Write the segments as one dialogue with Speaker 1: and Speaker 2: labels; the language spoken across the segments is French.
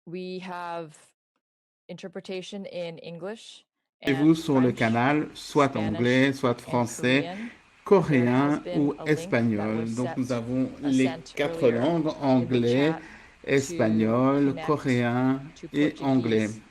Speaker 1: We have interpretation in English
Speaker 2: Vous
Speaker 1: and
Speaker 2: sur le
Speaker 1: French,
Speaker 2: canal, soit
Speaker 1: Spanish,
Speaker 2: anglais, soit
Speaker 1: and
Speaker 2: français,
Speaker 1: Korean. There has
Speaker 2: coréen
Speaker 1: been
Speaker 2: ou
Speaker 1: a link that
Speaker 2: espagnol.
Speaker 1: was
Speaker 2: Donc nous avons les
Speaker 1: sent
Speaker 2: 4
Speaker 1: earlier
Speaker 2: langues,
Speaker 1: in the
Speaker 2: anglais,
Speaker 1: chat to
Speaker 2: espagnol,
Speaker 1: connect
Speaker 2: coréen
Speaker 1: to
Speaker 2: et anglais.
Speaker 1: Portuguese.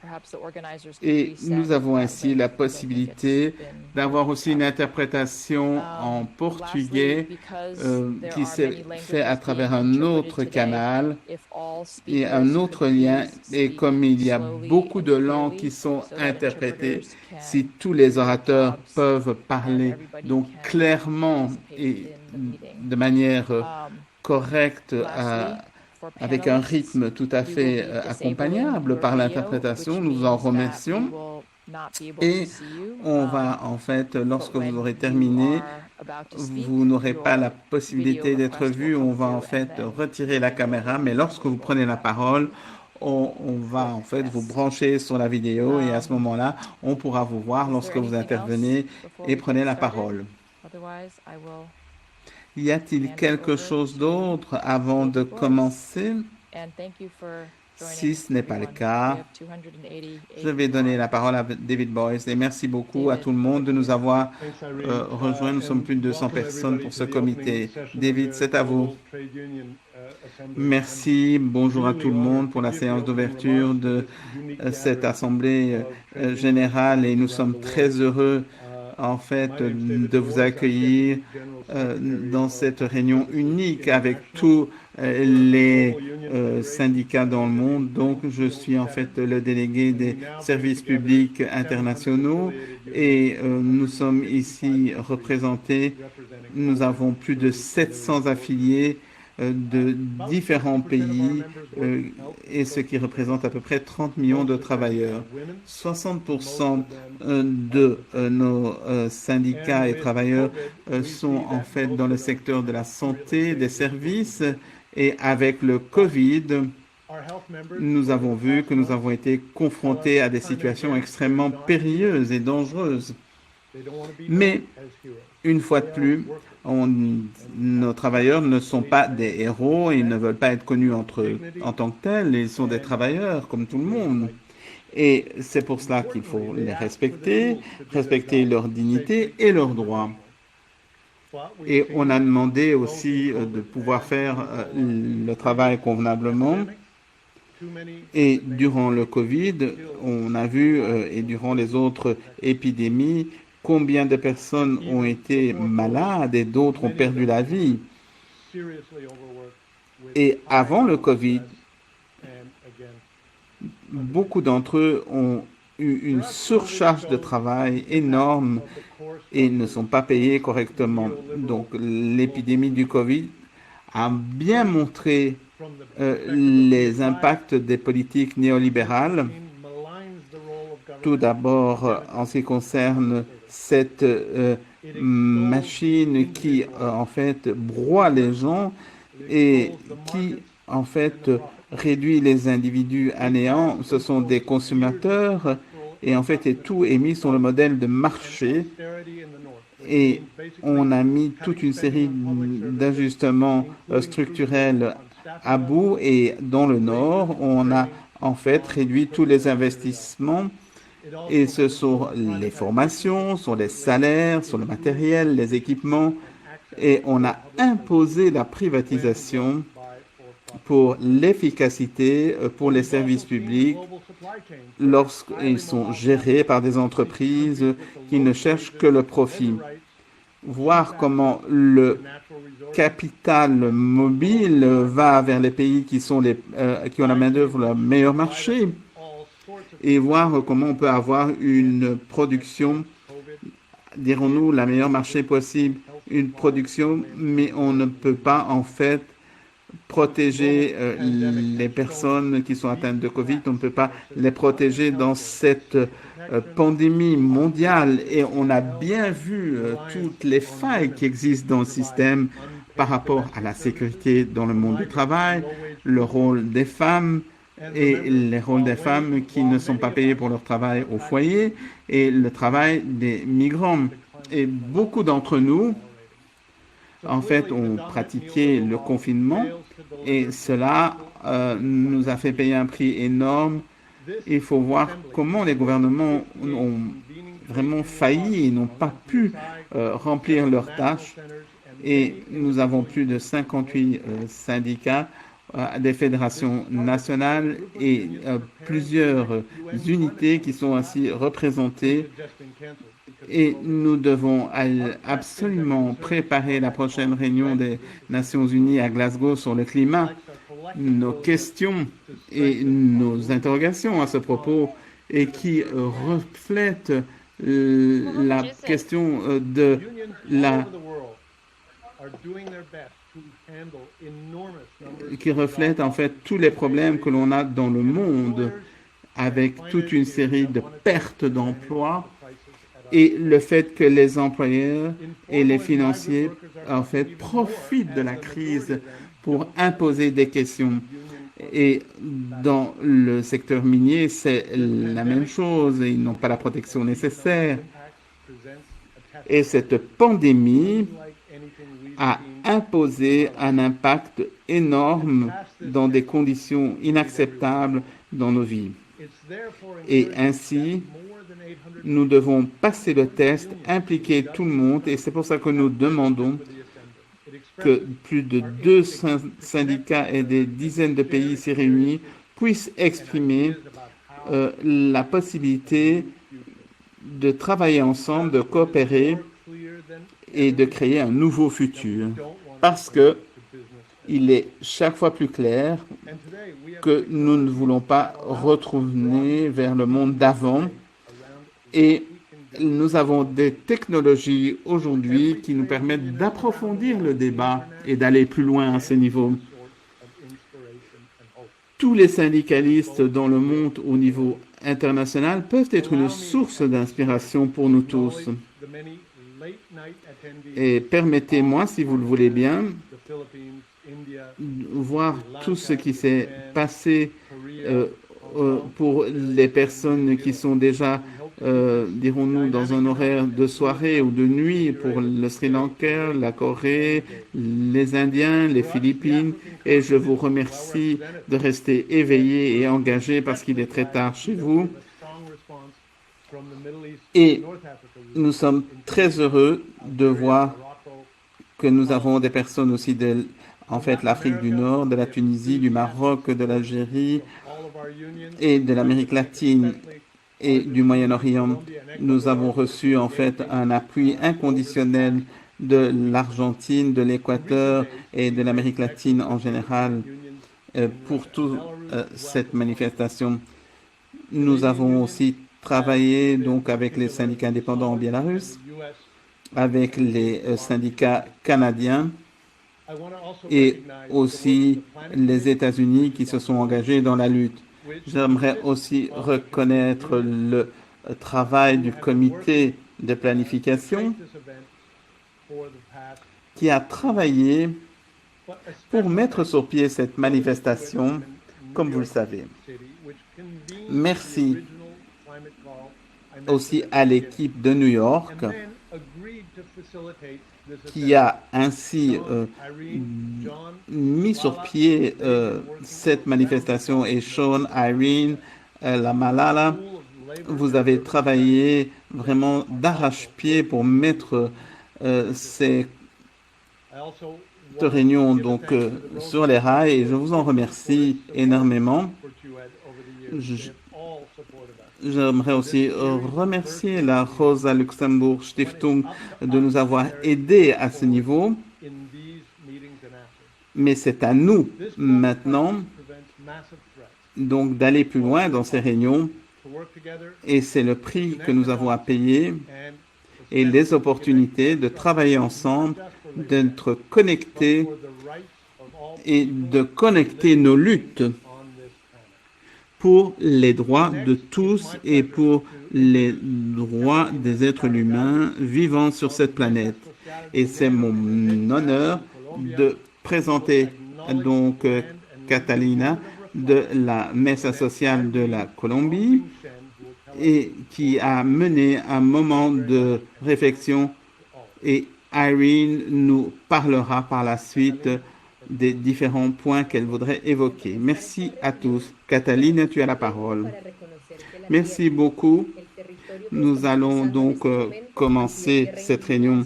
Speaker 1: Perhaps the organizers could
Speaker 2: Et nous
Speaker 1: resend
Speaker 2: avons
Speaker 1: that
Speaker 2: ainsi la
Speaker 1: link. I don't think it's
Speaker 2: possibilité
Speaker 1: been
Speaker 2: d'avoir aussi une
Speaker 1: up.
Speaker 2: interprétation en
Speaker 1: Lastly,
Speaker 2: portugais
Speaker 1: because there
Speaker 2: qui
Speaker 1: are
Speaker 2: s'est
Speaker 1: many
Speaker 2: fait à
Speaker 1: languages
Speaker 2: travers
Speaker 1: being
Speaker 2: un
Speaker 1: interpreted
Speaker 2: autre
Speaker 1: today,
Speaker 2: canal
Speaker 1: if all
Speaker 2: et un
Speaker 1: speakers could
Speaker 2: autre lien.
Speaker 1: please
Speaker 2: Et
Speaker 1: speak
Speaker 2: comme il y a
Speaker 1: slowly
Speaker 2: beaucoup
Speaker 1: and
Speaker 2: de langues qui
Speaker 1: clearly
Speaker 2: sont
Speaker 1: so that
Speaker 2: interprétées,
Speaker 1: interpreters
Speaker 2: si
Speaker 1: can
Speaker 2: tous
Speaker 1: do
Speaker 2: les
Speaker 1: their
Speaker 2: orateurs
Speaker 1: jobs
Speaker 2: peuvent
Speaker 1: and
Speaker 2: parler
Speaker 1: everybody
Speaker 2: donc
Speaker 1: can
Speaker 2: clairement
Speaker 1: participate
Speaker 2: et
Speaker 1: in the meeting.
Speaker 2: de manière correcte,
Speaker 1: Lastly, for
Speaker 2: avec un
Speaker 1: panelists,
Speaker 2: rythme tout à
Speaker 1: we will
Speaker 2: fait
Speaker 1: be disabling
Speaker 2: accompagnable
Speaker 1: your
Speaker 2: par
Speaker 1: video,
Speaker 2: l'interprétation,
Speaker 1: which
Speaker 2: nous en
Speaker 1: means that we
Speaker 2: remercions.
Speaker 1: will not be able to
Speaker 2: Et
Speaker 1: see you.
Speaker 2: on va en fait,
Speaker 1: But
Speaker 2: lorsque vous
Speaker 1: when
Speaker 2: aurez
Speaker 1: you
Speaker 2: terminé,
Speaker 1: are about to
Speaker 2: vous
Speaker 1: speak,
Speaker 2: n'aurez pas la
Speaker 1: your video
Speaker 2: possibilité d'être
Speaker 1: request will
Speaker 2: vu.
Speaker 1: come
Speaker 2: On va en
Speaker 1: through and
Speaker 2: fait
Speaker 1: then
Speaker 2: retirer
Speaker 1: the
Speaker 2: la
Speaker 1: video
Speaker 2: caméra,
Speaker 1: will
Speaker 2: mais
Speaker 1: be
Speaker 2: lorsque vous prenez la parole, on va en fait vous
Speaker 1: yes.
Speaker 2: brancher sur la vidéo et à ce moment-là, on pourra vous voir
Speaker 1: Is there
Speaker 2: lorsque vous
Speaker 1: anything else
Speaker 2: intervenez
Speaker 1: before
Speaker 2: et
Speaker 1: we get
Speaker 2: prenez la
Speaker 1: started?
Speaker 2: parole.
Speaker 1: Otherwise, I will
Speaker 2: Y a-t-il
Speaker 1: hand it
Speaker 2: quelque
Speaker 1: over
Speaker 2: chose
Speaker 1: to
Speaker 2: d'autre avant de
Speaker 1: Davy Boyce.
Speaker 2: commencer?
Speaker 1: And thank you for
Speaker 2: Si
Speaker 1: joining,
Speaker 2: ce n'est pas le
Speaker 1: everyone. We
Speaker 2: cas,
Speaker 1: have 288
Speaker 2: je vais
Speaker 1: people
Speaker 2: donner
Speaker 1: on.
Speaker 2: la parole à David Boyce et merci beaucoup à
Speaker 1: David,
Speaker 2: tout le monde de nous avoir
Speaker 3: Thanks, Irene,
Speaker 2: rejoints. Nous sommes plus de 200
Speaker 3: welcome
Speaker 2: personnes
Speaker 3: everybody
Speaker 2: pour
Speaker 3: to
Speaker 2: ce
Speaker 3: the opening
Speaker 2: comité.
Speaker 3: session of
Speaker 2: David,
Speaker 3: the
Speaker 2: c'est à vous.
Speaker 3: Global Trade Union Assembly.
Speaker 2: Merci, bonjour à tout
Speaker 3: Really
Speaker 2: le monde
Speaker 3: honored
Speaker 2: pour
Speaker 3: to
Speaker 2: la
Speaker 3: give the
Speaker 2: séance
Speaker 3: opening
Speaker 2: d'ouverture
Speaker 3: remarks to
Speaker 2: de
Speaker 3: this unique
Speaker 2: cette
Speaker 3: gathering
Speaker 2: assemblée
Speaker 3: of trade union
Speaker 2: générale et nous
Speaker 3: representatives around
Speaker 2: sommes
Speaker 3: the
Speaker 2: très
Speaker 3: world.
Speaker 2: heureux en fait
Speaker 3: My name's David
Speaker 2: de vous
Speaker 3: Boyce. I'm
Speaker 2: accueillir
Speaker 3: Deputy General Secretary
Speaker 2: dans
Speaker 3: of
Speaker 2: cette
Speaker 3: Postal
Speaker 2: réunion
Speaker 3: Services
Speaker 2: unique avec
Speaker 3: International.
Speaker 2: tous
Speaker 3: We're a
Speaker 2: les
Speaker 3: global union federation
Speaker 2: syndicats dans le
Speaker 3: founded in
Speaker 2: monde. Donc je suis en
Speaker 3: 1907,
Speaker 2: fait le délégué
Speaker 3: and we
Speaker 2: des
Speaker 3: now bring
Speaker 2: services
Speaker 3: together
Speaker 2: publics
Speaker 3: 700
Speaker 2: internationaux
Speaker 3: affiliated unions
Speaker 2: et
Speaker 3: from
Speaker 2: nous sommes
Speaker 3: 155
Speaker 2: ici
Speaker 3: countries,
Speaker 2: représentés.
Speaker 3: representing
Speaker 2: Nous
Speaker 3: over
Speaker 2: avons plus de
Speaker 3: 30 million
Speaker 2: 700
Speaker 3: workers.
Speaker 2: affiliés de
Speaker 3: About
Speaker 2: différents
Speaker 3: 60% of our
Speaker 2: pays
Speaker 3: members work in health and
Speaker 2: et ce qui
Speaker 3: social
Speaker 2: représente à
Speaker 3: services.
Speaker 2: peu près 30 millions
Speaker 3: Most
Speaker 2: de
Speaker 3: of them
Speaker 2: travailleurs.
Speaker 3: are women, most
Speaker 2: 60%
Speaker 3: of them are in
Speaker 2: de
Speaker 3: the trade.
Speaker 2: nos
Speaker 3: And
Speaker 2: syndicats et
Speaker 3: with
Speaker 2: travailleurs
Speaker 3: COVID, we
Speaker 2: sont
Speaker 3: see
Speaker 2: en
Speaker 3: that
Speaker 2: fait dans
Speaker 3: most
Speaker 2: le
Speaker 3: of them
Speaker 2: secteur de la
Speaker 3: can't really
Speaker 2: santé, des
Speaker 3: face this working
Speaker 2: services
Speaker 3: condition.
Speaker 2: et avec le Covid,
Speaker 3: Our health members
Speaker 2: nous
Speaker 3: over
Speaker 2: avons
Speaker 3: the
Speaker 2: vu
Speaker 3: past
Speaker 2: que nous
Speaker 3: months
Speaker 2: avons été
Speaker 3: tell us
Speaker 2: confrontés à des
Speaker 3: time and
Speaker 2: situations
Speaker 3: again they're
Speaker 2: extrêmement
Speaker 3: not
Speaker 2: périlleuses et
Speaker 3: heroes.
Speaker 2: dangereuses.
Speaker 3: They don't want to be
Speaker 2: Mais
Speaker 3: known as heroes.
Speaker 2: une fois
Speaker 3: They
Speaker 2: de
Speaker 3: are
Speaker 2: plus,
Speaker 3: workers.
Speaker 2: nos travailleurs ne sont pas des héros, ils ne veulent pas être connus en tant que tels, ils sont des travailleurs comme tout le monde. Et c'est pour cela qu'il faut les respecter leur dignité et leurs droits. Et on a demandé aussi de pouvoir faire le travail convenablement. Et durant le Covid, on a vu, et durant les autres épidémies, combien de personnes ont été malades et d'autres ont perdu la vie. Et avant le Covid, beaucoup d'entre eux ont eu une surcharge de travail énorme et ne sont pas payés correctement. Donc l'épidémie du Covid a bien montré les impacts des politiques néolibérales. Tout d'abord, en ce qui concerne cette machine qui, en fait, broie les gens et qui, en fait, réduit les individus à néant. Ce sont des consommateurs et, en fait, tout est mis sur le modèle de marché. Et on a mis toute une série d'ajustements structurels à bout et dans le Nord, on a en fait réduit tous les investissements et ce sont les formations, sur les salaires, sur le matériel, les équipements et on a imposé la privatisation pour l'efficacité pour les services publics lorsqu'ils sont gérés par des entreprises qui ne cherchent que le profit. Voir comment le capital mobile va vers les pays qui ont la main-d'œuvre le meilleur marché et voir comment on peut avoir une production, dirons-nous, la meilleure marché possible, une production, mais on ne peut pas en fait protéger les personnes qui sont atteintes de Covid, on ne peut pas les protéger dans cette pandémie mondiale et on a bien vu toutes les failles qui existent dans le système par rapport à la sécurité dans le monde du travail, le rôle des femmes et les rôles des femmes qui ne sont pas payées pour leur travail au foyer et le travail des migrants. Et beaucoup d'entre nous en fait, ont pratiqué le confinement et cela nous a fait payer un prix énorme. Il faut voir comment les gouvernements ont vraiment failli et n'ont pas pu remplir leurs tâches. Et nous avons plus de 58 syndicats, des fédérations nationales et plusieurs unités qui sont ainsi représentées. Et nous devons absolument préparer la prochaine réunion des Nations Unies à Glasgow sur le climat. Nos questions et nos interrogations à ce propos et qui reflètent la question de la qui reflète en fait tous les problèmes que l'on a dans le monde avec toute une série de pertes d'emplois et le fait que les employeurs et les financiers en fait profitent de la crise pour imposer des questions. Et dans le secteur minier, c'est la même chose. Ils n'ont pas la protection nécessaire. Et cette pandémie a imposé un impact énorme dans des conditions inacceptables dans nos vies. Et ainsi, nous devons passer le test, impliquer tout le monde, et c'est pour ça que nous demandons que plus de 200 syndicats et des dizaines de pays ici réunis puissent exprimer la possibilité de travailler ensemble, de coopérer et de créer un nouveau futur. Parce que il est chaque fois plus clair que nous ne voulons pas retourner vers le monde d'avant et nous avons des technologies aujourd'hui qui nous permettent d'approfondir le débat et d'aller plus loin à ce niveau. Tous les syndicalistes dans le monde au niveau international peuvent être une source d'inspiration pour nous tous. Et permettez-moi, si vous le voulez bien, voir tout ce qui s'est passé pour les personnes qui sont déjà, dirons-nous, dans un horaire de soirée ou de nuit, pour le Sri Lanka, la Corée, les Indiens, les Philippines. Et je vous remercie de rester éveillés et engagés parce qu'il est très tard chez vous. Et nous sommes très heureux de voir que nous avons des personnes aussi de, en fait, l'Afrique du Nord, de la Tunisie, du Maroc, de l'Algérie et de l'Amérique latine et du Moyen-Orient. Nous avons reçu en fait un appui inconditionnel de l'Argentine, de l'Équateur et de l'Amérique latine en général pour toute cette manifestation. Nous avons aussi travaillé donc avec les syndicats indépendants en Biélorusse, avec les syndicats canadiens et aussi les États-Unis qui se sont engagés dans la lutte. J'aimerais aussi reconnaître le travail du comité de planification qui a travaillé pour mettre sur pied cette manifestation, comme vous le savez. Merci aussi à l'équipe de New York qui a ainsi mis sur pied cette manifestation. Et Sean, Irene, la Malala, vous avez travaillé vraiment d'arrache-pied pour mettre ces réunions donc, sur les rails et je vous en remercie énormément. J'aimerais aussi remercier la Rosa Luxemburg Stiftung de nous avoir aidés à ce niveau. Mais c'est à nous maintenant donc d'aller plus loin dans ces réunions et c'est le prix que nous avons à payer et les opportunités de travailler ensemble, d'être connectés et de connecter nos luttes pour les droits de tous et pour les droits des êtres humains vivant sur cette planète. Et c'est mon honneur de présenter donc Catalina de la Mesa sociale de la Colombie et qui a mené un moment de réflexion et Irene nous parlera par la suite des différents points qu'elle voudrait évoquer. Merci à tous. Cataline, tu as la parole. Merci beaucoup. Nous allons donc commencer cette réunion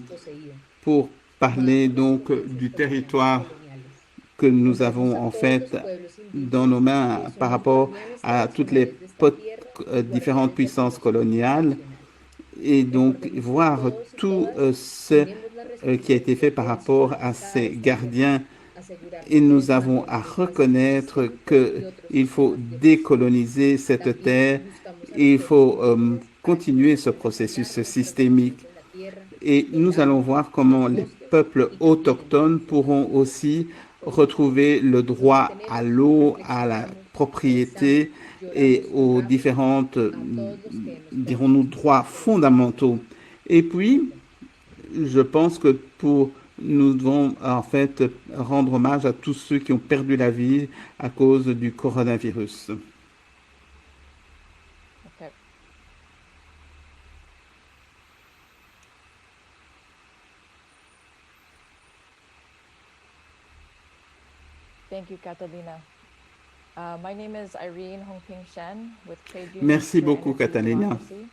Speaker 2: pour parler donc du territoire que nous avons en fait dans nos mains par rapport à toutes les différentes puissances coloniales et donc voir tout ce qui a été fait par rapport à ces gardiens. Et nous avons à reconnaître qu'il faut décoloniser cette terre, il faut continuer ce processus systémique. Et nous allons voir comment les peuples autochtones pourront aussi retrouver le droit à l'eau, à la propriété et aux différentes, dirons-nous, droits fondamentaux. Et puis, je pense que nous devons en fait rendre hommage à tous ceux qui ont perdu la vie à cause du coronavirus.
Speaker 1: Okay. Thank you, Catalina. My name is Irene Hongping Shen with Trade Unions
Speaker 2: Merci
Speaker 1: for
Speaker 2: beaucoup,
Speaker 1: Energy
Speaker 2: Catalina.
Speaker 1: Democracy.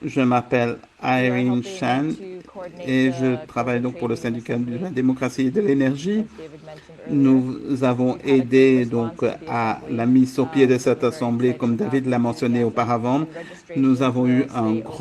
Speaker 2: Je m'appelle
Speaker 1: We are
Speaker 2: Irene
Speaker 1: helping
Speaker 2: Chan
Speaker 1: to coordinate
Speaker 2: et
Speaker 1: the
Speaker 2: je travaille
Speaker 1: Global
Speaker 2: donc pour le
Speaker 1: Trade Union
Speaker 2: syndicat de
Speaker 1: Assembly,
Speaker 2: la démocratie et de l'énergie.
Speaker 1: as David mentioned earlier.
Speaker 2: Nous avons
Speaker 1: We've had a great
Speaker 2: aidé
Speaker 1: response
Speaker 2: donc
Speaker 1: to the
Speaker 2: à
Speaker 1: assembly.
Speaker 2: la mise sur pied de cette
Speaker 1: We're very
Speaker 2: assemblée,
Speaker 1: excited
Speaker 2: comme David
Speaker 1: about
Speaker 2: l'a
Speaker 1: the
Speaker 2: mentionné
Speaker 1: enthusiasm
Speaker 2: auparavant.
Speaker 1: and
Speaker 2: Nous
Speaker 1: registration
Speaker 2: avons eu
Speaker 1: will stay open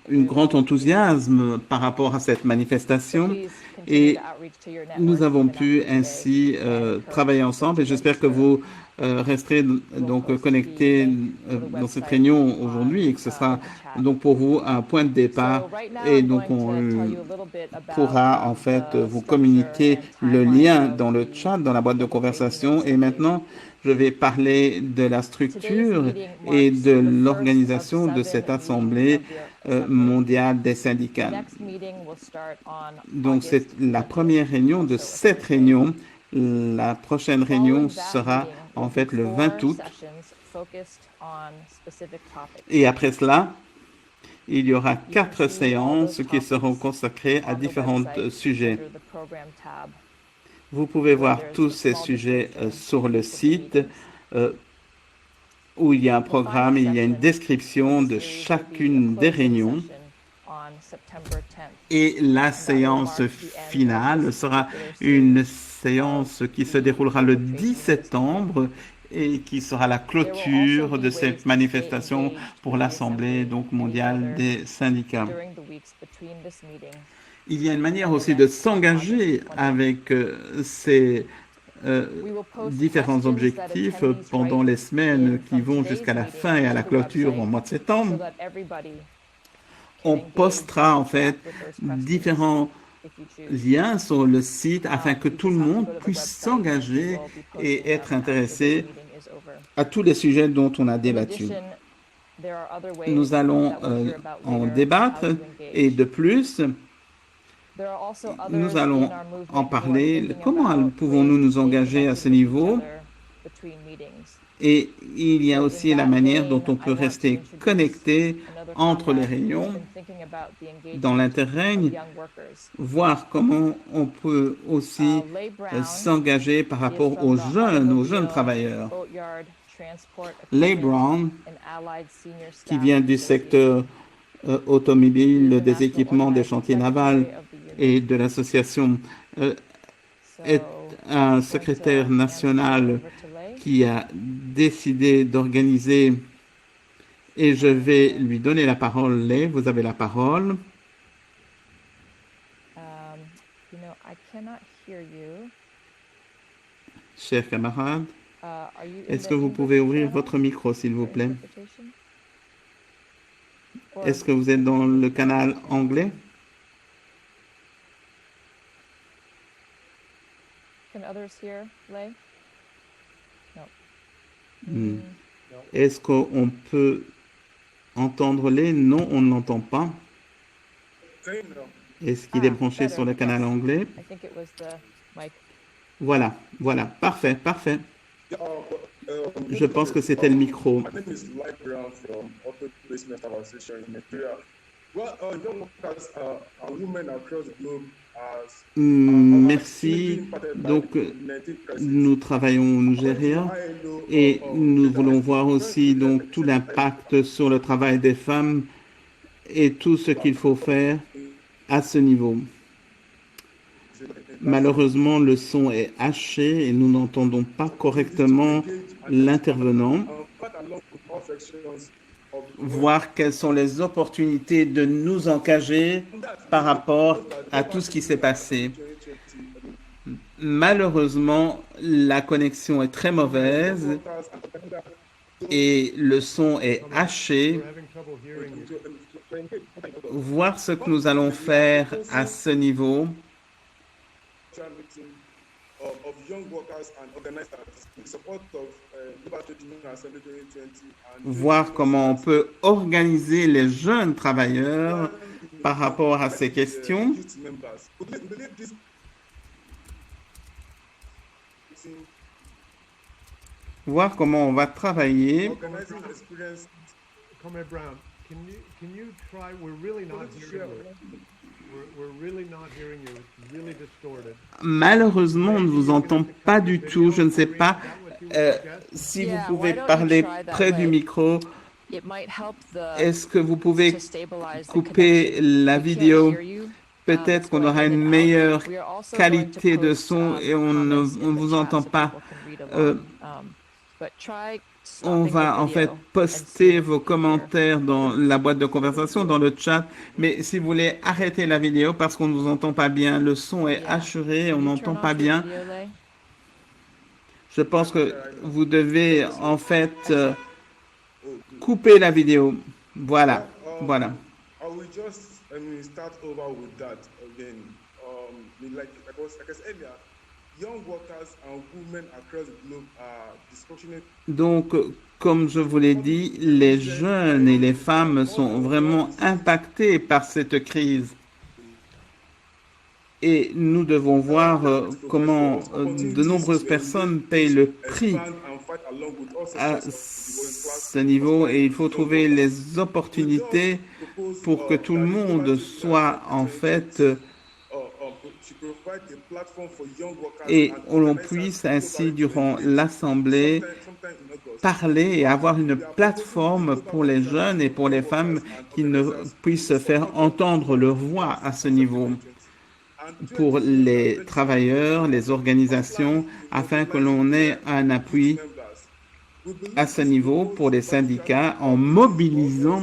Speaker 2: un
Speaker 1: through
Speaker 2: grand
Speaker 1: all of the meetings.
Speaker 2: enthousiasme par rapport à cette
Speaker 1: So
Speaker 2: manifestation
Speaker 1: please continue
Speaker 2: et
Speaker 1: to outreach to your
Speaker 2: nous
Speaker 1: networks
Speaker 2: avons
Speaker 1: even
Speaker 2: pu
Speaker 1: after today
Speaker 2: ainsi
Speaker 1: and encourage
Speaker 2: travailler
Speaker 1: them
Speaker 2: ensemble
Speaker 1: to
Speaker 2: et j'espère que
Speaker 1: register.
Speaker 2: vous resterez
Speaker 1: We'll
Speaker 2: donc
Speaker 1: post the
Speaker 2: connectés
Speaker 1: link for the
Speaker 2: dans cette
Speaker 1: website
Speaker 2: réunion
Speaker 1: on
Speaker 2: aujourd'hui et que ce sera
Speaker 1: the chat.
Speaker 2: donc pour vous un point de départ
Speaker 1: So right now
Speaker 2: et
Speaker 1: I'm
Speaker 2: donc
Speaker 1: going to tell
Speaker 2: on
Speaker 1: you a little bit about
Speaker 2: pourra en fait
Speaker 1: the
Speaker 2: vous
Speaker 1: structure
Speaker 2: communiquer
Speaker 1: and
Speaker 2: le
Speaker 1: timeline
Speaker 2: lien
Speaker 1: of
Speaker 2: dans le
Speaker 1: the
Speaker 2: chat, dans la boîte de
Speaker 1: Global Trade Union
Speaker 2: conversation. Et
Speaker 1: Assembly.
Speaker 2: maintenant, je vais parler de la
Speaker 1: Today's
Speaker 2: structure
Speaker 1: meeting
Speaker 2: et
Speaker 1: marks
Speaker 2: de
Speaker 1: the first of
Speaker 2: l'organisation de
Speaker 1: 7
Speaker 2: cette
Speaker 1: meetings
Speaker 2: assemblée
Speaker 1: of the assembly.
Speaker 2: mondiale des
Speaker 1: The
Speaker 2: syndicats.
Speaker 1: next meeting will start on
Speaker 2: Donc, c'est
Speaker 1: August
Speaker 2: la
Speaker 1: 20th,
Speaker 2: première réunion de
Speaker 1: also a
Speaker 2: cette
Speaker 1: Thursday.
Speaker 2: réunion. La prochaine réunion
Speaker 1: Following that
Speaker 2: sera
Speaker 1: meeting
Speaker 2: en
Speaker 1: will be
Speaker 2: fait le
Speaker 1: 4
Speaker 2: 20 août.
Speaker 1: sessions focused on specific topics.
Speaker 2: Et après cela, il y aura
Speaker 1: You can
Speaker 2: 4
Speaker 1: see all
Speaker 2: séances
Speaker 1: those
Speaker 2: qui seront
Speaker 1: topics
Speaker 2: consacrées à
Speaker 1: on the
Speaker 2: différents
Speaker 1: website
Speaker 2: sujets.
Speaker 1: under the program tab,
Speaker 2: Vous pouvez
Speaker 1: where
Speaker 2: voir
Speaker 1: there's
Speaker 2: tous
Speaker 1: a
Speaker 2: ces
Speaker 1: small
Speaker 2: sujets
Speaker 1: description
Speaker 2: sur le
Speaker 1: of the
Speaker 2: site
Speaker 1: meetings.
Speaker 2: où il y a un
Speaker 1: The final
Speaker 2: programme, il y a une
Speaker 1: session
Speaker 2: description
Speaker 1: of the
Speaker 2: de
Speaker 1: series will be a
Speaker 2: chacune des
Speaker 1: closing
Speaker 2: réunions.
Speaker 1: session on September 10th.
Speaker 2: Et la
Speaker 1: And that will
Speaker 2: séance
Speaker 1: mark the end of
Speaker 2: finale
Speaker 1: this
Speaker 2: sera
Speaker 1: particular
Speaker 2: une
Speaker 1: series
Speaker 2: séance
Speaker 1: of
Speaker 2: qui se
Speaker 1: the
Speaker 2: déroulera le
Speaker 1: Global Trade
Speaker 2: 10
Speaker 1: Union Assembly.
Speaker 2: septembre et qui sera la
Speaker 1: There will also
Speaker 2: clôture
Speaker 1: be
Speaker 2: de
Speaker 1: ways
Speaker 2: cette
Speaker 1: to stay
Speaker 2: manifestation
Speaker 1: engaged
Speaker 2: pour
Speaker 1: with the
Speaker 2: l'Assemblée
Speaker 1: Assembly
Speaker 2: donc
Speaker 1: and each
Speaker 2: mondiale
Speaker 1: other
Speaker 2: des syndicats.
Speaker 1: during the weeks between this meeting
Speaker 2: Il y a une manière
Speaker 1: and the
Speaker 2: aussi de
Speaker 1: next on
Speaker 2: s'engager
Speaker 1: August 20th.
Speaker 2: avec ces
Speaker 1: We will post
Speaker 2: différents
Speaker 1: questions that
Speaker 2: objectifs
Speaker 1: attendees
Speaker 2: pendant
Speaker 1: write
Speaker 2: les semaines
Speaker 1: in
Speaker 2: qui
Speaker 1: from
Speaker 2: vont
Speaker 1: today's
Speaker 2: jusqu'à la
Speaker 1: meeting
Speaker 2: fin et à la
Speaker 1: to the
Speaker 2: clôture au
Speaker 1: website
Speaker 2: mois de
Speaker 1: so
Speaker 2: septembre.
Speaker 1: that everybody
Speaker 2: On
Speaker 1: can engage
Speaker 2: postera
Speaker 1: and
Speaker 2: en fait
Speaker 1: interact with those questions
Speaker 2: différents
Speaker 1: if you choose.
Speaker 2: liens sur le site afin que
Speaker 1: You
Speaker 2: tout
Speaker 1: just
Speaker 2: le
Speaker 1: have to
Speaker 2: monde
Speaker 1: go to the
Speaker 2: puisse
Speaker 1: website and we
Speaker 2: s'engager
Speaker 1: will be posting
Speaker 2: et être
Speaker 1: them after this
Speaker 2: intéressé
Speaker 1: meeting is over.
Speaker 2: à tous les sujets dont on a
Speaker 1: In
Speaker 2: débattu.
Speaker 1: addition, there are other ways
Speaker 2: Nous allons
Speaker 1: that we'll hear about
Speaker 2: en
Speaker 1: later
Speaker 2: débattre
Speaker 1: how to
Speaker 2: et
Speaker 1: engage.
Speaker 2: de plus,
Speaker 1: There are also
Speaker 2: nous
Speaker 1: others in
Speaker 2: allons
Speaker 1: our movement
Speaker 2: en
Speaker 1: who are
Speaker 2: parler.
Speaker 1: thinking
Speaker 2: Comment
Speaker 1: about
Speaker 2: pouvons-nous
Speaker 1: ways to
Speaker 2: nous
Speaker 1: stay
Speaker 2: engager à
Speaker 1: connected
Speaker 2: ce
Speaker 1: with each
Speaker 2: niveau?
Speaker 1: other between meetings.
Speaker 2: Et il y a
Speaker 1: So in
Speaker 2: aussi la
Speaker 1: that
Speaker 2: manière dont
Speaker 1: vein,
Speaker 2: on
Speaker 1: I
Speaker 2: peut
Speaker 1: want to
Speaker 2: rester
Speaker 1: introduce
Speaker 2: connecté
Speaker 1: another
Speaker 2: entre les
Speaker 1: comrade who's
Speaker 2: réunions
Speaker 1: been thinking about the
Speaker 2: dans
Speaker 1: engagement
Speaker 2: l'interrègne,
Speaker 1: of young workers.
Speaker 2: voir comment on peut aussi
Speaker 1: Leigh Brown
Speaker 2: s'engager par
Speaker 1: is
Speaker 2: rapport
Speaker 1: from
Speaker 2: aux
Speaker 1: the
Speaker 2: jeunes
Speaker 1: Automobile
Speaker 2: travailleurs.
Speaker 1: Boatyard Transport
Speaker 2: Leigh
Speaker 1: Equipment
Speaker 2: Brown,
Speaker 1: and Allied Senior
Speaker 2: qui
Speaker 1: Staff
Speaker 2: vient du
Speaker 1: Association.
Speaker 2: secteur
Speaker 1: He is
Speaker 2: automobile,
Speaker 1: the
Speaker 2: des
Speaker 1: national
Speaker 2: équipements des
Speaker 1: organizing
Speaker 2: chantiers navals
Speaker 1: secretary of the union.
Speaker 2: et de l'association, est
Speaker 1: So
Speaker 2: un
Speaker 1: I'm going
Speaker 2: secrétaire
Speaker 1: to hand the chair
Speaker 2: national
Speaker 1: over to Leigh.
Speaker 2: qui a décidé d'organiser et je vais lui donner la parole. Leigh, vous avez la parole.
Speaker 1: You know, I cannot hear you.
Speaker 2: Chers camarades,
Speaker 1: Are you in
Speaker 2: est-ce
Speaker 1: the
Speaker 2: que vous
Speaker 1: English
Speaker 2: pouvez ouvrir
Speaker 1: channel
Speaker 2: votre micro, s'il vous
Speaker 1: for
Speaker 2: plaît?
Speaker 1: interpretation? Or
Speaker 2: Est-ce que vous êtes dans le canal anglais?
Speaker 1: can others hear Leigh? No.
Speaker 2: Hmm. Est-ce qu'on peut entendre les? Non, on ne l'entend pas. Est-ce qu'il est branché
Speaker 1: Better,
Speaker 2: sur le canal
Speaker 1: yes.
Speaker 2: anglais?
Speaker 1: I think it was the mic.
Speaker 2: Voilà, voilà, parfait, parfait. Je pense que c'était le micro.
Speaker 4: My name is Leigh Brown from Auto Placement Association in Nigeria. Well, young workers and women across the globe
Speaker 2: Merci. Donc, nous travaillons au Nigeria et nous voulons voir aussi donc tout l'impact sur le travail des femmes et tout ce qu'il faut faire à ce niveau. Malheureusement, le son est haché et nous n'entendons pas correctement l'intervenant. Voir quelles sont les opportunités de nous engager par rapport à tout ce qui s'est passé. Malheureusement, la connexion est très mauvaise et le son est haché.
Speaker 3: We're having trouble hearing you.
Speaker 2: Voir ce que nous allons faire à ce niveau.
Speaker 4: Of young workers and organizers in support of Liberty Union Assembly 2020 and
Speaker 2: Voir comment on peut organiser les jeunes travailleurs par rapport à ces questions.
Speaker 4: youth members. We believe this
Speaker 2: Voir comment on va travailler.
Speaker 4: organizing experience
Speaker 3: Comrade Brown, can you try? We're really not hearing you. We're really not hearing you. It's really distorted.
Speaker 2: Malheureusement, on ne vous entend pas du tout. Je ne sais pas si vous
Speaker 1: Yeah,
Speaker 2: pouvez
Speaker 1: why don't you
Speaker 2: parler
Speaker 1: try that
Speaker 2: près du
Speaker 1: way?
Speaker 2: micro.
Speaker 1: It might help the
Speaker 2: Est-ce que vous pouvez
Speaker 1: to stabilize the
Speaker 2: couper
Speaker 1: connection.
Speaker 2: la
Speaker 1: We can't
Speaker 2: vidéo?
Speaker 1: hear you.
Speaker 2: Peut-être
Speaker 1: It's
Speaker 2: qu'on
Speaker 1: going
Speaker 2: aura
Speaker 1: in
Speaker 2: une
Speaker 1: and out.
Speaker 2: meilleure
Speaker 1: We are also
Speaker 2: qualité
Speaker 1: going to
Speaker 2: de
Speaker 1: post,
Speaker 2: son et on ne
Speaker 1: comments in the
Speaker 2: vous
Speaker 1: chat
Speaker 2: entend
Speaker 1: so
Speaker 2: pas.
Speaker 1: people can read
Speaker 2: Euh,
Speaker 1: along. But try
Speaker 2: On
Speaker 1: stopping
Speaker 2: va
Speaker 1: the
Speaker 2: en fait
Speaker 1: video and see
Speaker 2: poster
Speaker 1: if
Speaker 2: vos
Speaker 1: you can hear.
Speaker 2: commentaires dans la boîte de conversation, dans le chat. Mais si vous voulez arrêter la vidéo parce qu'on ne vous entend pas bien, le son est
Speaker 1: Yeah.
Speaker 2: assuré, on
Speaker 1: Can you
Speaker 2: n'entend
Speaker 1: turn
Speaker 2: pas
Speaker 1: off your
Speaker 2: bien.
Speaker 1: video, Lay?
Speaker 2: Je pense que vous devez en fait couper la vidéo. Voilà, voilà.
Speaker 4: I will just start over with that again. Like I said earlier, young workers and women across the globe are disproportionate.
Speaker 2: Donc, comme je vous l'ai dit, les jeunes et les femmes sont vraiment impactés par cette crise. Et nous devons voir comment de nombreuses personnes payent le prix
Speaker 4: Expand and fight along with all
Speaker 2: à
Speaker 4: sectors of the working class.
Speaker 2: ce niveau et il faut trouver les opportunités pour que tout le monde soit en fait et l'on puisse ainsi durant l'Assemblée parler et avoir une plateforme pour les jeunes et pour les femmes qui ne puissent se faire entendre leur voix à ce niveau pour les travailleurs, les organisations, afin que l'on ait un appui à ce niveau pour les syndicats en mobilisant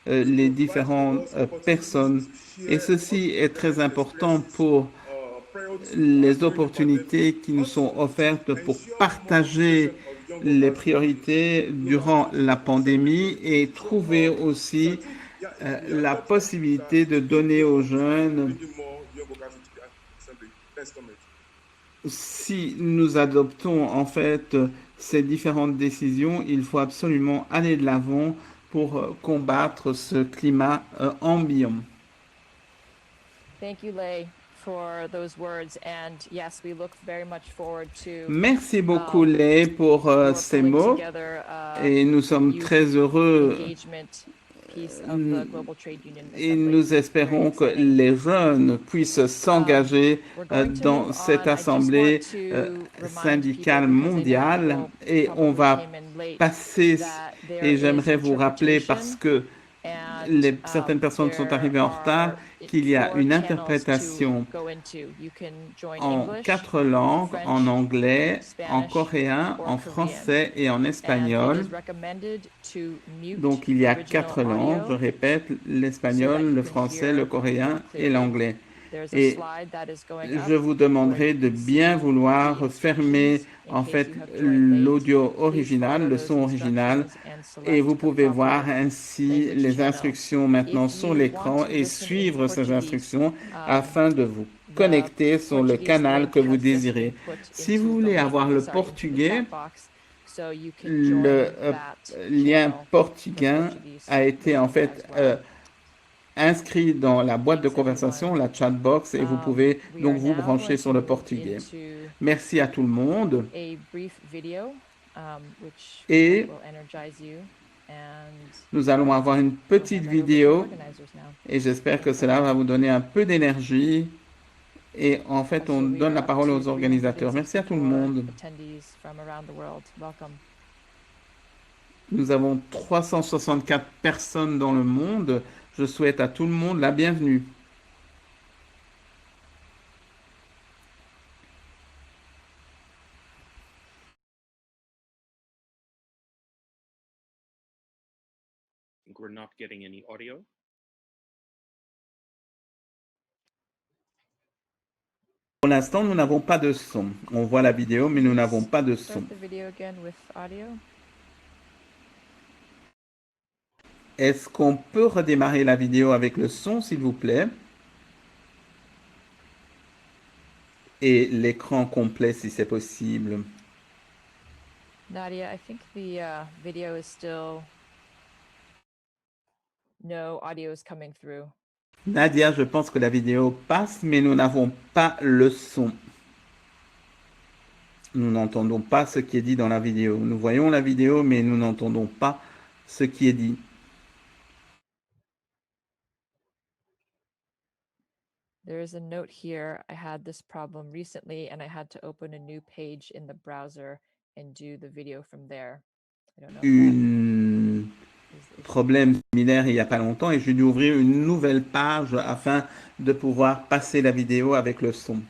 Speaker 2: les différentes personnes. Et ceci est très important pour les opportunités qui nous sont offertes pour partager les priorités durant la pandémie et trouver aussi la possibilité de donner aux jeunes. Si nous adoptons en fait ces différentes décisions, il faut absolument aller de l'avant pour combattre ce climat ambiant.
Speaker 1: Thank you, Lay, for those words. And yes, we look very much forward to
Speaker 2: Merci beaucoup, Lay, pour
Speaker 1: your
Speaker 2: ces
Speaker 1: pulling
Speaker 2: mots.
Speaker 1: together,
Speaker 2: Et nous sommes
Speaker 1: youth
Speaker 2: très heureux
Speaker 1: engagement piece of the Global Trade Union
Speaker 2: et
Speaker 1: Assembly.
Speaker 2: nous espérons que les jeunes puissent s'engager dans cette assemblée syndicale mondiale et on va passer, et j'aimerais vous rappeler parce que certaines personnes sont arrivées en retard, qu'il y a une interprétation en 4 langues, en anglais, en coréen, en français et en espagnol. Donc il y a 4 langues, je répète, l'espagnol, le français, le coréen et l'anglais. Et je vous demanderai de bien vouloir fermer en fait l'audio original, le son original, et vous pouvez voir ainsi les instructions maintenant sur l'écran et suivre ces instructions afin de vous connecter sur le canal que vous désirez. Si vous voulez avoir le portugais, le lien portugais a été en fait inscrit dans la boîte de conversation, la chat box, et vous pouvez donc vous brancher sur le portugais. Merci à tout le monde. Et nous allons avoir une petite vidéo et j'espère que cela va vous donner un peu d'énergie Et en fait, on
Speaker 1: So we
Speaker 2: donne
Speaker 1: are
Speaker 2: la
Speaker 1: up
Speaker 2: parole
Speaker 1: to
Speaker 2: aux organisateurs. Merci à tout le
Speaker 1: 364
Speaker 2: monde.
Speaker 1: attendees from around the world. Welcome.
Speaker 2: Nous avons 364 personnes dans le monde. Je souhaite à tout le monde la bienvenue.
Speaker 5: We're not getting any audio.
Speaker 2: Pour l'instant, nous n'avons pas de son. On voit la vidéo, mais nous
Speaker 1: Please
Speaker 2: n'avons pas de son.
Speaker 1: start the video again with audio.
Speaker 2: Est-ce qu'on peut redémarrer la vidéo avec le son, s'il vous plaît? Et l'écran complet, si c'est possible.
Speaker 1: Nadia, I think the video is still no audio is coming through.
Speaker 2: Nadia, je pense que la vidéo passe, mais nous n'avons pas le son. Nous n'entendons pas ce qui est dit dans la vidéo. Nous voyons la vidéo, mais nous n'entendons pas ce qui est dit.
Speaker 1: There is a note here. I had this problem recently and I had to open a new page in the browser and do the video from there. I don't know if
Speaker 2: Un
Speaker 1: that is the issue.
Speaker 2: problème similaire il n'y a pas longtemps et j'ai dû ouvrir une nouvelle page afin de pouvoir passer la vidéo avec le son.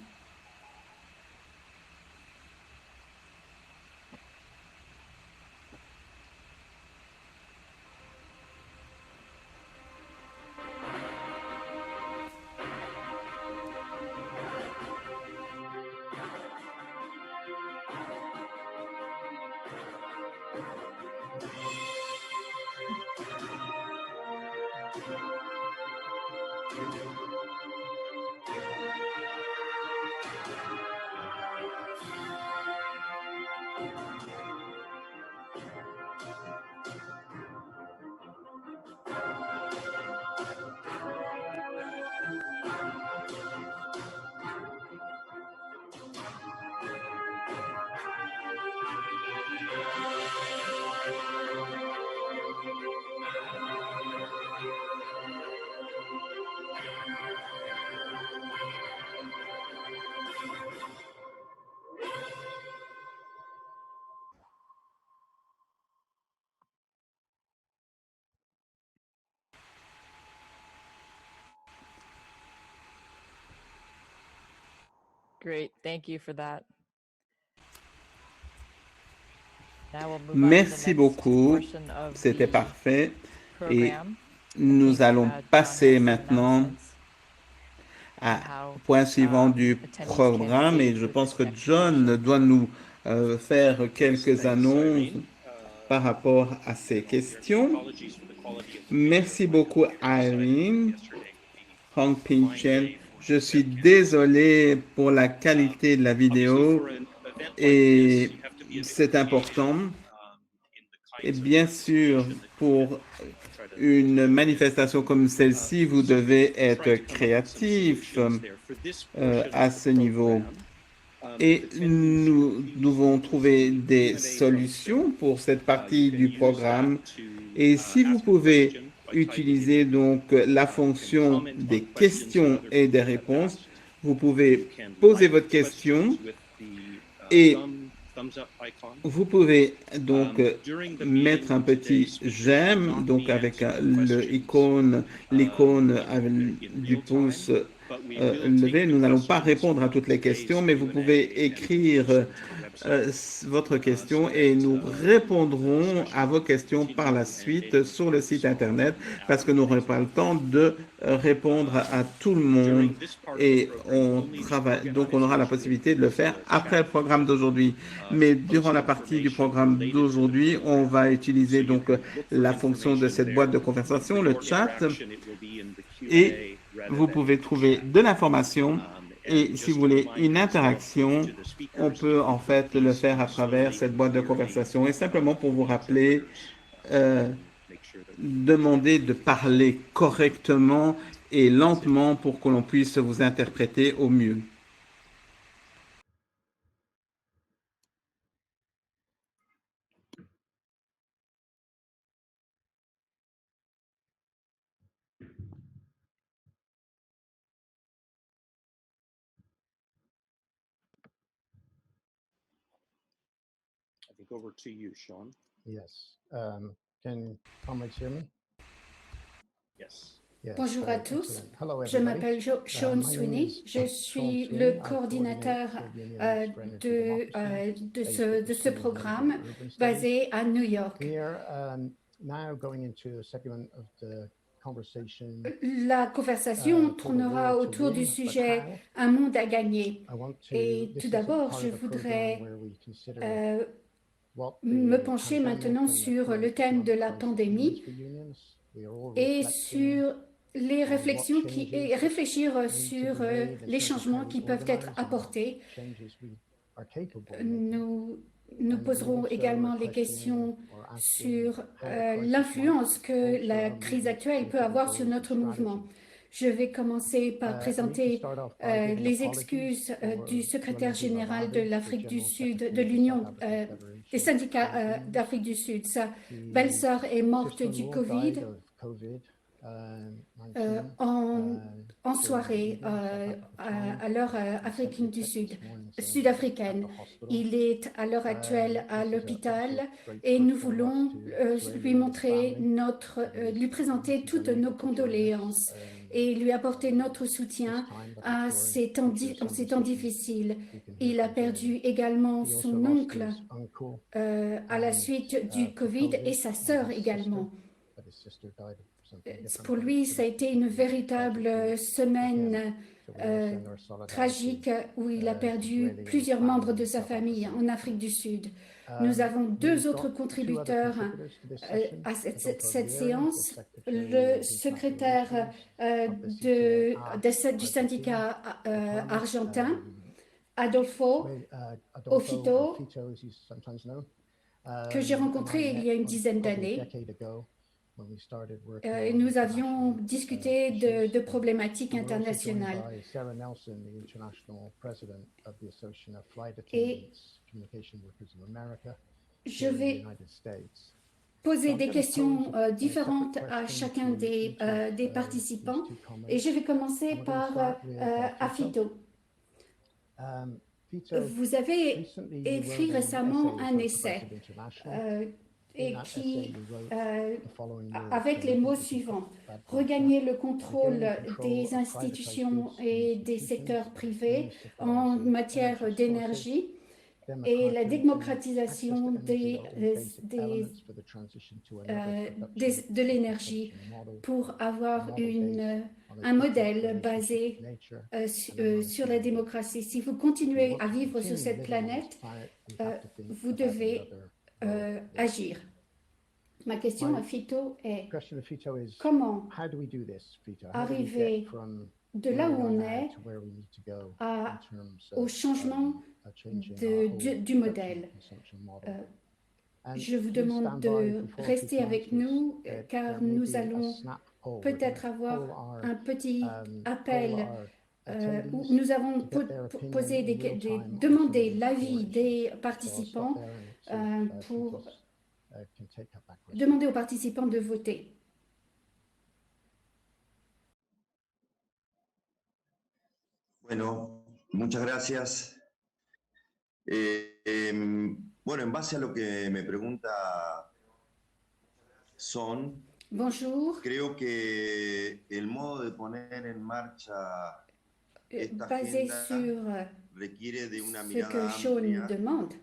Speaker 1: Great. Thank you for that. Now we'll move on to the
Speaker 2: Merci
Speaker 1: next
Speaker 2: beaucoup.
Speaker 1: portion of
Speaker 2: C'était
Speaker 1: the
Speaker 2: parfait. Et
Speaker 1: program.
Speaker 2: nous
Speaker 1: think,
Speaker 2: allons
Speaker 1: John
Speaker 2: passer
Speaker 1: has some
Speaker 2: maintenant
Speaker 1: announcements
Speaker 2: à
Speaker 1: how,
Speaker 2: point suivant du
Speaker 1: attendees can
Speaker 2: programme et
Speaker 1: engage
Speaker 2: je
Speaker 1: with
Speaker 2: pense
Speaker 1: this
Speaker 2: que
Speaker 1: next
Speaker 2: John
Speaker 1: session.
Speaker 2: doit nous faire quelques
Speaker 5: Thanks,
Speaker 2: annonces
Speaker 5: Irene.
Speaker 2: par rapport à ces questions.
Speaker 5: Apologies for the quality of the
Speaker 2: Merci
Speaker 5: video.
Speaker 2: beaucoup,
Speaker 5: My computer decided
Speaker 2: Irene.
Speaker 5: yesterday to be
Speaker 2: Hong Ping
Speaker 5: flying
Speaker 2: Chen.
Speaker 5: day for
Speaker 2: Je suis
Speaker 5: webcams.
Speaker 2: désolé pour la qualité de la
Speaker 5: Obviously,
Speaker 2: vidéo
Speaker 5: for an event like this,
Speaker 2: et
Speaker 5: you have to be a bit
Speaker 2: c'est
Speaker 5: creative,
Speaker 2: important.
Speaker 5: in the
Speaker 2: Et
Speaker 5: kinds of
Speaker 2: bien sûr,
Speaker 5: presentation that you
Speaker 2: pour
Speaker 5: try to
Speaker 2: une manifestation comme celle-ci, vous devez
Speaker 5: try
Speaker 2: être
Speaker 5: to come up with some
Speaker 2: créatif
Speaker 5: solutions there. For this portion
Speaker 2: à
Speaker 5: of the
Speaker 2: ce niveau.
Speaker 5: program,
Speaker 2: Et
Speaker 5: attendees
Speaker 2: nous
Speaker 5: can choose
Speaker 2: devons
Speaker 5: to
Speaker 2: trouver
Speaker 5: receive
Speaker 2: des
Speaker 5: Q&A from
Speaker 2: solutions
Speaker 5: Phil.
Speaker 2: pour cette
Speaker 5: You
Speaker 2: partie
Speaker 5: can
Speaker 2: du
Speaker 5: use
Speaker 2: programme.
Speaker 5: that to
Speaker 2: Et si vous
Speaker 5: ask a
Speaker 2: pouvez
Speaker 5: question by typing
Speaker 2: utiliser
Speaker 5: in
Speaker 2: donc la
Speaker 5: you can
Speaker 2: fonction
Speaker 5: comment
Speaker 2: des
Speaker 5: on questions that
Speaker 2: questions
Speaker 5: other
Speaker 2: et des
Speaker 5: people have
Speaker 2: réponses,
Speaker 5: asked.
Speaker 2: vous
Speaker 5: You
Speaker 2: pouvez
Speaker 5: can
Speaker 2: poser
Speaker 5: like
Speaker 2: votre
Speaker 5: questions
Speaker 2: question
Speaker 5: with the
Speaker 2: et
Speaker 5: thumbs up icon.
Speaker 2: vous pouvez donc
Speaker 5: During the
Speaker 2: mettre un
Speaker 5: meeting today,
Speaker 2: petit
Speaker 5: speakers will
Speaker 2: j'aime,
Speaker 5: not
Speaker 2: donc
Speaker 5: be
Speaker 2: avec
Speaker 5: answering
Speaker 2: l'icône
Speaker 5: questions in
Speaker 2: du
Speaker 5: real time,
Speaker 2: pouce
Speaker 5: but we will take
Speaker 2: levé.
Speaker 5: the
Speaker 2: Nous n'allons pas
Speaker 5: questions
Speaker 2: répondre à
Speaker 5: from
Speaker 2: toutes les
Speaker 5: today's
Speaker 2: questions, mais vous
Speaker 5: Q&A
Speaker 2: pouvez
Speaker 5: and
Speaker 2: écrire
Speaker 5: post them to our website,
Speaker 2: votre question
Speaker 5: so
Speaker 2: et
Speaker 5: that
Speaker 2: nous
Speaker 5: the
Speaker 2: répondrons à
Speaker 5: discussion
Speaker 2: vos
Speaker 5: can
Speaker 2: questions par la
Speaker 5: continue and
Speaker 2: suite
Speaker 5: anyone
Speaker 2: sur le site
Speaker 5: who's
Speaker 2: internet
Speaker 5: on
Speaker 2: parce que
Speaker 5: after
Speaker 2: nous n'aurons
Speaker 5: today's
Speaker 2: pas le
Speaker 5: program.
Speaker 2: temps de répondre à tout le monde
Speaker 5: During this part of the
Speaker 2: et
Speaker 5: program,
Speaker 2: on
Speaker 5: only the
Speaker 2: travaille, donc on aura la
Speaker 5: organizers will
Speaker 2: possibilité de le
Speaker 5: use
Speaker 2: faire
Speaker 5: the
Speaker 2: après le
Speaker 5: chat
Speaker 2: programme
Speaker 5: feature
Speaker 2: d'aujourd'hui. Mais
Speaker 5: to
Speaker 2: durant
Speaker 5: post
Speaker 2: la partie du
Speaker 5: information
Speaker 2: programme
Speaker 5: related to the
Speaker 2: d'aujourd'hui, on
Speaker 5: program.
Speaker 2: va
Speaker 5: So
Speaker 2: utiliser
Speaker 5: you
Speaker 2: donc
Speaker 5: can look for
Speaker 2: la fonction de
Speaker 5: information
Speaker 2: cette boîte
Speaker 5: there,
Speaker 2: de
Speaker 5: but
Speaker 2: conversation,
Speaker 5: for
Speaker 2: le
Speaker 5: your
Speaker 2: chat,
Speaker 5: interaction, it will be in the
Speaker 2: et
Speaker 5: Q&A rather
Speaker 2: vous
Speaker 5: than
Speaker 2: pouvez
Speaker 5: in the
Speaker 2: trouver
Speaker 5: chat.
Speaker 2: de l'information. Et
Speaker 5: And
Speaker 2: si vous
Speaker 5: just a
Speaker 2: voulez une
Speaker 5: reminder as well
Speaker 2: interaction,
Speaker 5: to the
Speaker 2: on
Speaker 5: speakers,
Speaker 2: peut
Speaker 5: if you
Speaker 2: en
Speaker 5: could
Speaker 2: fait le
Speaker 5: please
Speaker 2: faire à
Speaker 5: speak
Speaker 2: travers
Speaker 5: slowly
Speaker 2: cette
Speaker 5: and
Speaker 2: boîte de
Speaker 5: clearly
Speaker 2: conversation. Et simplement pour
Speaker 5: for
Speaker 2: vous
Speaker 5: the
Speaker 2: rappeler,
Speaker 5: interpreters,
Speaker 2: euh,
Speaker 5: make sure that we
Speaker 2: demander de parler correctement et lentement pour que l'on puisse vous interpréter au mieux.
Speaker 5: think over to you, Sean.
Speaker 6: Yes. Can comrades hear me?
Speaker 5: Yes.
Speaker 6: Yes.
Speaker 7: Bonjour à tous,
Speaker 6: Excellent. Hello,
Speaker 7: je
Speaker 6: everybody.
Speaker 7: m'appelle Sean
Speaker 6: My name
Speaker 7: Sweeney,
Speaker 6: is
Speaker 7: je
Speaker 6: Sean
Speaker 7: suis
Speaker 6: Sweeney.
Speaker 7: le
Speaker 6: I
Speaker 7: coordinateur
Speaker 6: coordinate the Unions for Energy Democracy
Speaker 7: de
Speaker 6: based at the
Speaker 7: ce
Speaker 6: School of
Speaker 7: programme
Speaker 6: Urban Studies.
Speaker 7: basé à New York.
Speaker 6: We are now going into a segment of the conversation.
Speaker 7: La conversation
Speaker 6: For the
Speaker 7: tournera
Speaker 6: world to
Speaker 7: autour du
Speaker 6: win, but
Speaker 7: sujet
Speaker 6: how?
Speaker 7: Un monde à gagner.
Speaker 6: I want to,
Speaker 7: Et
Speaker 6: this
Speaker 7: tout
Speaker 6: is a
Speaker 7: d'abord,
Speaker 6: part
Speaker 7: je
Speaker 6: of the program
Speaker 7: voudrais
Speaker 6: where we consider what
Speaker 7: me
Speaker 6: the
Speaker 7: pencher
Speaker 6: pandemic
Speaker 7: maintenant
Speaker 6: and the
Speaker 7: sur
Speaker 6: current
Speaker 7: le thème de la
Speaker 6: economic crisis
Speaker 7: pandémie
Speaker 6: means for unions. We are all
Speaker 7: et
Speaker 6: reflecting
Speaker 7: sur les
Speaker 6: on what
Speaker 7: réflexions
Speaker 6: changes
Speaker 7: et réfléchir
Speaker 6: need to
Speaker 7: sur
Speaker 6: be made in
Speaker 7: les
Speaker 6: terms of
Speaker 7: changements
Speaker 6: how
Speaker 7: qui
Speaker 6: we
Speaker 7: peuvent être
Speaker 6: organize and what
Speaker 7: apportés.
Speaker 6: changes we are capable of making.
Speaker 7: Nous
Speaker 6: And we
Speaker 7: poserons
Speaker 6: also
Speaker 7: également
Speaker 6: are
Speaker 7: les questions
Speaker 6: questioning or asking
Speaker 7: sur
Speaker 6: how the crisis
Speaker 7: l'influence
Speaker 6: might
Speaker 7: que
Speaker 6: alter
Speaker 7: la
Speaker 6: our
Speaker 7: crise
Speaker 6: movement,
Speaker 7: actuelle peut
Speaker 6: political
Speaker 7: avoir sur
Speaker 6: goals and
Speaker 7: notre mouvement.
Speaker 6: strategy.
Speaker 7: Je vais commencer par
Speaker 6: I need to
Speaker 7: présenter
Speaker 6: start off by giving
Speaker 7: les
Speaker 6: apologies
Speaker 7: excuses du
Speaker 6: to
Speaker 7: secrétaire
Speaker 6: Aladin
Speaker 7: général de
Speaker 6: Lavadi, the
Speaker 7: l'Afrique du
Speaker 6: General
Speaker 7: Sud,
Speaker 6: Secretary
Speaker 7: de
Speaker 6: of the
Speaker 7: l'Union
Speaker 6: South African
Speaker 7: des
Speaker 6: Federation
Speaker 7: syndicats
Speaker 6: of Trade Unions.
Speaker 7: d'Afrique du Sud. Sa
Speaker 6: The
Speaker 7: belle-sœur est morte du
Speaker 6: sister-in-law
Speaker 7: Covid
Speaker 6: died of COVID-19
Speaker 7: en soirée à l'heure africaine du Sud, sud-africaine. Il est à l'heure actuelle à l'hôpital et nous voulons lui présenter toutes nos condoléances et lui apporter notre soutien en ces temps difficiles. Il a perdu également son oncle à la suite du Covid et sa sœur également. Pour lui, ça a été une véritable semaine tragique où il a perdu plusieurs membres de sa famille en Afrique du Sud. Nous avons deux autres contributeurs à cette séance, le secrétaire du syndicat argentin, Adolfo Ofito, que j'ai rencontré il y a une dizaine d'années. Nous avions discuté de problématiques internationales. Et je vais poser des questions différentes à chacun des participants et je vais commencer par Afito. Vous avez écrit récemment un essai et avec les mots suivants: regagner le contrôle des institutions et des secteurs privés en matière d'énergie et la démocratisation de l'énergie pour avoir un modèle basé sur la démocratie. Si vous continuez à vivre sur cette planète, vous devez agir. Ma question à Fito est: comment arriver de là où on est au changement du modèle? Je vous demande de rester avec nous car nous allons peut-être avoir un petit appel où nous avons demandé l'avis des participants pour demander aux participants de voter.
Speaker 8: Bueno, muchas gracias. Bueno, en base a lo que me pregunta Son,
Speaker 7: Bonjour.
Speaker 8: creo que el modo de poner en marcha esta
Speaker 7: Basé
Speaker 8: agenda
Speaker 7: sur
Speaker 8: requiere de una
Speaker 7: ce
Speaker 8: mirada
Speaker 7: que Sean
Speaker 8: amplia
Speaker 7: demande,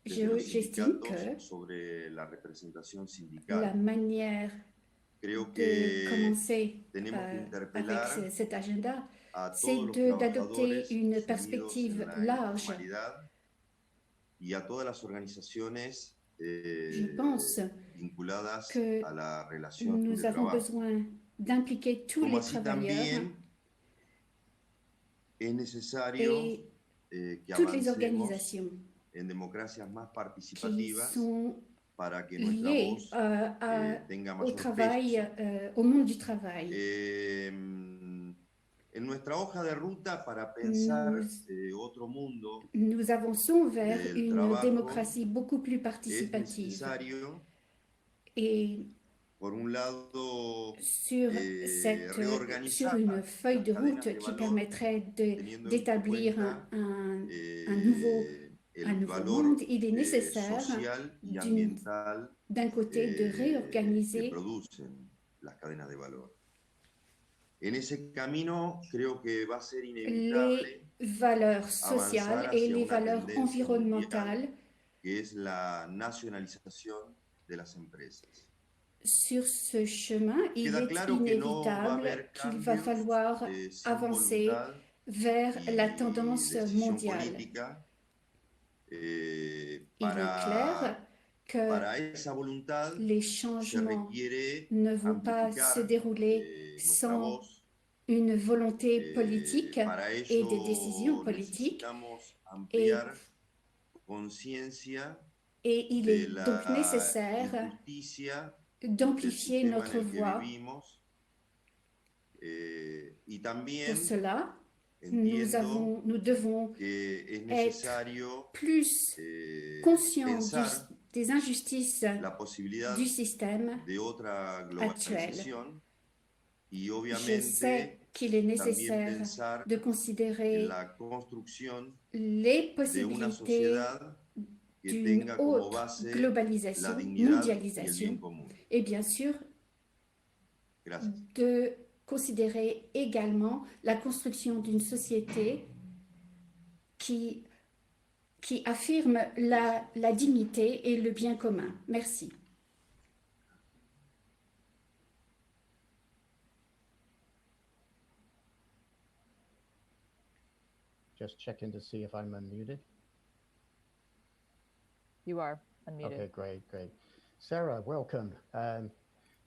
Speaker 8: desde los
Speaker 7: j'estime
Speaker 8: sindicatos
Speaker 7: que
Speaker 8: sobre la representación
Speaker 7: la
Speaker 8: sindical.
Speaker 7: manière
Speaker 8: Creo
Speaker 7: de
Speaker 8: que
Speaker 7: commencer
Speaker 8: tenemos que interpelar
Speaker 7: avec cet agenda,
Speaker 8: a
Speaker 7: c'est
Speaker 8: todos los
Speaker 7: d'adopter
Speaker 8: trabajadores
Speaker 7: une
Speaker 8: sumidos
Speaker 7: perspective
Speaker 8: en la
Speaker 7: large.
Speaker 8: informalidad y a todas las organizaciones
Speaker 7: Je pense
Speaker 8: vinculadas
Speaker 7: que
Speaker 8: a la relación de
Speaker 7: nous avons
Speaker 8: trabajo.
Speaker 7: besoin d'impliquer tous
Speaker 8: Como
Speaker 7: les
Speaker 8: así
Speaker 7: travailleurs
Speaker 8: también es necesario
Speaker 7: et
Speaker 8: que
Speaker 7: toutes les
Speaker 8: avancemos
Speaker 7: organisations
Speaker 8: en democracias más
Speaker 7: qui
Speaker 8: participativas
Speaker 7: sont
Speaker 8: para que nuestra
Speaker 7: liées
Speaker 8: voz tenga
Speaker 7: au
Speaker 8: mayor
Speaker 7: travail,
Speaker 8: peso.
Speaker 7: au monde du travail.
Speaker 8: En nuestra hoja de ruta para pensar otro mundo
Speaker 7: Nous avançons vers
Speaker 8: del
Speaker 7: une
Speaker 8: trabajo
Speaker 7: démocratie beaucoup plus
Speaker 8: es
Speaker 7: participative.
Speaker 8: necesario,
Speaker 7: Et
Speaker 8: por un lado,
Speaker 7: sur
Speaker 8: reorganizar
Speaker 7: une feuille de
Speaker 8: las cadenas
Speaker 7: route
Speaker 8: de
Speaker 7: qui
Speaker 8: valor,
Speaker 7: permettrait
Speaker 8: teniendo en
Speaker 7: d'établir
Speaker 8: cuenta
Speaker 7: un nouveau un nouveau
Speaker 8: valor
Speaker 7: monde, il est nécessaire
Speaker 8: social y
Speaker 7: d'un
Speaker 8: ambiental
Speaker 7: côté de
Speaker 8: que
Speaker 7: réorganiser
Speaker 8: producen las cadenas de valor. En ese camino creo que va a ser
Speaker 7: les
Speaker 8: inevitable
Speaker 7: valeurs sociales
Speaker 8: avanzar
Speaker 7: et
Speaker 8: hacia
Speaker 7: les
Speaker 8: una
Speaker 7: valeurs
Speaker 8: tendencia
Speaker 7: environnementales.
Speaker 8: mundial que es la nacionalización de las empresas.
Speaker 7: Sur ce chemin, il
Speaker 8: Queda
Speaker 7: est
Speaker 8: claro que no va a
Speaker 7: inévitable
Speaker 8: haber
Speaker 7: qu'il va
Speaker 8: cambios
Speaker 7: falloir
Speaker 8: sin
Speaker 7: avancer
Speaker 8: voluntad
Speaker 7: vers la
Speaker 8: y
Speaker 7: tendance
Speaker 8: decisión
Speaker 7: mondiale.
Speaker 8: política.
Speaker 7: Il est clair que
Speaker 8: Para esa voluntad
Speaker 7: les
Speaker 8: se
Speaker 7: changements
Speaker 8: requiere
Speaker 7: ne vont pas
Speaker 8: amplificar
Speaker 7: se dérouler
Speaker 8: nuestra
Speaker 7: sans
Speaker 8: voz.
Speaker 7: une volonté politique
Speaker 8: Para
Speaker 7: et des décisions
Speaker 8: ello
Speaker 7: politiques.
Speaker 8: necesitamos ampliar conciencia
Speaker 7: Et il
Speaker 8: de
Speaker 7: est donc
Speaker 8: la
Speaker 7: nécessaire
Speaker 8: injusticia del
Speaker 7: d'amplifier
Speaker 8: sistema
Speaker 7: notre
Speaker 8: en el que
Speaker 7: voix.
Speaker 8: vivimos. Y
Speaker 7: Pour
Speaker 8: también
Speaker 7: cela,
Speaker 8: entiendo
Speaker 7: nous devons
Speaker 8: que es
Speaker 7: être
Speaker 8: necesario
Speaker 7: plus conscients
Speaker 8: pensar
Speaker 7: des injustices
Speaker 8: la posibilidad
Speaker 7: du système
Speaker 8: de otra
Speaker 7: actuel.
Speaker 8: globalización y
Speaker 7: Je
Speaker 8: obviamente
Speaker 7: sais qu'il est
Speaker 8: también
Speaker 7: nécessaire
Speaker 8: pensar
Speaker 7: de
Speaker 8: en
Speaker 7: considérer
Speaker 8: la construcción
Speaker 7: les
Speaker 8: de una
Speaker 7: possibilités
Speaker 8: sociedad que
Speaker 7: d'une
Speaker 8: tenga como
Speaker 7: haute
Speaker 8: base la
Speaker 7: globalisation,
Speaker 8: dignidad y el bien
Speaker 7: mondialisation,
Speaker 8: común.
Speaker 7: et bien sûr
Speaker 8: Gracias.
Speaker 7: de considérer également la construction d'une société qui affirme la dignité et le bien commun. Merci.
Speaker 6: Just checking to see if I'm unmuted.
Speaker 1: You are unmuted.
Speaker 6: Okay, great. Sarah, welcome.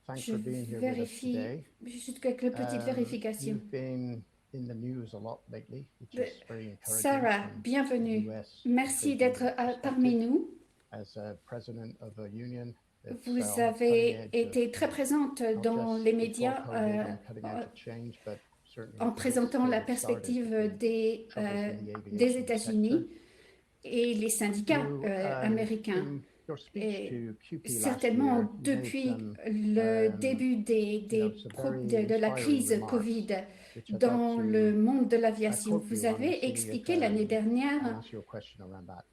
Speaker 6: Thanks
Speaker 7: Je
Speaker 6: for being here with us
Speaker 7: vérifie,
Speaker 6: today.
Speaker 7: juste quelques petites vérifications.
Speaker 6: You've been in the news a lot lately, which is very encouraging.
Speaker 7: Sarah,
Speaker 6: from
Speaker 7: bienvenue.
Speaker 6: the US
Speaker 7: Merci
Speaker 6: trade
Speaker 7: d'être
Speaker 6: union
Speaker 7: parmi
Speaker 6: perspective.
Speaker 7: nous.
Speaker 6: As a president of a union that's,
Speaker 7: Vous
Speaker 6: on the
Speaker 7: avez
Speaker 6: cutting edge
Speaker 7: été
Speaker 6: of
Speaker 7: très présente
Speaker 6: not
Speaker 7: dans
Speaker 6: just
Speaker 7: les
Speaker 6: before
Speaker 7: médias
Speaker 6: COVID and cutting edge of change, but certainly
Speaker 7: en
Speaker 6: since
Speaker 7: présentant la
Speaker 6: COVID started,
Speaker 7: perspective
Speaker 6: with
Speaker 7: des
Speaker 6: troubles in the aviation
Speaker 7: des États-Unis
Speaker 6: sector.
Speaker 7: et les syndicats
Speaker 6: You,
Speaker 7: américains.
Speaker 6: in your speech
Speaker 7: Et
Speaker 6: to QP last
Speaker 7: certainement,
Speaker 6: year, you made
Speaker 7: depuis
Speaker 6: some,
Speaker 7: le début de la crise Covid
Speaker 6: which I'd
Speaker 7: dans
Speaker 6: like to,
Speaker 7: le monde de l'aviation,
Speaker 6: quote
Speaker 7: vous
Speaker 6: you on
Speaker 7: avez
Speaker 6: and see if,
Speaker 7: expliqué l'année
Speaker 6: I
Speaker 7: dernière,
Speaker 6: ask you a question around that.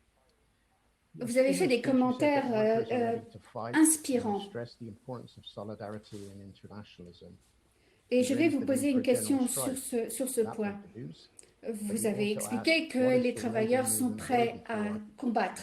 Speaker 7: vous avez
Speaker 6: In
Speaker 7: fait
Speaker 6: your
Speaker 7: des
Speaker 6: speech, you said that
Speaker 7: commentaires
Speaker 6: workers are ready to fight, and you
Speaker 7: inspirants.
Speaker 6: stressed the importance of solidarity and internationalism.
Speaker 7: Et je vais
Speaker 6: raised
Speaker 7: vous
Speaker 6: the
Speaker 7: poser
Speaker 6: need
Speaker 7: une
Speaker 6: for a general
Speaker 7: question
Speaker 6: strike.
Speaker 7: sur ce
Speaker 6: That
Speaker 7: point.
Speaker 6: was the news.
Speaker 7: Vous
Speaker 6: you
Speaker 7: avez
Speaker 6: also
Speaker 7: expliqué
Speaker 6: asked,
Speaker 7: que
Speaker 6: what is
Speaker 7: les
Speaker 6: the
Speaker 7: travailleurs
Speaker 6: labor
Speaker 7: sont
Speaker 6: movement
Speaker 7: prêts
Speaker 6: waiting
Speaker 7: à
Speaker 6: for?
Speaker 7: combattre.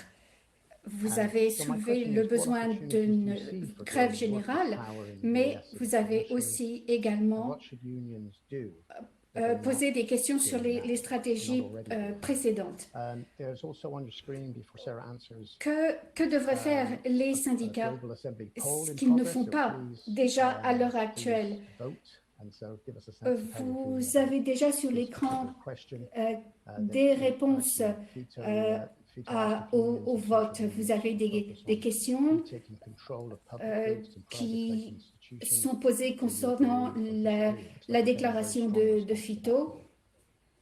Speaker 7: Vous
Speaker 6: And
Speaker 7: avez
Speaker 6: so my
Speaker 7: soulevé
Speaker 6: question
Speaker 7: le
Speaker 6: is, what
Speaker 7: besoin
Speaker 6: opportunities
Speaker 7: d'une
Speaker 6: do you see for
Speaker 7: grève
Speaker 6: growing workers'
Speaker 7: générale,
Speaker 6: power in the
Speaker 7: mais
Speaker 6: US and
Speaker 7: vous avez
Speaker 6: internationally?
Speaker 7: aussi
Speaker 6: And
Speaker 7: également
Speaker 6: what should unions do that they're
Speaker 7: poser
Speaker 6: not
Speaker 7: des questions sur
Speaker 6: doing now,
Speaker 7: les
Speaker 6: not
Speaker 7: stratégies
Speaker 6: already doing?
Speaker 7: précédentes.
Speaker 6: There's also on your screen, before Sarah answers,
Speaker 7: Que devraient faire les
Speaker 6: a
Speaker 7: syndicats,
Speaker 6: Global Assembly poll
Speaker 7: ce
Speaker 6: in
Speaker 7: qu'ils ne
Speaker 6: progress,
Speaker 7: font
Speaker 6: so
Speaker 7: pas
Speaker 6: please,
Speaker 7: déjà à l'heure
Speaker 6: please
Speaker 7: actuelle?
Speaker 6: vote. And so give us a sense of how you're feeling
Speaker 7: Vous
Speaker 6: about
Speaker 7: avez déjà sur
Speaker 6: this
Speaker 7: l'écran
Speaker 6: particular question,
Speaker 7: des
Speaker 6: that
Speaker 7: réponses
Speaker 6: actually Vito asked if
Speaker 7: au
Speaker 6: unions and
Speaker 7: vote.
Speaker 6: trade
Speaker 7: Vous
Speaker 6: unions
Speaker 7: avez
Speaker 6: should focus
Speaker 7: des
Speaker 6: on
Speaker 7: questions
Speaker 6: retaking control of public goods and
Speaker 7: qui
Speaker 6: privatizing institutions.
Speaker 7: sont posées concernant la déclaration de Fito,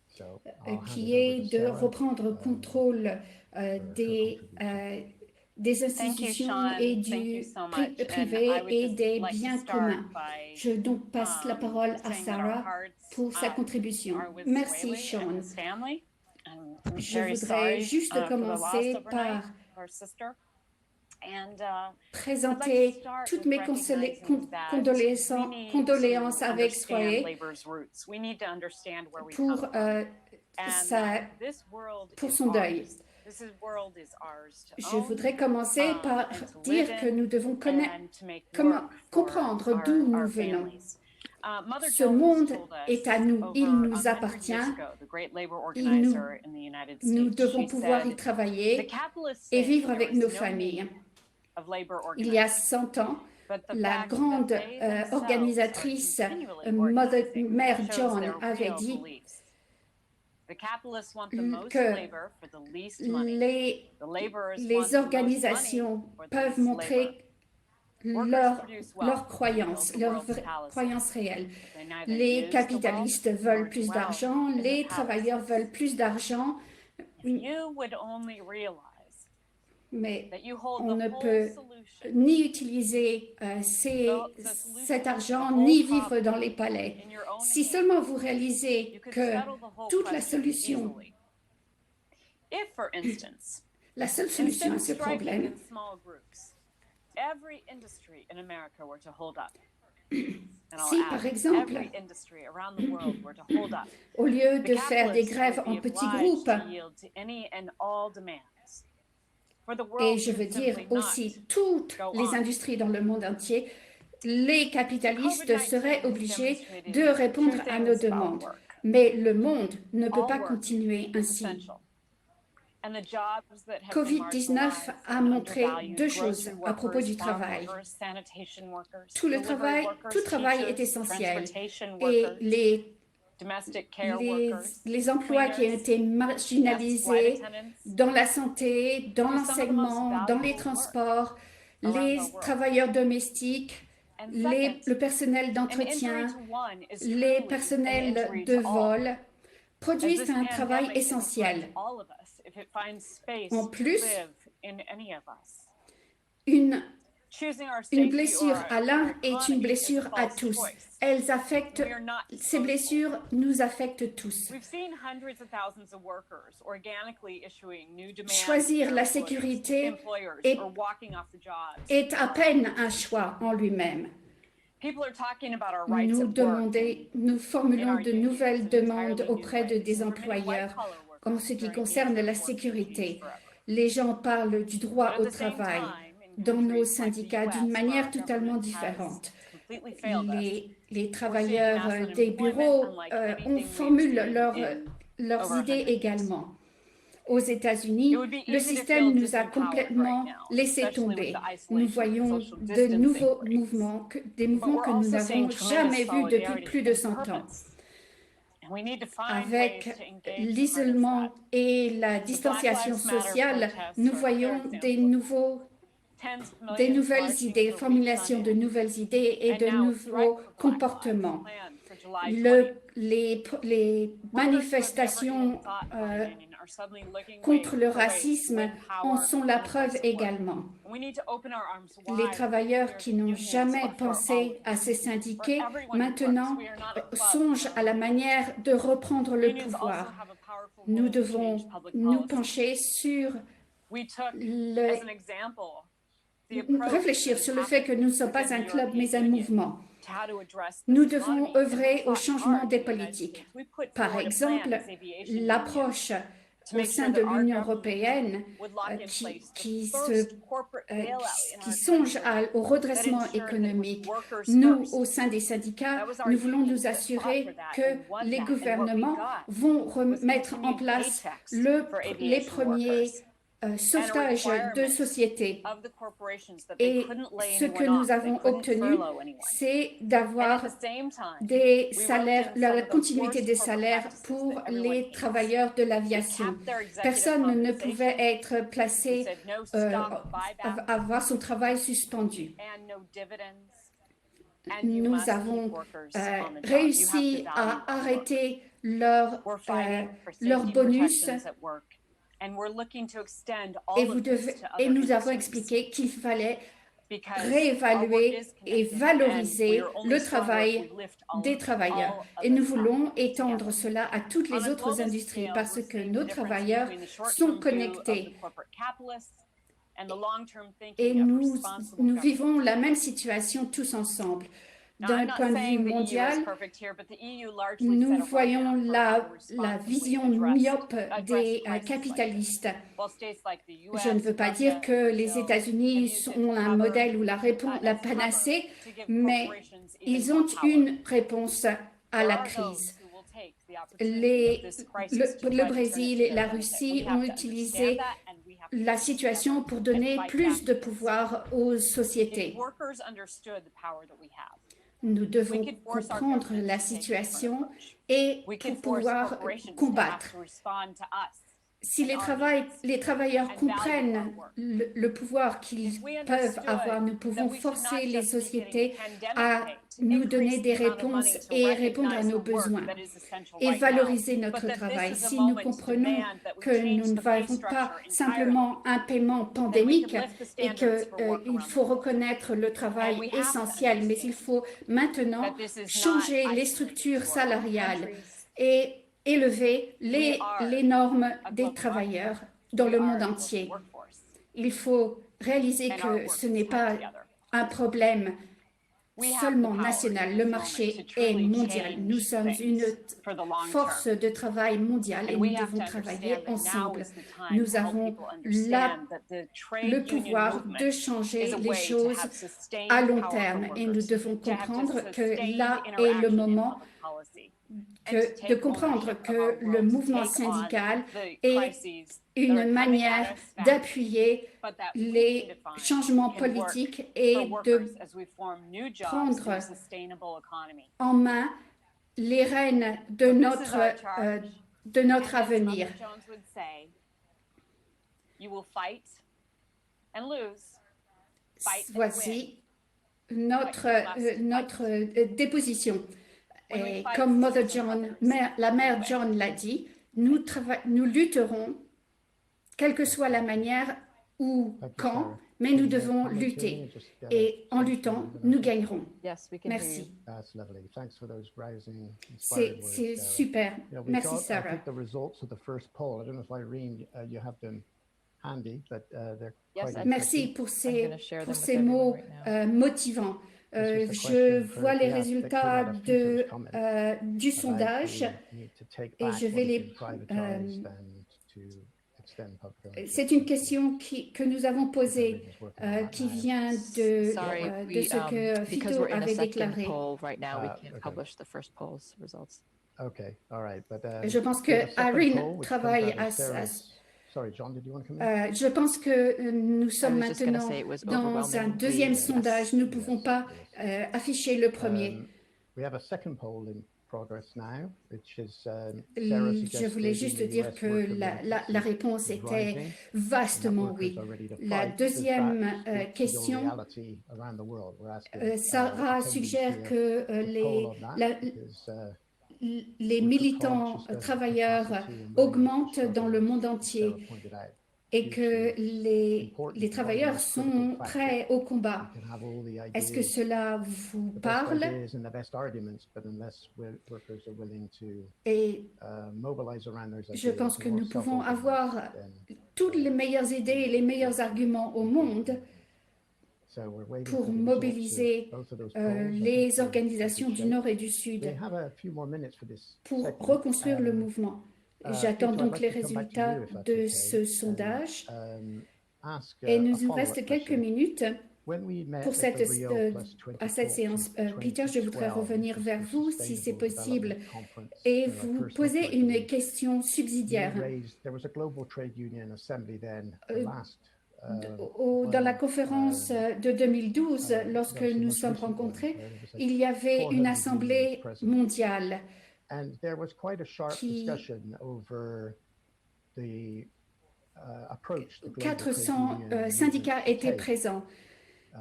Speaker 6: So I'll hand
Speaker 7: qui
Speaker 6: it over
Speaker 7: est
Speaker 6: to
Speaker 7: de
Speaker 6: Sarah,
Speaker 7: reprendre contrôle des
Speaker 9: Thank you,
Speaker 7: institutions
Speaker 9: Sean.
Speaker 7: et
Speaker 9: Thank
Speaker 7: du
Speaker 9: you so much.
Speaker 7: privé
Speaker 9: And I would
Speaker 7: et
Speaker 9: just
Speaker 7: des
Speaker 9: like to
Speaker 7: biens
Speaker 9: start
Speaker 7: communs.
Speaker 9: by,
Speaker 7: Je donc passe la parole à
Speaker 9: saying that our
Speaker 7: Sarah
Speaker 9: hearts,
Speaker 7: pour sa contribution.
Speaker 9: are with
Speaker 7: Merci,
Speaker 9: Swaley and
Speaker 7: Sean.
Speaker 9: his family. I'm
Speaker 7: Je
Speaker 9: very
Speaker 7: voudrais
Speaker 9: sorry,
Speaker 7: juste
Speaker 9: for the loss
Speaker 7: commencer
Speaker 9: overnight
Speaker 7: par
Speaker 9: of our sister. And
Speaker 7: présenter toutes mes condoléances avec Swaley pour son deuil. Je voudrais commencer par dire que nous devons comprendre d'où nous venons. Ce monde est à nous, il nous appartient, nous devons pouvoir y travailler et vivre avec nos familles. Il y a 100 ans, la grande organisatrice Mère John avait dit que les organisations peuvent montrer leurs croyances réelles. Les capitalistes veulent plus d'argent, les travailleurs veulent plus d'argent, mais on ne peut ni utiliser cet argent, ni vivre dans les palais. Si seulement vous réalisez que toute la solution, la seule solution à ce
Speaker 9: Instead of striking
Speaker 7: problème.
Speaker 9: in small groups, every industry in America were to hold up. And I'll
Speaker 7: Si,
Speaker 9: add,
Speaker 7: par exemple,
Speaker 9: every industry around the world were to hold up.
Speaker 7: au lieu
Speaker 9: The
Speaker 7: de faire des
Speaker 9: capitalists
Speaker 7: grèves
Speaker 9: would
Speaker 7: en
Speaker 9: be
Speaker 7: petits
Speaker 9: obliged
Speaker 7: groupes,
Speaker 9: to yield to any and all demands. For the
Speaker 7: et
Speaker 9: world
Speaker 7: je veux
Speaker 9: could
Speaker 7: dire
Speaker 9: simply not
Speaker 7: aussi toutes
Speaker 9: go
Speaker 7: les
Speaker 9: on.
Speaker 7: industries dans le monde entier, les capitalistes
Speaker 9: COVID-19
Speaker 7: seraient
Speaker 9: has
Speaker 7: obligés
Speaker 9: demonstrated
Speaker 7: de répondre
Speaker 9: two
Speaker 7: à nos
Speaker 9: things about
Speaker 7: demandes.
Speaker 9: work.
Speaker 7: Mais le monde ne peut
Speaker 9: All
Speaker 7: pas
Speaker 9: work
Speaker 7: continuer
Speaker 9: is
Speaker 7: ainsi.
Speaker 9: essential. And the jobs that have been
Speaker 7: Covid-19
Speaker 9: marginalized
Speaker 7: a
Speaker 9: and
Speaker 7: montré
Speaker 9: undervalued,
Speaker 7: deux choses
Speaker 9: grocery
Speaker 7: à propos
Speaker 9: workers,
Speaker 7: du
Speaker 9: farm
Speaker 7: travail.
Speaker 9: workers, sanitation workers,
Speaker 7: Tout
Speaker 9: delivery workers,
Speaker 7: tout travail est
Speaker 9: teachers,
Speaker 7: essentiel.
Speaker 9: transportation
Speaker 7: Et
Speaker 9: workers, domestic care workers,
Speaker 7: les emplois qui ont
Speaker 9: cleaners,
Speaker 7: été
Speaker 9: yes, flight
Speaker 7: marginalisés
Speaker 9: attendants,
Speaker 7: dans la santé, dans
Speaker 9: are some of the most
Speaker 7: l'enseignement, dans les
Speaker 9: valuable work
Speaker 7: transports,
Speaker 9: around
Speaker 7: les
Speaker 9: the world.
Speaker 7: travailleurs domestiques,
Speaker 9: And
Speaker 7: le
Speaker 9: second,
Speaker 7: personnel
Speaker 9: an
Speaker 7: d'entretien,
Speaker 9: injury to one is
Speaker 7: les
Speaker 9: truly an
Speaker 7: personnels
Speaker 9: injury
Speaker 7: de
Speaker 9: to all.
Speaker 7: vol,
Speaker 9: As
Speaker 7: produisent
Speaker 9: this
Speaker 7: un travail
Speaker 9: pandemic
Speaker 7: essentiel.
Speaker 9: affects all of us, if it finds space
Speaker 7: En
Speaker 9: to
Speaker 7: plus,
Speaker 9: live in any of us.
Speaker 7: Une
Speaker 9: Choosing our
Speaker 7: Une
Speaker 9: safety
Speaker 7: blessure
Speaker 9: or
Speaker 7: à
Speaker 9: our
Speaker 7: l'un est une
Speaker 9: economy is
Speaker 7: blessure
Speaker 9: a
Speaker 7: à
Speaker 9: false
Speaker 7: tous.
Speaker 9: choice.
Speaker 7: Elles affectent,
Speaker 9: We are not
Speaker 7: ces
Speaker 9: disposable.
Speaker 7: blessures nous affectent tous.
Speaker 9: We've seen hundreds of thousands of workers organically issuing new demands
Speaker 7: Choisir
Speaker 9: to
Speaker 7: la
Speaker 9: their
Speaker 7: sécurité
Speaker 9: employers
Speaker 7: est-
Speaker 9: or walking off the jobs.
Speaker 7: Est à peine un choix en lui-même.
Speaker 9: People are talking about our rights at work.
Speaker 7: Nous formulons de nouvelles
Speaker 9: in
Speaker 7: demandes
Speaker 9: entirely new
Speaker 7: auprès de
Speaker 9: ways.
Speaker 7: des
Speaker 9: For many
Speaker 7: employeurs
Speaker 9: white-collar workers,
Speaker 7: en ce qui
Speaker 9: their
Speaker 7: concerne
Speaker 9: engagement
Speaker 7: la
Speaker 9: in work
Speaker 7: sécurité.
Speaker 9: changed forever.
Speaker 7: Les gens parlent du droit
Speaker 9: But at
Speaker 7: au
Speaker 9: the same
Speaker 7: travail
Speaker 9: time, in
Speaker 7: dans nos
Speaker 9: countries like the
Speaker 7: syndicats
Speaker 9: US,
Speaker 7: d'une
Speaker 9: where
Speaker 7: manière
Speaker 9: our
Speaker 7: totalement
Speaker 9: government has
Speaker 7: différente.
Speaker 9: completely failed us,
Speaker 7: Les travailleurs des bureaux formulent leurs idées également. Aux États-Unis, le système nous a complètement laissé tomber. Nous voyons de nouveaux mouvements, des mouvements que nous n'avons jamais vus depuis plus de 100 ans. Avec l'isolement et la distanciation sociale, nous voyons des nouvelles idées, formulation de nouvelles idées et de nouveaux comportements. Les manifestations contre le racisme en sont la preuve également. Les travailleurs qui n'ont jamais pensé à se syndiquer maintenant songent à la manière de reprendre le pouvoir. Nous devons nous pencher sur réfléchir sur le fait que nous ne sommes pas un club mais un mouvement. Nous devons œuvrer au changement des politiques. Par exemple, l'approche au sein de l'Union européenne qui songe au redressement économique. Nous, au sein des syndicats, nous voulons nous assurer que les gouvernements vont mettre en place les premiers sauvetage de société. Et ce que nous avons obtenu, c'est d'avoir des salaires, la continuité des salaires pour les travailleurs de l'aviation. Personne ne pouvait être placé, avoir son travail suspendu. Nous avons réussi à arrêter leur bonus. Et nous avons expliqué qu'il fallait réévaluer et valoriser le travail des travailleurs. Et nous voulons étendre cela à toutes les autres industries parce que nos travailleurs sont connectés. Et nous vivons la même situation tous ensemble. D'un point de vue mondial, nous voyons la vision myope des capitalistes. Je ne veux pas dire que les États-Unis sont un modèle ou la panacée, mais ils ont une réponse à la crise. Le Brésil et la Russie ont utilisé la situation pour donner plus de pouvoir aux sociétés. Nous devons comprendre la situation et pour pouvoir combattre. Si les travailleurs comprennent le pouvoir qu'ils peuvent avoir, nous pouvons forcer les sociétés à nous donner des réponses et répondre à nos besoins et valoriser notre travail. Si nous comprenons que nous ne avons pas simplement un paiement pandémique et qu'il faut reconnaître le travail essentiel, mais il faut maintenant changer les structures salariales et élever les normes des travailleurs. dans
Speaker 9: We
Speaker 7: le
Speaker 9: are
Speaker 7: monde
Speaker 9: a global
Speaker 7: entier.
Speaker 9: workforce,
Speaker 7: Il faut réaliser
Speaker 9: and our
Speaker 7: que ce
Speaker 9: workers
Speaker 7: n'est
Speaker 9: come
Speaker 7: pas
Speaker 9: together.
Speaker 7: un problème
Speaker 9: We have the
Speaker 7: seulement
Speaker 9: power
Speaker 7: national.
Speaker 9: in
Speaker 7: Le
Speaker 9: this
Speaker 7: marché
Speaker 9: moment to
Speaker 7: est
Speaker 9: truly
Speaker 7: mondial. Nous
Speaker 9: change
Speaker 7: sommes une
Speaker 9: things for the long
Speaker 7: force
Speaker 9: term.
Speaker 7: de travail mondiale et
Speaker 9: And
Speaker 7: nous
Speaker 9: we have
Speaker 7: devons
Speaker 9: to
Speaker 7: travailler
Speaker 9: understand that now
Speaker 7: ensemble.
Speaker 9: is the time
Speaker 7: Nous
Speaker 9: to help
Speaker 7: avons
Speaker 9: people understand that the
Speaker 7: le
Speaker 9: trade union
Speaker 7: pouvoir de
Speaker 9: movement
Speaker 7: changer
Speaker 9: is a
Speaker 7: les
Speaker 9: way to
Speaker 7: choses
Speaker 9: have
Speaker 7: à
Speaker 9: sustained
Speaker 7: long
Speaker 9: power
Speaker 7: terme
Speaker 9: for
Speaker 7: et nous
Speaker 9: workers,
Speaker 7: devons
Speaker 9: to have
Speaker 7: comprendre que
Speaker 9: sustained
Speaker 7: là est le
Speaker 9: interaction in
Speaker 7: moment
Speaker 9: public policy, and to
Speaker 7: de
Speaker 9: take
Speaker 7: comprendre
Speaker 9: ownership of our
Speaker 7: que le
Speaker 9: world, to
Speaker 7: mouvement
Speaker 9: take on
Speaker 7: syndical
Speaker 9: the
Speaker 7: est
Speaker 9: crises that
Speaker 7: une
Speaker 9: are coming at
Speaker 7: manière
Speaker 9: us fast,
Speaker 7: d'appuyer
Speaker 9: but that we can
Speaker 7: les
Speaker 9: define
Speaker 7: changements
Speaker 9: can work
Speaker 7: politiques
Speaker 9: for
Speaker 7: et
Speaker 9: workers
Speaker 7: de
Speaker 9: as we form new jobs
Speaker 7: prendre
Speaker 9: in a sustainable economy.
Speaker 7: en main les rênes de
Speaker 9: So this is
Speaker 7: notre,
Speaker 9: our charge.
Speaker 7: de notre
Speaker 9: And as
Speaker 7: avenir.
Speaker 9: Mother Jones would say, you will fight and lose, fight and win.
Speaker 7: Voici notre déposition.
Speaker 9: When we
Speaker 7: Et
Speaker 9: fight
Speaker 7: comme Mother
Speaker 9: sisters and
Speaker 7: John,
Speaker 9: brothers,
Speaker 7: la
Speaker 9: we
Speaker 7: mère
Speaker 9: win.
Speaker 7: John l'a dit, nous lutterons, quelle que soit la manière ou quand, mais nous devons lutter. Et en luttant, nous gagnerons.
Speaker 1: Yes, we can hear you.
Speaker 7: Merci.
Speaker 6: That's lovely. Thanks for those rousing,
Speaker 7: C'est
Speaker 6: inspired words, Sarah.
Speaker 7: super.
Speaker 6: You know, we've
Speaker 7: Merci,
Speaker 6: got, I
Speaker 7: Sarah.
Speaker 6: think, the results of the first poll. I don't know if Irene, you have them handy, but they're
Speaker 1: Yes,
Speaker 6: quite
Speaker 1: I do.
Speaker 7: Merci
Speaker 6: interesting.
Speaker 7: pour
Speaker 1: I'm gonna share them with
Speaker 7: ces
Speaker 1: everyone
Speaker 7: mots
Speaker 1: right now.
Speaker 7: motivants.
Speaker 6: This was the
Speaker 7: Je
Speaker 6: question for
Speaker 7: vois les
Speaker 6: Beat that came
Speaker 7: résultats
Speaker 6: out of Peter's comment
Speaker 7: du
Speaker 6: about
Speaker 7: sondage.
Speaker 6: the need to take
Speaker 7: et
Speaker 6: back
Speaker 7: je
Speaker 6: what
Speaker 7: vais
Speaker 6: has
Speaker 7: les,
Speaker 6: been privatized and to extend public ownership.
Speaker 7: C'est une question que nous avons posée,
Speaker 6: Everything's working on that
Speaker 7: qui
Speaker 6: now.
Speaker 7: vient
Speaker 1: Sorry,
Speaker 7: de ce que
Speaker 1: because
Speaker 7: Fito
Speaker 1: we're in a
Speaker 7: avait
Speaker 1: second
Speaker 7: déclaré.
Speaker 1: poll right now, we
Speaker 6: Ah,
Speaker 1: can't
Speaker 6: okay.
Speaker 1: publish the first poll's results.
Speaker 6: Okay, all right, but
Speaker 7: Je pense
Speaker 6: we have
Speaker 7: que
Speaker 6: a second
Speaker 7: Irene
Speaker 6: poll, which comes
Speaker 7: travaille
Speaker 6: out of
Speaker 7: à
Speaker 6: Sarah's- Sorry, John, did you want to come in?
Speaker 7: Je pense que nous sommes
Speaker 1: was just gonna
Speaker 7: maintenant
Speaker 1: say it was
Speaker 7: dans un
Speaker 1: overwhelmingly
Speaker 7: deuxième
Speaker 1: yes.
Speaker 7: sondage. Nous ne pouvons pas afficher le premier.
Speaker 6: We have a second poll in progress now, which is Sarah
Speaker 7: Je voulais
Speaker 6: suggested
Speaker 7: juste
Speaker 6: in the
Speaker 7: dire
Speaker 6: US
Speaker 7: que
Speaker 6: worker
Speaker 7: la
Speaker 6: militancy
Speaker 7: réponse
Speaker 6: is
Speaker 7: était
Speaker 6: rising, and
Speaker 7: vastement
Speaker 6: that
Speaker 7: oui.
Speaker 6: workers are ready to
Speaker 7: La
Speaker 6: fight. Does
Speaker 7: deuxième
Speaker 6: that speak to your
Speaker 7: question,
Speaker 6: reality around the world? We're asking,
Speaker 7: Sarah
Speaker 6: attendees
Speaker 7: suggère
Speaker 6: here
Speaker 7: que
Speaker 6: to poll on that, because,
Speaker 7: les militants travailleurs augmentent dans le monde entier et que les travailleurs sont prêts au combat. Est-ce que cela vous parle? Et je pense que nous pouvons avoir toutes les meilleures idées et les meilleurs arguments au monde pour mobiliser les organisations du Nord et du Sud pour reconstruire le mouvement. J'attends donc les résultats de ce sondage et nous reste quelques minutes pour cette séance. Peter, je voudrais revenir vers vous si c'est possible et vous poser une question subsidiaire. Dans la conférence de 2012, lorsque nous sommes rencontrés, il y avait une assemblée mondiale qui 400 syndicats étaient présents.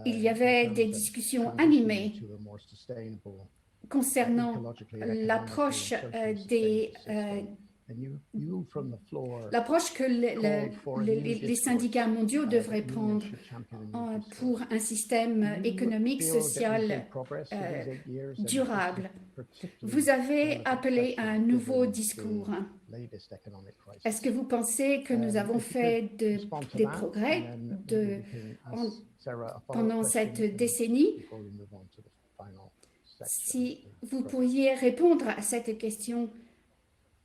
Speaker 7: Il y avait des discussions animées concernant l'approche que les syndicats mondiaux devraient prendre pour un système économique, social durable. Vous avez appelé à un nouveau discours. Est-ce que vous pensez que nous avons fait des progrès pendant cette décennie? Si vous pourriez répondre à cette question.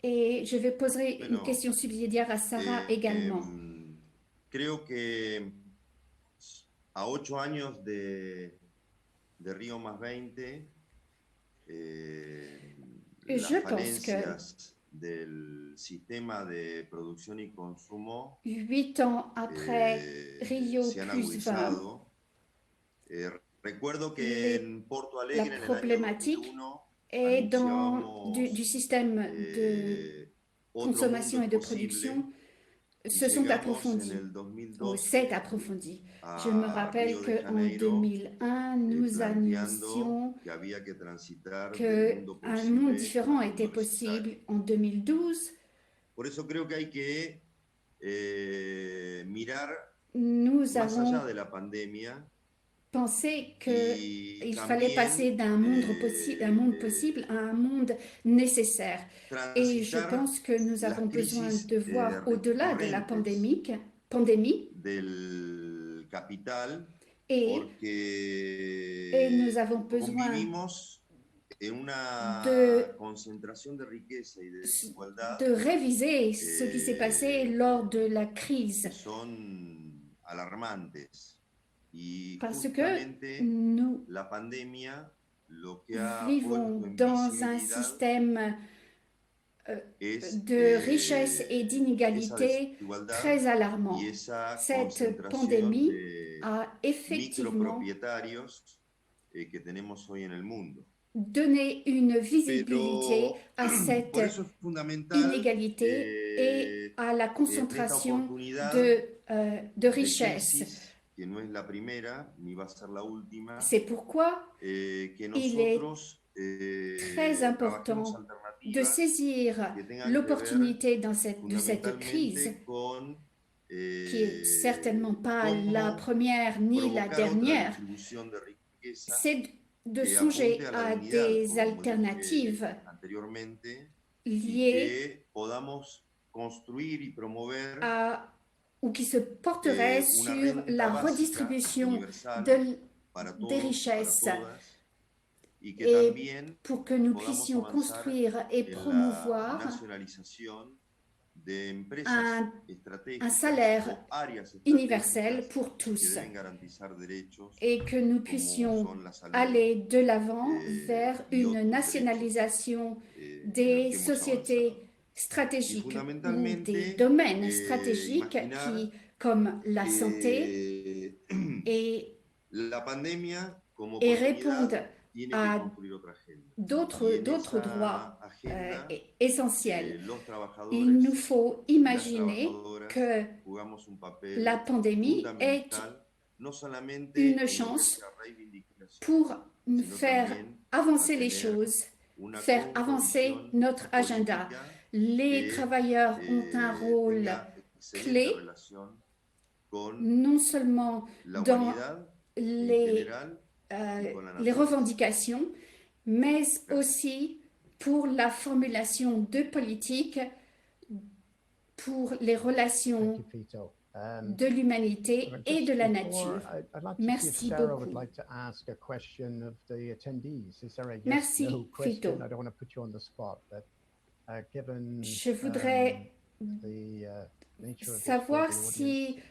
Speaker 7: Et je vais poser une question subsidiaire à Sarah également.
Speaker 8: Creo que a 8 años de Río más 20,
Speaker 7: je pense que
Speaker 8: del sistema de producción y consumo
Speaker 7: 8 ans après Rio plus 20,
Speaker 8: recuerdo que en Porto Alegre
Speaker 7: la problématique et dans du système de consommation et de production se sont approfondis, ou s'est approfondi. Je me rappelle qu'en 2001, nous annoncions qu'un monde différent était possible. En 2012, nous avons pensé
Speaker 8: y
Speaker 7: qu'il fallait passer
Speaker 8: también
Speaker 7: d'un monde possible à un monde nécessaire. Et je
Speaker 8: transitar
Speaker 7: pense que nous
Speaker 8: las
Speaker 7: avons besoin
Speaker 8: crisis
Speaker 7: de voir au-delà de la
Speaker 8: recurrentes
Speaker 7: pandémie
Speaker 8: del capital,
Speaker 7: et nous
Speaker 8: porque
Speaker 7: avons besoin
Speaker 8: convivimos en una
Speaker 7: de,
Speaker 8: concentración de riqueza y de desigualdad
Speaker 7: de réviser ce qui s'est passé lors de la
Speaker 8: que
Speaker 7: crise.
Speaker 8: son alarmantes. Y
Speaker 7: Parce que
Speaker 8: justamente
Speaker 7: nous
Speaker 8: la pandemia lo que ha
Speaker 7: vivons
Speaker 8: puesto en
Speaker 7: dans un
Speaker 8: visibilidad
Speaker 7: système
Speaker 8: es
Speaker 7: de richesse et
Speaker 8: esa
Speaker 7: d'inégalité
Speaker 8: desigualdad
Speaker 7: très alarmant.
Speaker 8: y esa
Speaker 7: Cette
Speaker 8: concentración
Speaker 7: pandémie
Speaker 8: de
Speaker 7: a effectivement
Speaker 8: micropropietarios que tenemos hoy en el mundo.
Speaker 7: donné une visibilité
Speaker 8: Pero
Speaker 7: à cette
Speaker 8: por eso es fundamental
Speaker 7: inégalité et à la
Speaker 8: en esta
Speaker 7: concentration
Speaker 8: oportunidad
Speaker 7: de richesse.
Speaker 8: crisis, que no es la primera ni va a ser la última,
Speaker 7: C'est pourquoi
Speaker 8: que
Speaker 7: il est
Speaker 8: nosotros
Speaker 7: très
Speaker 8: trabajemos
Speaker 7: important de
Speaker 8: alternativas
Speaker 7: saisir
Speaker 8: que tengan que ver
Speaker 7: l'opportunité de cette crise,
Speaker 8: fundamentalmente con
Speaker 7: qui est certainement pas la
Speaker 8: cómo
Speaker 7: première ni la
Speaker 8: provocar otra
Speaker 7: dernière,
Speaker 8: distribución de riqueza
Speaker 7: c'est de
Speaker 8: que
Speaker 7: songer
Speaker 8: apunte a la
Speaker 7: à
Speaker 8: dignidad,
Speaker 7: des
Speaker 8: como dije
Speaker 7: alternatives
Speaker 8: anteriormente, y
Speaker 7: liées
Speaker 8: que podamos construir y promover
Speaker 7: ou qui se porteraient
Speaker 8: una
Speaker 7: sur
Speaker 8: renta
Speaker 7: la
Speaker 8: básica
Speaker 7: redistribution
Speaker 8: universal
Speaker 7: des
Speaker 8: para todos, para
Speaker 7: richesses
Speaker 8: todas, y que
Speaker 7: et
Speaker 8: también
Speaker 7: pour que nous
Speaker 8: podamos
Speaker 7: puissions
Speaker 8: avanzar
Speaker 7: construire et
Speaker 8: en la
Speaker 7: promouvoir
Speaker 8: nacionalización de empresas
Speaker 7: un
Speaker 8: estratégicas
Speaker 7: salaire
Speaker 8: o áreas
Speaker 7: universel
Speaker 8: estratégicas
Speaker 7: pour
Speaker 8: que
Speaker 7: tous
Speaker 8: deben garantizar derechos
Speaker 7: et que nous
Speaker 8: como
Speaker 7: puissions
Speaker 8: son la salud,
Speaker 7: aller de l'avant vers
Speaker 8: y
Speaker 7: une
Speaker 8: otros
Speaker 7: nationalisation
Speaker 8: derechos, en los
Speaker 7: des
Speaker 8: que hemos
Speaker 7: sociétés
Speaker 8: avanzado. Y
Speaker 7: stratégiques ou
Speaker 8: fundamentalmente,
Speaker 7: des domaines stratégiques
Speaker 8: imaginar
Speaker 7: qui, comme la santé,
Speaker 8: que
Speaker 7: et
Speaker 8: la pandemia como
Speaker 7: répondent
Speaker 8: oportunidad tiene que
Speaker 7: à
Speaker 8: construir otra agenda. Y
Speaker 7: d'autres
Speaker 8: en
Speaker 7: droits
Speaker 8: esa agenda,
Speaker 7: essentiels.
Speaker 8: los
Speaker 7: Il nous
Speaker 8: trabajadores
Speaker 7: faut
Speaker 8: y las
Speaker 7: imaginer
Speaker 8: trabajadoras
Speaker 7: que
Speaker 8: jugamos un papel
Speaker 7: la pandémie est
Speaker 8: fundamental, no solamente
Speaker 7: une
Speaker 8: en lo que
Speaker 7: chance
Speaker 8: es la reivindicación,
Speaker 7: pour
Speaker 8: sino
Speaker 7: faire
Speaker 8: también
Speaker 7: avancer
Speaker 8: a
Speaker 7: les
Speaker 8: tener
Speaker 7: choses,
Speaker 8: una
Speaker 7: faire avancer
Speaker 8: comprovisión
Speaker 7: notre agenda.
Speaker 8: política
Speaker 7: Les
Speaker 8: que
Speaker 7: travailleurs ont un rôle
Speaker 8: tenga excelente
Speaker 7: clé,
Speaker 8: relación con
Speaker 7: non seulement
Speaker 8: la
Speaker 7: dans
Speaker 8: humanidad en
Speaker 7: les,
Speaker 8: general y con la
Speaker 7: les
Speaker 8: naturaleza.
Speaker 7: revendications, mais aussi pour la formulation de politiques pour les relations
Speaker 6: Thank you, Fito.
Speaker 7: de l'humanité et de la nature.
Speaker 6: I'd like to see if
Speaker 7: Merci
Speaker 6: Sarah
Speaker 7: beaucoup.
Speaker 6: would like to ask a question of the attendees. Is there a yes,
Speaker 7: Merci,
Speaker 6: no question?
Speaker 7: Fito.
Speaker 6: I don't want to put you on the spot, but given
Speaker 7: Je voudrais
Speaker 6: the nature of this
Speaker 7: savoir
Speaker 6: global
Speaker 7: si
Speaker 6: audience,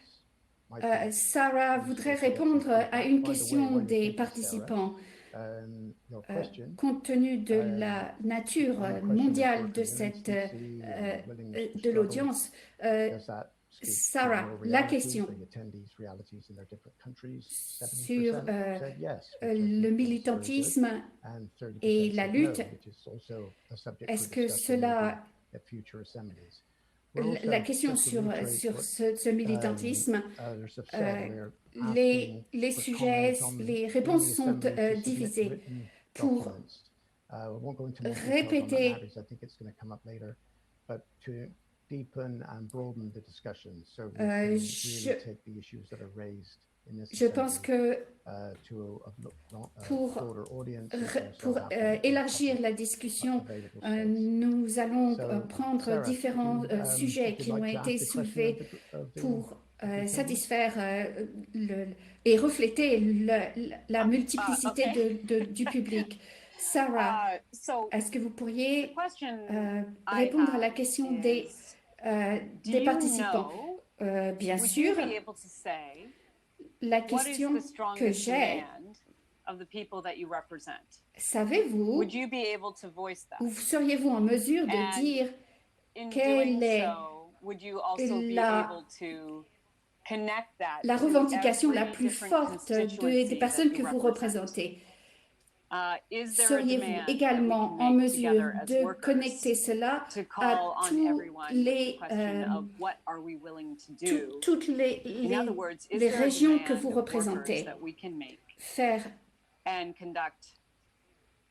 Speaker 6: might be
Speaker 7: Sarah voudrait répondre à une question des participants.
Speaker 6: Your question,
Speaker 7: Compte tenu de la nature mondiale de de l'audience, Sarah, la question sur le militantisme et la lutte, est-ce que cela... La question sur ce militantisme, les sujets, les réponses sont divisées. Pour répéter je pense que pour élargir la discussion, nous allons prendre différents sujets qui ont été soulevés pour satisfaire et refléter la multiplicité du public. Sarah, est-ce que vous pourriez répondre à la question des participants? Bien sûr. La question que j'ai, savez-vous, ou seriez-vous en mesure de dire quelle est la revendication la plus forte des personnes que vous représentez? Seriez-vous également en mesure de connecter cela à toutes les régions que vous représentez? Faire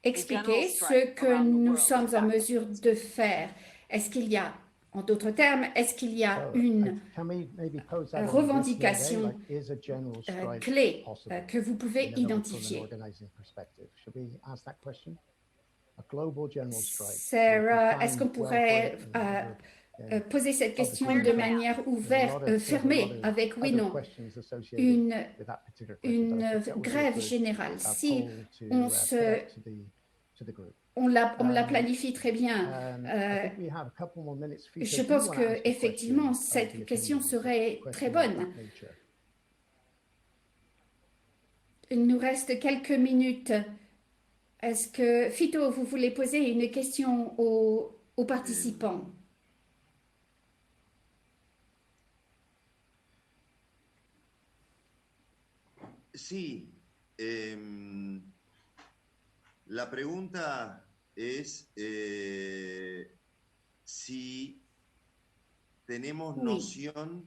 Speaker 7: expliquer ce que nous sommes en mesure de faire. Est-ce qu'il y a En d'autres termes, est-ce qu'il y a une revendication clé que vous pouvez identifier? Sarah, est-ce qu'on pourrait poser cette question de manière ouverte, fermée, avec oui, non, une grève générale? Si on la planifie très bien, je pense qu'effectivement, cette question serait très bonne. Il nous reste quelques minutes. Est-ce que, Fito, vous voulez poser une question aux participants?
Speaker 8: Sí. La pregunta es si tenemos noción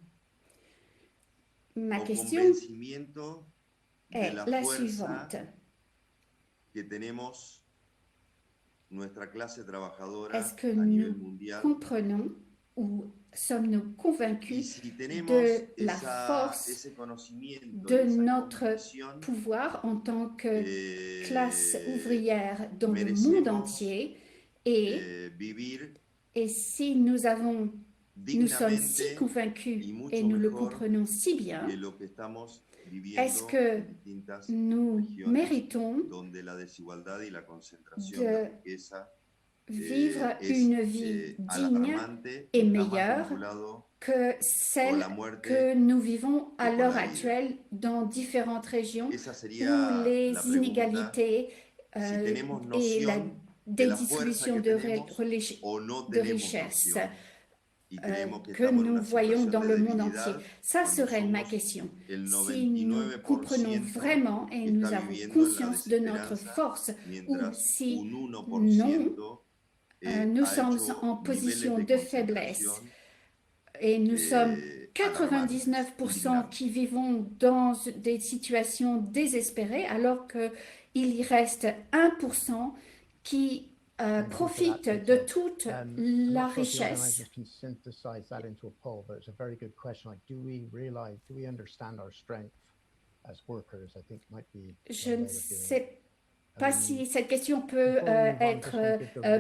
Speaker 7: Ma
Speaker 8: o
Speaker 7: question
Speaker 8: convencimiento de
Speaker 7: est
Speaker 8: la
Speaker 7: la
Speaker 8: fuerza
Speaker 7: suivante.
Speaker 8: que tenemos nuestra clase trabajadora
Speaker 7: Est-ce que
Speaker 8: a nivel
Speaker 7: nous
Speaker 8: mundial
Speaker 7: comprenons ou sommes-nous
Speaker 8: y
Speaker 7: convaincus
Speaker 8: si tenemos
Speaker 7: de la force
Speaker 8: ese conocimiento
Speaker 7: de
Speaker 8: y esa
Speaker 7: notre
Speaker 8: convicción,
Speaker 7: pouvoir en tant que classe ouvrière dans le
Speaker 8: merecemos,
Speaker 7: monde entier
Speaker 8: vivir
Speaker 7: et si nous sommes si
Speaker 8: dignamente
Speaker 7: convaincus
Speaker 8: y mucho
Speaker 7: et nous le
Speaker 8: mejor
Speaker 7: comprenons si bien,
Speaker 8: que lo que estamos viviendo
Speaker 7: est-ce que
Speaker 8: en distintas
Speaker 7: nous
Speaker 8: regiones
Speaker 7: méritons
Speaker 8: donde la desigualdad y la concentración
Speaker 7: de
Speaker 8: de riqueza
Speaker 7: vivre
Speaker 8: es
Speaker 7: une vie digne
Speaker 8: alarmante,
Speaker 7: et
Speaker 8: está más
Speaker 7: meilleure
Speaker 8: vinculado
Speaker 7: que
Speaker 8: con
Speaker 7: celle
Speaker 8: la muerte
Speaker 7: que nous vivons à
Speaker 8: que con
Speaker 7: l'heure
Speaker 8: la vida.
Speaker 7: actuelle dans différentes régions
Speaker 8: Esa
Speaker 7: où
Speaker 8: sería
Speaker 7: les
Speaker 8: la pregunta,
Speaker 7: inégalités
Speaker 8: si tenemos
Speaker 7: et la
Speaker 8: noción de la fuerza
Speaker 7: dédistribution
Speaker 8: que
Speaker 7: de,
Speaker 8: tenemos o no
Speaker 7: de
Speaker 8: tenemos
Speaker 7: richesses
Speaker 8: noción y creemos que
Speaker 7: que
Speaker 8: estamos en
Speaker 7: nous
Speaker 8: una
Speaker 7: voyons
Speaker 8: situación
Speaker 7: dans
Speaker 8: de
Speaker 7: le monde
Speaker 8: debilidad
Speaker 7: entier. Ça
Speaker 8: cuando
Speaker 7: serait ma
Speaker 8: somos
Speaker 7: question.
Speaker 8: el
Speaker 7: Si nous
Speaker 8: 99%
Speaker 7: comprenons vraiment et
Speaker 8: que
Speaker 7: nous
Speaker 8: está
Speaker 7: avons
Speaker 8: viviendo en la
Speaker 7: conscience de notre
Speaker 8: desesperanza,
Speaker 7: force, ou
Speaker 8: mientras
Speaker 7: si
Speaker 8: un 1%
Speaker 7: non, nous
Speaker 8: ha
Speaker 7: sommes
Speaker 8: hecho
Speaker 7: en position
Speaker 8: niveles
Speaker 7: de faiblesse
Speaker 8: concentración
Speaker 7: et nous sommes
Speaker 8: alarmantes,
Speaker 7: 99%
Speaker 8: indignantes.
Speaker 7: qui vivons dans des situations désespérées alors qu'il y reste 1% qui profite de toute la richesse. Je ne sais pas si cette question peut être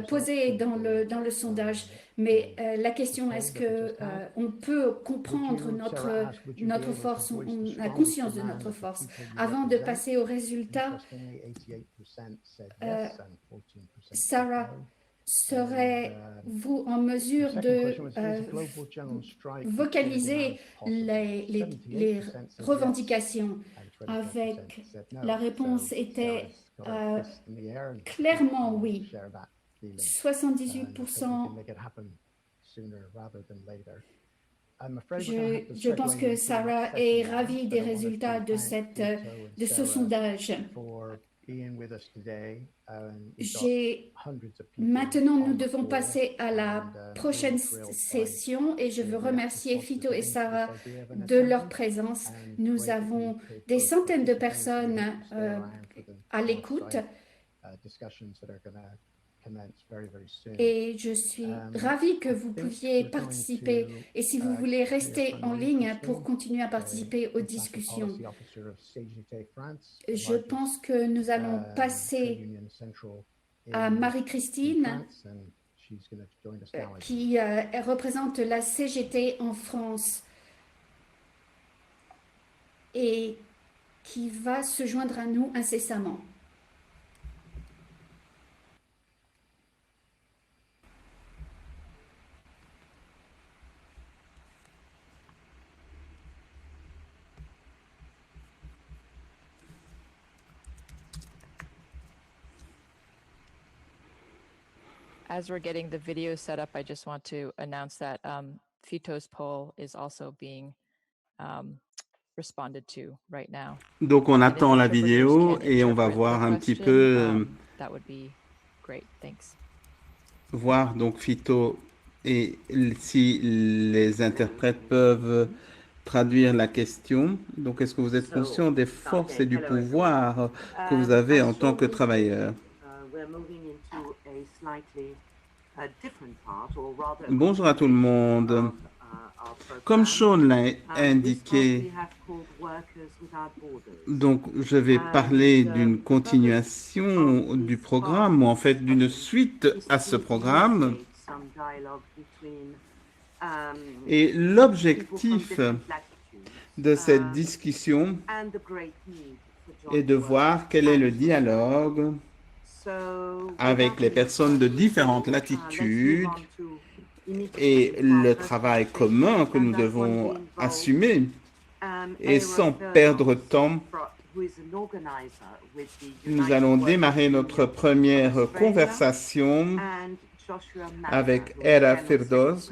Speaker 7: posée dans le sondage, mais la question est-ce qu'on peut comprendre notre force, on a conscience de notre force. Avant de passer aux résultats, Sarah, serez-vous en mesure de vocaliser les revendications? Avec la réponse était clairement oui. 78%. Je pense que Sarah est ravie des résultats de ce sondage. Maintenant, nous devons passer à la prochaine session et je veux remercier Fito et Sarah de leur présence. Nous avons des centaines de personnes à l'écoute et je suis ravie que vous puissiez participer. Et si vous voulez rester en ligne pour continuer à participer aux discussions, je pense que nous allons passer à Marie-Christine qui représente la CGT en France et qui va se joindre à nous incessamment.
Speaker 1: As we're getting the video set up, I just want to announce that Fito's poll is also being responded to right now.
Speaker 2: Donc on
Speaker 1: And if
Speaker 2: attend la
Speaker 1: interpreters
Speaker 2: vidéo
Speaker 1: can
Speaker 2: et on va
Speaker 1: interpret
Speaker 2: voir
Speaker 1: the
Speaker 2: un petit
Speaker 1: question,
Speaker 2: peu,
Speaker 1: that would be great. Thanks.
Speaker 2: voir donc Fito et si les interprètes peuvent traduire la question. Donc est-ce que vous êtes conscient des forces et du pouvoir que vous avez en tant que travailleur?
Speaker 10: We're moving into a slightly
Speaker 2: Bonjour à tout le monde. Comme Sean l'a indiqué, donc je vais parler d'une continuation du programme, ou en fait d'une suite à ce programme. Et l'objectif de cette discussion est de voir quel est le dialogue avec les personnes de différentes latitudes et le travail commun que nous devons assumer. Et sans perdre de temps, nous allons démarrer notre première conversation avec Era Firdos,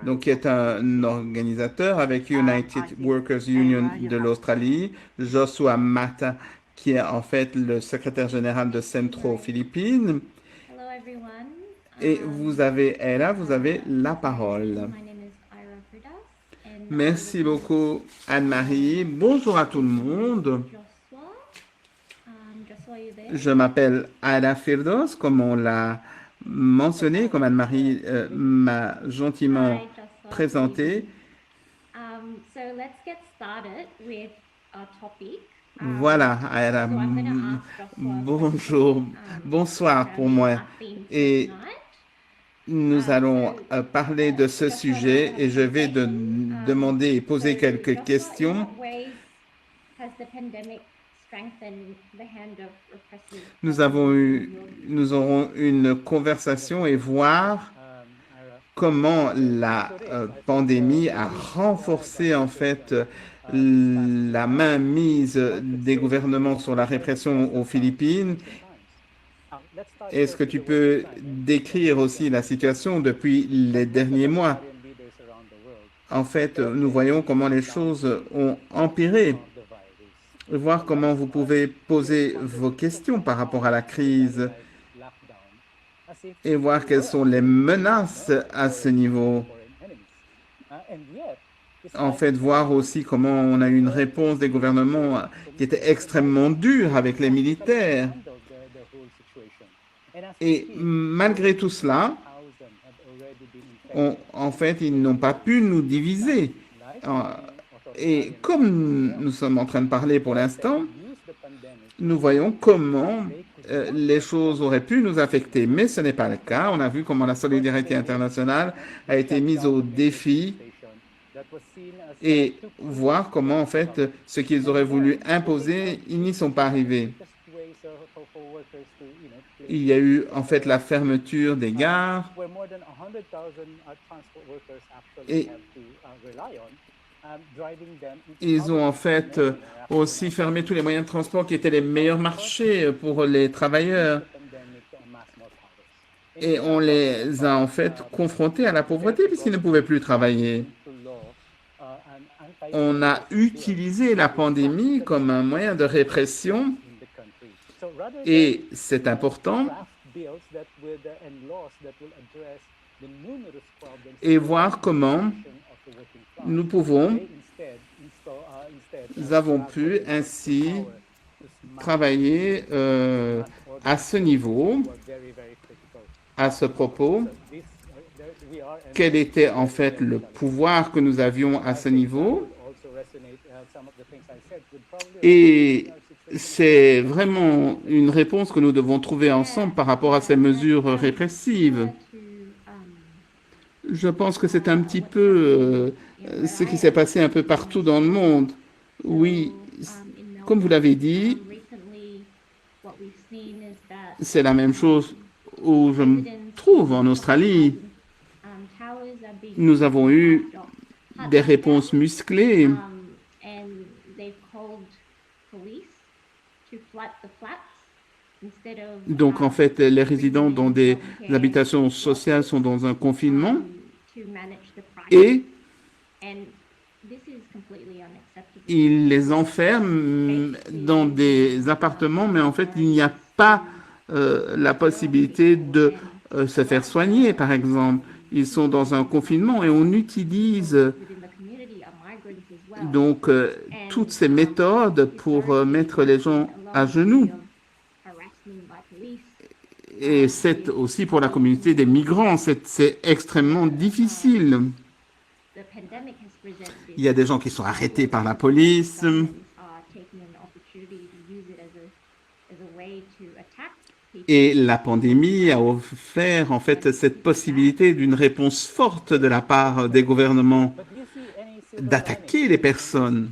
Speaker 2: donc qui est un organisateur avec United Workers Union de l'Australie, Joshua Mata, qui est en fait le secrétaire général de Centro Philippines. Et vous avez, Era, vous avez la parole. Merci beaucoup, Anne-Marie. Bonjour à tout le monde. Je m'appelle Ada Firdos, comme on l'a mentionné, comme Anne-Marie m'a gentiment présenté. Voilà, Ada. Bonjour, bonsoir pour moi. Et nous allons parler de ce sujet et je vais demander et poser quelques questions. Nous aurons une conversation et voir comment la pandémie a renforcé en fait la mainmise des gouvernements sur la répression aux Philippines. Est-ce que tu peux décrire aussi la situation depuis les derniers mois? En fait, nous voyons comment les choses ont empiré. Voir comment vous pouvez poser vos questions par rapport à la crise et voir quelles sont les menaces à ce niveau. En fait, voir aussi comment on a eu une réponse des gouvernements qui était extrêmement dure avec les militaires. Et malgré tout cela, en fait, ils n'ont pas pu nous diviser. Et comme nous sommes en train de parler pour l'instant, nous voyons comment les choses auraient pu nous affecter. Mais ce n'est pas le cas. On a vu comment la solidarité internationale a été mise au défi et voir comment, en fait, ce qu'ils auraient voulu imposer, ils n'y sont pas arrivés. Il y a eu, en fait, la fermeture des gares et ils ont, en fait, aussi fermé tous les moyens de transport qui étaient les meilleurs marchés pour les travailleurs. Et on les a, en fait, confrontés à la pauvreté puisqu'ils ne pouvaient plus travailler. On a utilisé la pandémie comme un moyen de répression et c'est important et voir comment nous avons pu ainsi travailler à ce niveau, à ce propos. Quel était en fait le pouvoir que nous avions à ce niveau? Et c'est vraiment une réponse que nous devons trouver ensemble par rapport à ces mesures répressives. Je pense que c'est un petit peu ce qui s'est passé un peu partout dans le monde. Oui, comme vous l'avez dit, c'est la même chose où je me trouve en Australie. Nous avons eu des réponses musclées. Donc, en fait, les résidents dans des habitations sociales sont dans un confinement et ils les enferment dans des appartements, mais en fait, il n'y a pas la possibilité de se faire soigner, par exemple. Ils sont dans un confinement et on utilise donc toutes ces méthodes pour mettre les gens à genoux. Et c'est aussi pour la communauté des migrants, c'est extrêmement difficile. Il y a des gens qui sont arrêtés par la police. Et la pandémie a offert en fait cette possibilité d'une réponse forte de la part des gouvernements d'attaquer les personnes.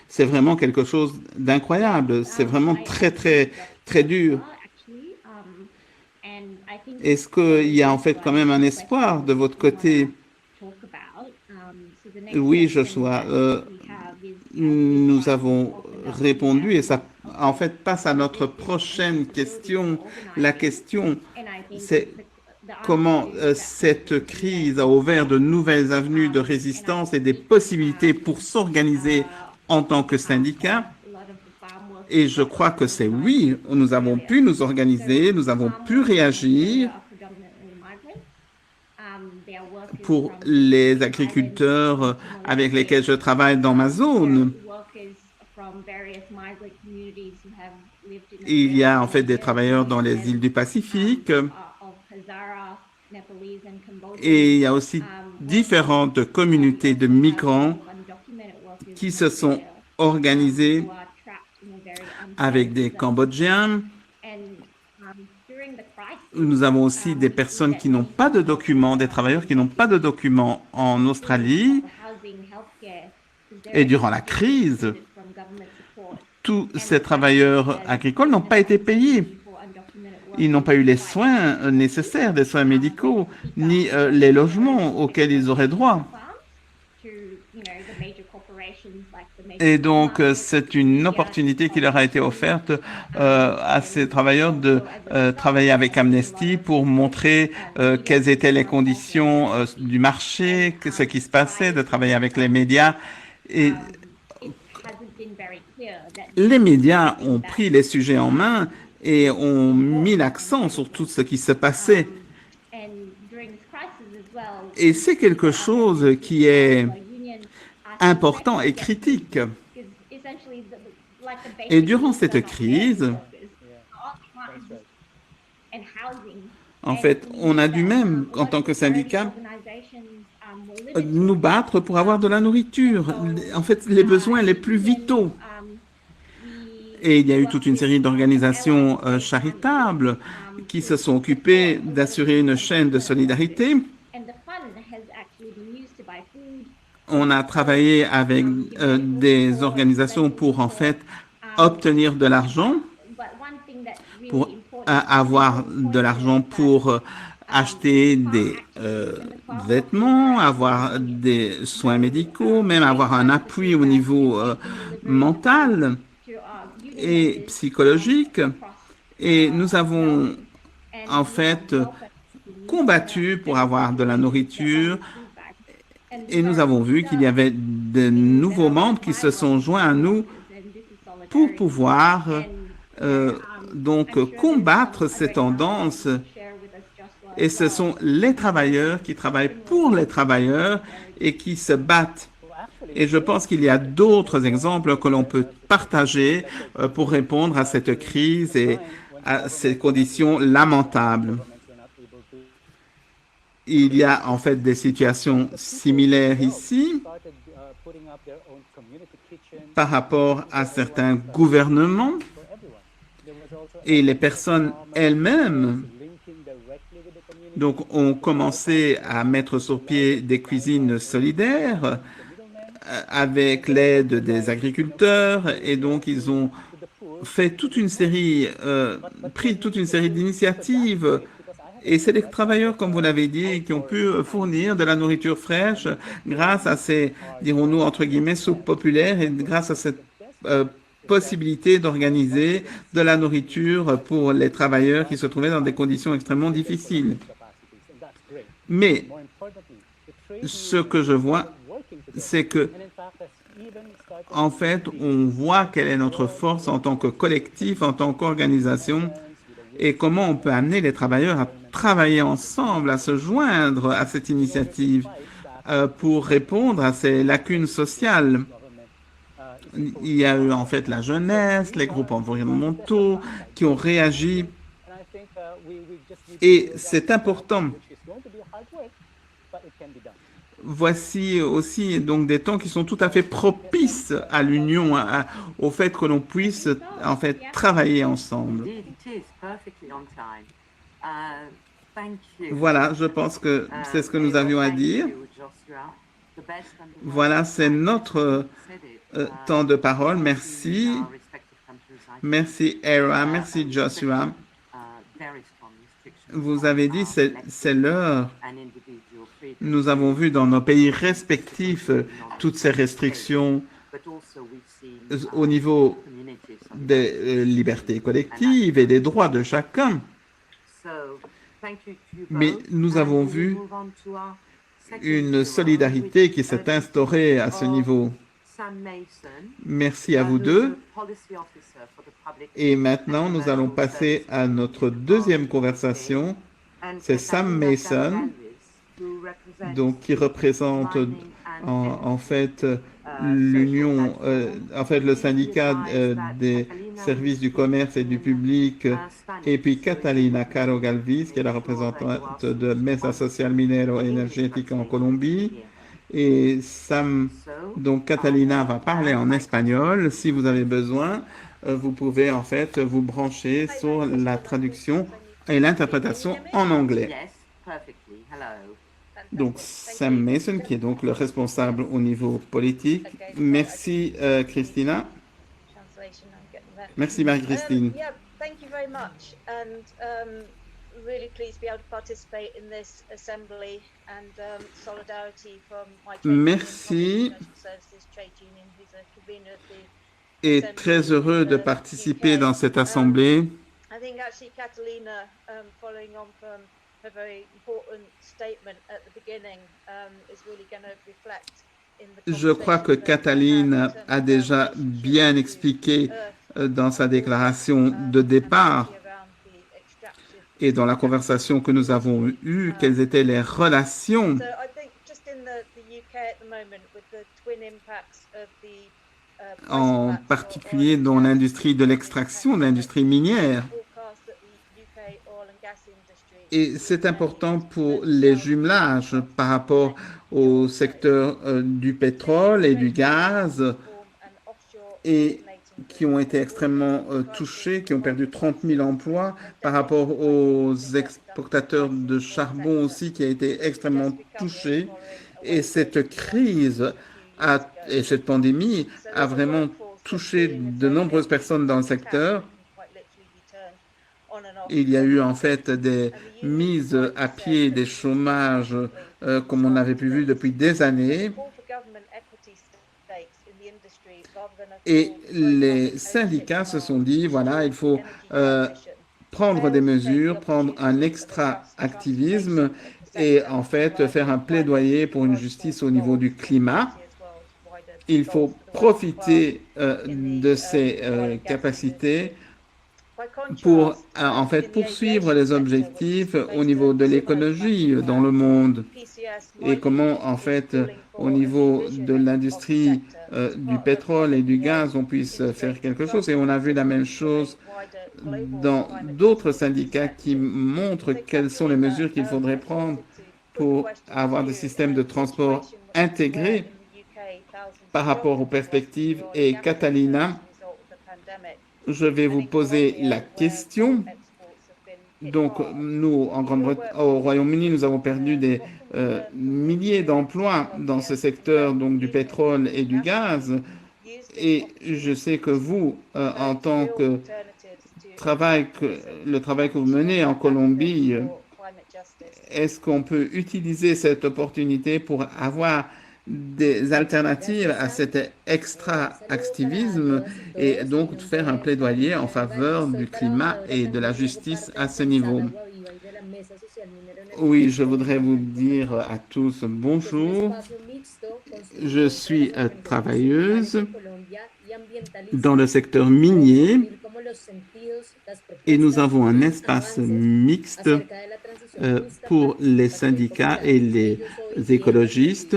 Speaker 2: C'est vraiment quelque chose d'incroyable. C'est vraiment très, très, très dur. Est-ce qu'il y a en fait quand même un espoir de votre côté? Oui, Joshua. Nous avons répondu et ça en fait passe à notre prochaine question. La question, c'est comment cette crise a ouvert de nouvelles avenues de résistance et des possibilités pour s'organiser en tant que syndicat. Et je crois que c'est oui, nous avons pu nous organiser, nous avons pu réagir. Pour les agriculteurs avec lesquels je travaille dans ma zone, il y a en fait des travailleurs dans les îles du Pacifique et il y a aussi différentes communautés de migrants qui se sont organisées avec des Cambodgiens. Nous avons aussi des personnes qui n'ont pas de documents, des travailleurs qui n'ont pas de documents en Australie. Et durant la crise, tous ces travailleurs agricoles n'ont pas été payés. Ils n'ont pas eu les soins nécessaires, des soins médicaux, ni les logements auxquels ils auraient droit. Et donc, c'est une opportunité qui leur a été offerte à ces travailleurs de travailler avec Amnesty pour montrer quelles étaient les conditions du marché, ce qui se passait, de travailler avec les médias. Et les médias ont pris les sujets en main et ont mis l'accent sur tout ce qui se passait. Et c'est quelque chose qui est important et critique. Et durant cette crise, en fait, on a dû même, en tant que syndicat, nous battre pour avoir de la nourriture, en fait, les besoins les plus vitaux. Et il y a eu toute une série d'organisations charitables qui se sont occupées d'assurer une chaîne de solidarité. On a travaillé avec des organisations pour en fait obtenir de l'argent, pour avoir de l'argent pour acheter des vêtements, avoir des soins médicaux, même avoir un appui au niveau mental et psychologique. Et nous avons en fait combattu pour avoir de la nourriture. Et nous avons vu qu'il y avait de nouveaux membres qui se sont joints à nous pour pouvoir donc combattre ces tendances. Et ce sont les travailleurs qui travaillent pour les travailleurs et qui se battent. Et je pense qu'il y a d'autres exemples que l'on peut partager pour répondre à cette crise et à ces conditions lamentables. Il y a en fait des situations similaires ici par rapport à certains gouvernements et les personnes elles-mêmes donc ont commencé à mettre sur pied des cuisines solidaires avec l'aide des agriculteurs et donc ils ont fait toute une série, pris toute une série d'initiatives. Et c'est les travailleurs, comme vous l'avez dit, qui ont pu fournir de la nourriture fraîche grâce à ces, dirons-nous, entre guillemets, soupes populaires et grâce à cette possibilité d'organiser de la nourriture pour les travailleurs qui se trouvaient dans des conditions extrêmement difficiles. Mais ce que je vois, c'est que, en fait, on voit quelle est notre force en tant que collectif, en tant qu'organisation, et comment on peut amener les travailleurs à travailler ensemble, à se joindre à cette initiative pour répondre à ces lacunes sociales. Il y a eu en fait la jeunesse, les groupes environnementaux qui ont réagi Et c'est important. Voici aussi donc des temps qui sont tout à fait propices à l'union, au fait que l'on puisse en fait travailler ensemble. Voilà, je pense que c'est ce que nous avions à dire. Voilà, c'est notre temps de parole. Merci. Merci, Era. Merci, Joshua. Vous avez dit c'est l'heure. Nous avons vu dans nos pays respectifs toutes ces restrictions au niveau des libertés collectives et des droits de chacun. Mais nous avons vu une solidarité qui s'est instaurée à ce niveau. Merci à vous deux. Et maintenant, nous allons passer à notre deuxième conversation. C'est Sam Mason, donc qui représente en fait l'union, en fait le syndicat des services du commerce et du public, et puis Catalina Caro Galvis, qui est la représentante de Mesa Social Minero Energética en Colombie. Et Sam, donc Catalina va parler en espagnol. Si vous avez besoin, vous pouvez en fait vous brancher sur la traduction et l'interprétation en anglais. Donc Sam Mason, qui est donc le responsable au niveau politique. Merci Christina. Merci Marie-Christine.
Speaker 10: Really pleased to be able to participate in this assembly and solidarity from my
Speaker 2: Merci. Et très heureux de participer dans cette assemblée.
Speaker 10: I think actually Catalina, following on from her very important statement at the beginning, is really going to reflect in the.
Speaker 2: Je crois que Catalina a déjà bien expliqué dans sa déclaration de départ et dans la conversation que nous avons eue, quelles étaient les relations en particulier dans l'industrie de l'extraction, l'industrie minière. Et c'est important pour les jumelages par rapport au secteur du pétrole et du gaz, et qui ont été extrêmement touchés, qui ont perdu 30 000 emplois, par rapport aux exportateurs de charbon aussi, qui a été extrêmement touché. Et cette crise et cette pandémie a vraiment touché de nombreuses personnes dans le secteur. Il y a eu en fait des mises à pied, des chômages, comme on avait pu vu depuis des années. Et les syndicats se sont dit, voilà, il faut prendre des mesures, prendre un extra-activisme et en fait faire un plaidoyer pour une justice au niveau du climat. Il faut profiter de ces capacités pour en fait poursuivre les objectifs au niveau de l'écologie dans le monde et comment en fait au niveau de l'industrie du pétrole et du gaz on puisse faire quelque chose. Et on a vu la même chose dans d'autres syndicats qui montrent quelles sont les mesures qu'il faudrait prendre pour avoir des systèmes de transport intégrés par rapport aux perspectives. Et Catalina, je vais vous poser la question. Donc, nous, au Royaume-Uni, nous avons perdu des milliers d'emplois dans ce secteur donc, du pétrole et du gaz. Et je sais que vous, en tant que le travail que vous menez en Colombie, est-ce qu'on peut utiliser cette opportunité pour avoir des alternatives à cet extra-activisme et donc faire un plaidoyer en faveur du climat et de la justice à ce niveau? Oui, je voudrais vous dire à tous bonjour. Je suis travailleuse dans le secteur minier et nous avons un espace mixte pour les syndicats et les écologistes.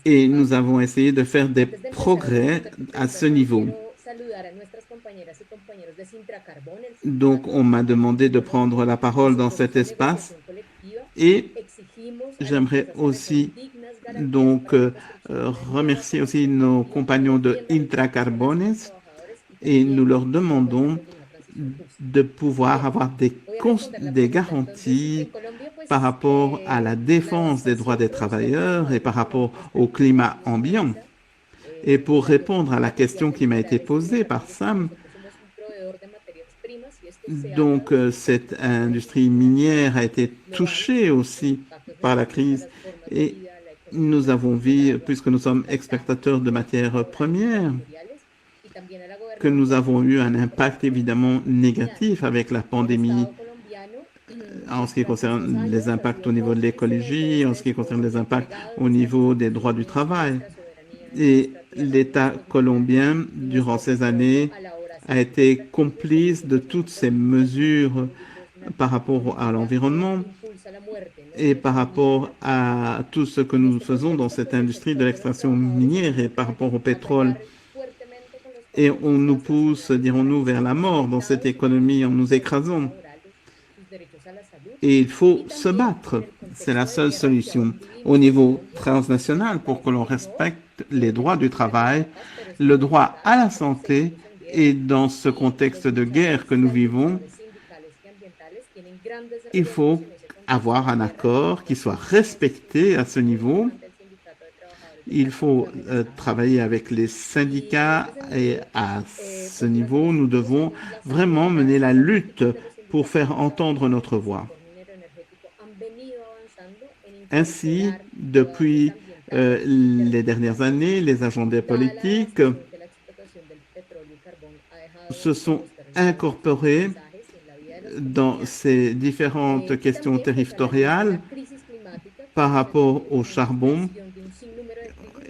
Speaker 2: Et nous avons essayé de faire des progrès à ce niveau. Donc, on m'a demandé de prendre la parole dans cet espace et j'aimerais aussi donc remercier aussi nos compagnons de Intracarbones et nous leur demandons de pouvoir avoir des garanties par rapport à la défense des droits des travailleurs et par rapport au climat ambiant. Et pour répondre à la question qui m'a été posée par Sam, donc cette industrie minière a été touchée aussi par la crise et nous avons vu, puisque nous sommes exportateurs de matières premières, que nous avons eu un impact évidemment négatif avec la pandémie en ce qui concerne les impacts au niveau de l'écologie, en ce qui concerne les impacts au niveau des droits du travail. Et l'État colombien, durant ces années, a été complice de toutes ces mesures par rapport à l'environnement et par rapport à tout ce que nous faisons dans cette industrie de l'extraction minière et par rapport au pétrole. Et on nous pousse, dirons-nous, vers la mort dans cette économie en nous écrasant. Et il faut se battre. C'est la seule solution au niveau transnational pour que l'on respecte les droits du travail, le droit à la santé. Et dans ce contexte de guerre que nous vivons, il faut avoir un accord qui soit respecté à ce niveau. Il faut travailler avec les syndicats et à ce niveau, nous devons vraiment mener la lutte pour faire entendre notre voix. Ainsi, depuis les dernières années, les agendas politiques se sont incorporés dans ces différentes questions territoriales par rapport au charbon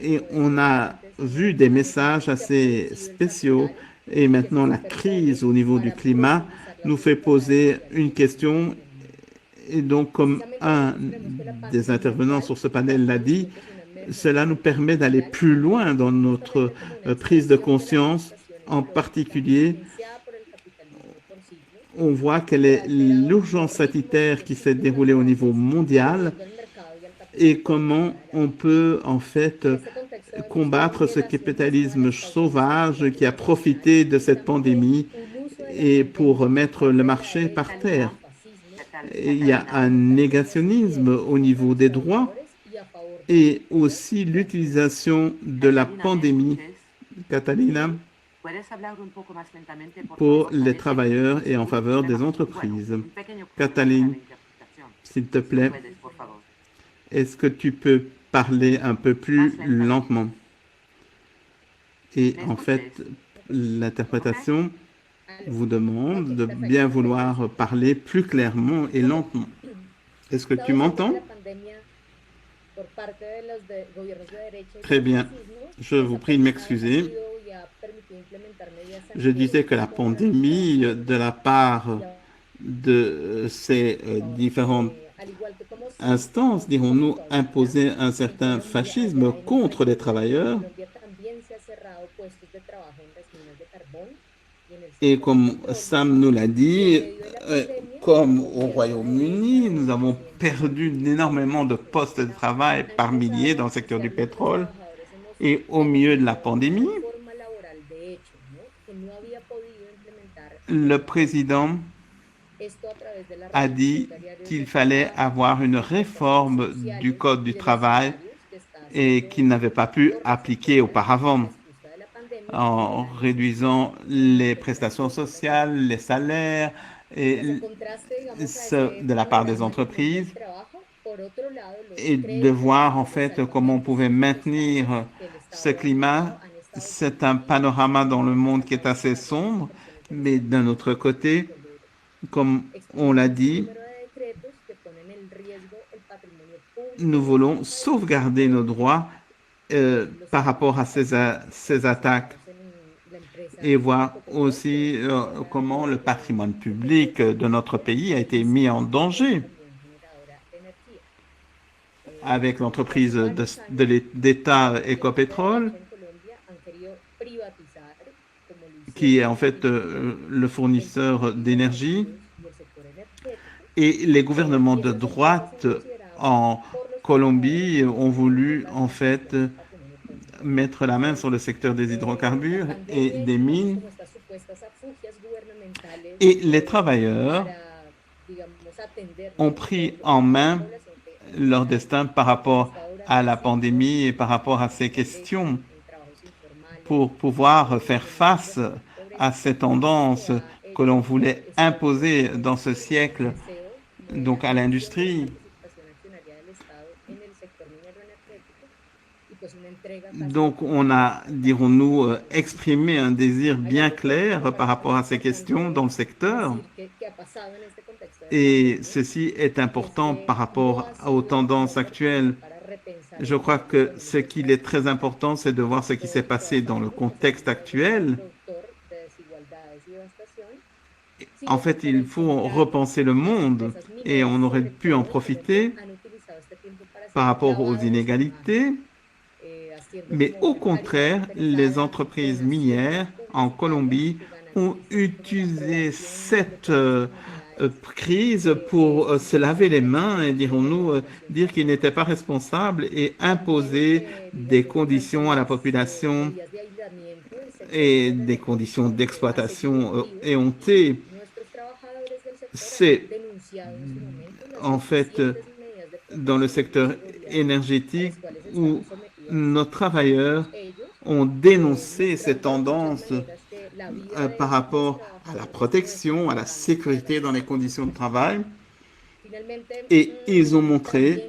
Speaker 2: et on a vu des messages assez spéciaux et maintenant la crise au niveau du climat nous fait poser une question et donc comme un des intervenants sur ce panel l'a dit, cela nous permet d'aller plus loin dans notre prise de conscience. En particulier, on voit quelle est l'urgence sanitaire qui s'est déroulée au niveau mondial et comment on peut en fait combattre ce capitalisme sauvage qui a profité de cette pandémie et pour mettre le marché par terre. Et il y a un négationnisme au niveau des droits et aussi l'utilisation de la pandémie, Catalina, pour les travailleurs et en faveur des entreprises. Cataline, s'il te plaît, est-ce que tu peux parler un peu plus lentement? Et en fait, l'interprétation vous demande de bien vouloir parler plus clairement et lentement. Est-ce que tu m'entends? Très bien. Je vous prie de m'excuser. Je disais que la pandémie, de la part de ces différentes instances, dirons-nous, imposait un certain fascisme contre les travailleurs. Et comme Sam nous l'a dit, comme au Royaume-Uni, nous avons perdu énormément de postes de travail par milliers dans le secteur du pétrole. Et au milieu de la pandémie, le président a dit qu'il fallait avoir une réforme du Code du travail et qu'il n'avait pas pu appliquer auparavant en réduisant les prestations sociales, les salaires et de la part des entreprises et de voir en fait comment on pouvait maintenir ce climat. C'est un panorama dans le monde qui est assez sombre, mais d'un autre côté, comme on l'a dit, nous voulons sauvegarder nos droits par rapport à ces attaques et voir aussi comment le patrimoine public de notre pays a été mis en danger avec l'entreprise d'État Ecopetrol. qui est en fait le fournisseur d'énergie, et les gouvernements de droite en Colombie ont voulu en fait mettre la main sur le secteur des hydrocarbures et des mines, et les travailleurs ont pris en main leur destin par rapport à la pandémie et par rapport à ces questions pour pouvoir faire face à ces tendances que l'on voulait imposer dans ce siècle, donc à l'industrie. Donc on a, dirons-nous, exprimé un désir bien clair par rapport à ces questions dans le secteur. Et ceci est important par rapport aux tendances actuelles. Je crois que ce qu'il est très important, c'est de voir ce qui s'est passé dans le contexte actuel. En fait, il faut repenser le monde et on aurait pu en profiter par rapport aux inégalités. Mais au contraire, les entreprises minières en Colombie ont utilisé cette crise pour se laver les mains et, dirons-nous, dire qu'ils n'étaient pas responsables et imposer des conditions à la population et des conditions d'exploitation éhontées. C'est en fait dans le secteur énergétique où nos travailleurs ont dénoncé ces tendances par rapport à la protection, à la sécurité dans les conditions de travail, et ils ont montré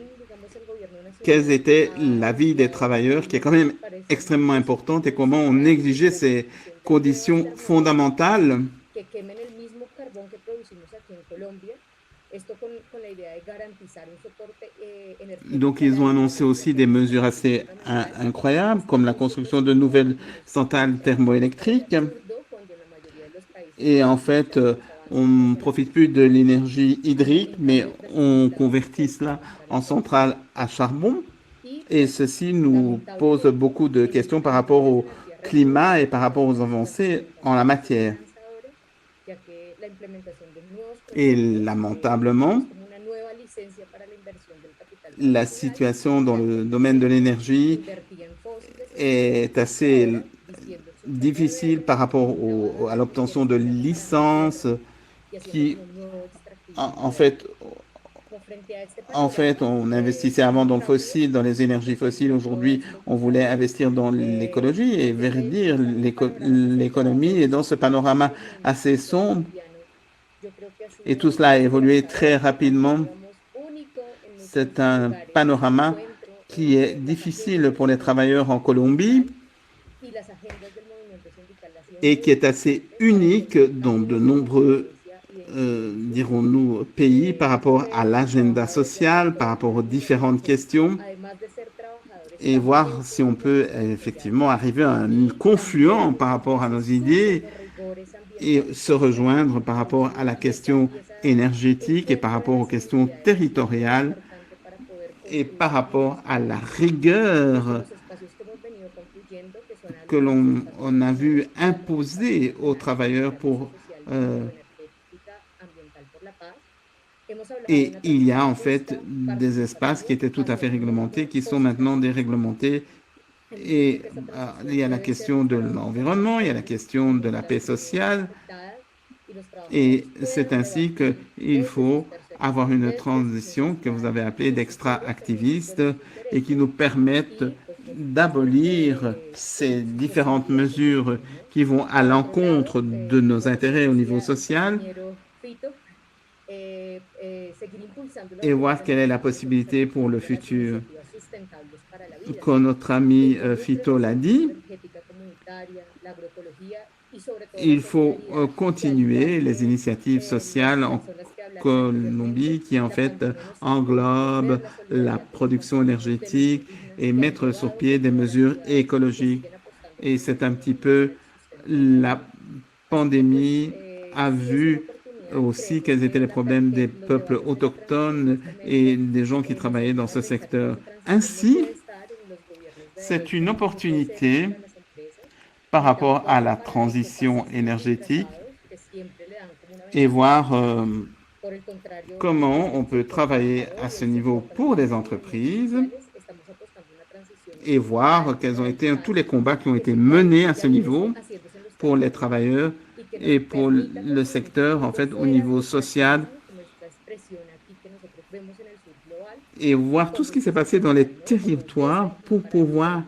Speaker 2: quelle était la vie des travailleurs, qui est quand même extrêmement importante, et comment on exigeait ces conditions fondamentales. Donc, ils ont annoncé aussi des mesures assez incroyables, comme la construction de nouvelles centrales thermoélectriques. Et en fait, on ne profite plus de l'énergie hydrique, mais on convertit cela en centrales à charbon. Et ceci nous pose beaucoup de questions par rapport au climat et par rapport aux avancées en la matière. Et lamentablement, la situation dans le domaine de l'énergie est assez difficile par rapport à l'obtention de licences qui, en fait, on investissait avant dans le fossile, dans les énergies fossiles. Aujourd'hui, on voulait investir dans l'écologie et verdir l'économie. Et dans ce panorama assez sombre, et tout cela a évolué très rapidement, c'est un panorama qui est difficile pour les travailleurs en Colombie et qui est assez unique dans de nombreux, dirons-nous, pays par rapport à l'agenda social, par rapport aux différentes questions, et voir si on peut effectivement arriver à un confluent par rapport à nos idées et se rejoindre par rapport à la question énergétique et par rapport aux questions territoriales et par rapport à la rigueur que l'on a vu imposer aux travailleurs pour et il y a en fait des espaces qui étaient tout à fait réglementés, qui sont maintenant déréglementés. Et il y a la question de l'environnement, il y a la question de la paix sociale. Et c'est ainsi qu'il faut avoir une transition que vous avez appelée d'extra-activiste et qui nous permette d'abolir ces différentes mesures qui vont à l'encontre de nos intérêts au niveau social et voir quelle est la possibilité pour le futur. Comme notre ami Fito l'a dit, il faut continuer les initiatives sociales en Colombie qui en fait englobent la production énergétique et mettre sur pied des mesures écologiques. Et c'est un petit peu la pandémie a vu aussi quels étaient les problèmes des peuples autochtones et des gens qui travaillaient dans ce secteur. Ainsi, c'est une opportunité par rapport à la transition énergétique et voir comment on peut travailler à ce niveau pour les entreprises et voir quels ont été tous les combats qui ont été menés à ce niveau pour les travailleurs et pour le secteur, en fait, au niveau social, et voir tout ce qui s'est passé dans les territoires pour pouvoir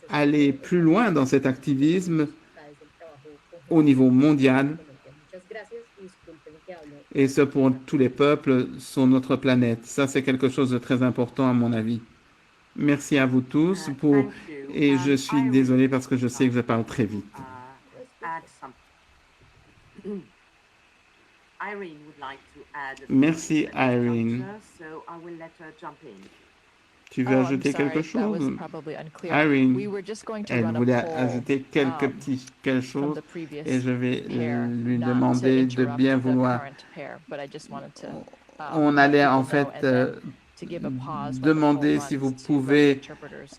Speaker 2: aller plus loin dans cet activisme au niveau mondial, et ce pour tous les peuples sur notre planète. Ça, c'est quelque chose de très important à mon avis. Merci à vous tous et je suis désolé parce que je sais que je parle très vite. Merci, Irene. Tu veux ajouter quelque chose? Irene, elle voulait ajouter quelque chose et je vais lui demander de bien vouloir. On allait en fait demander si vous pouvez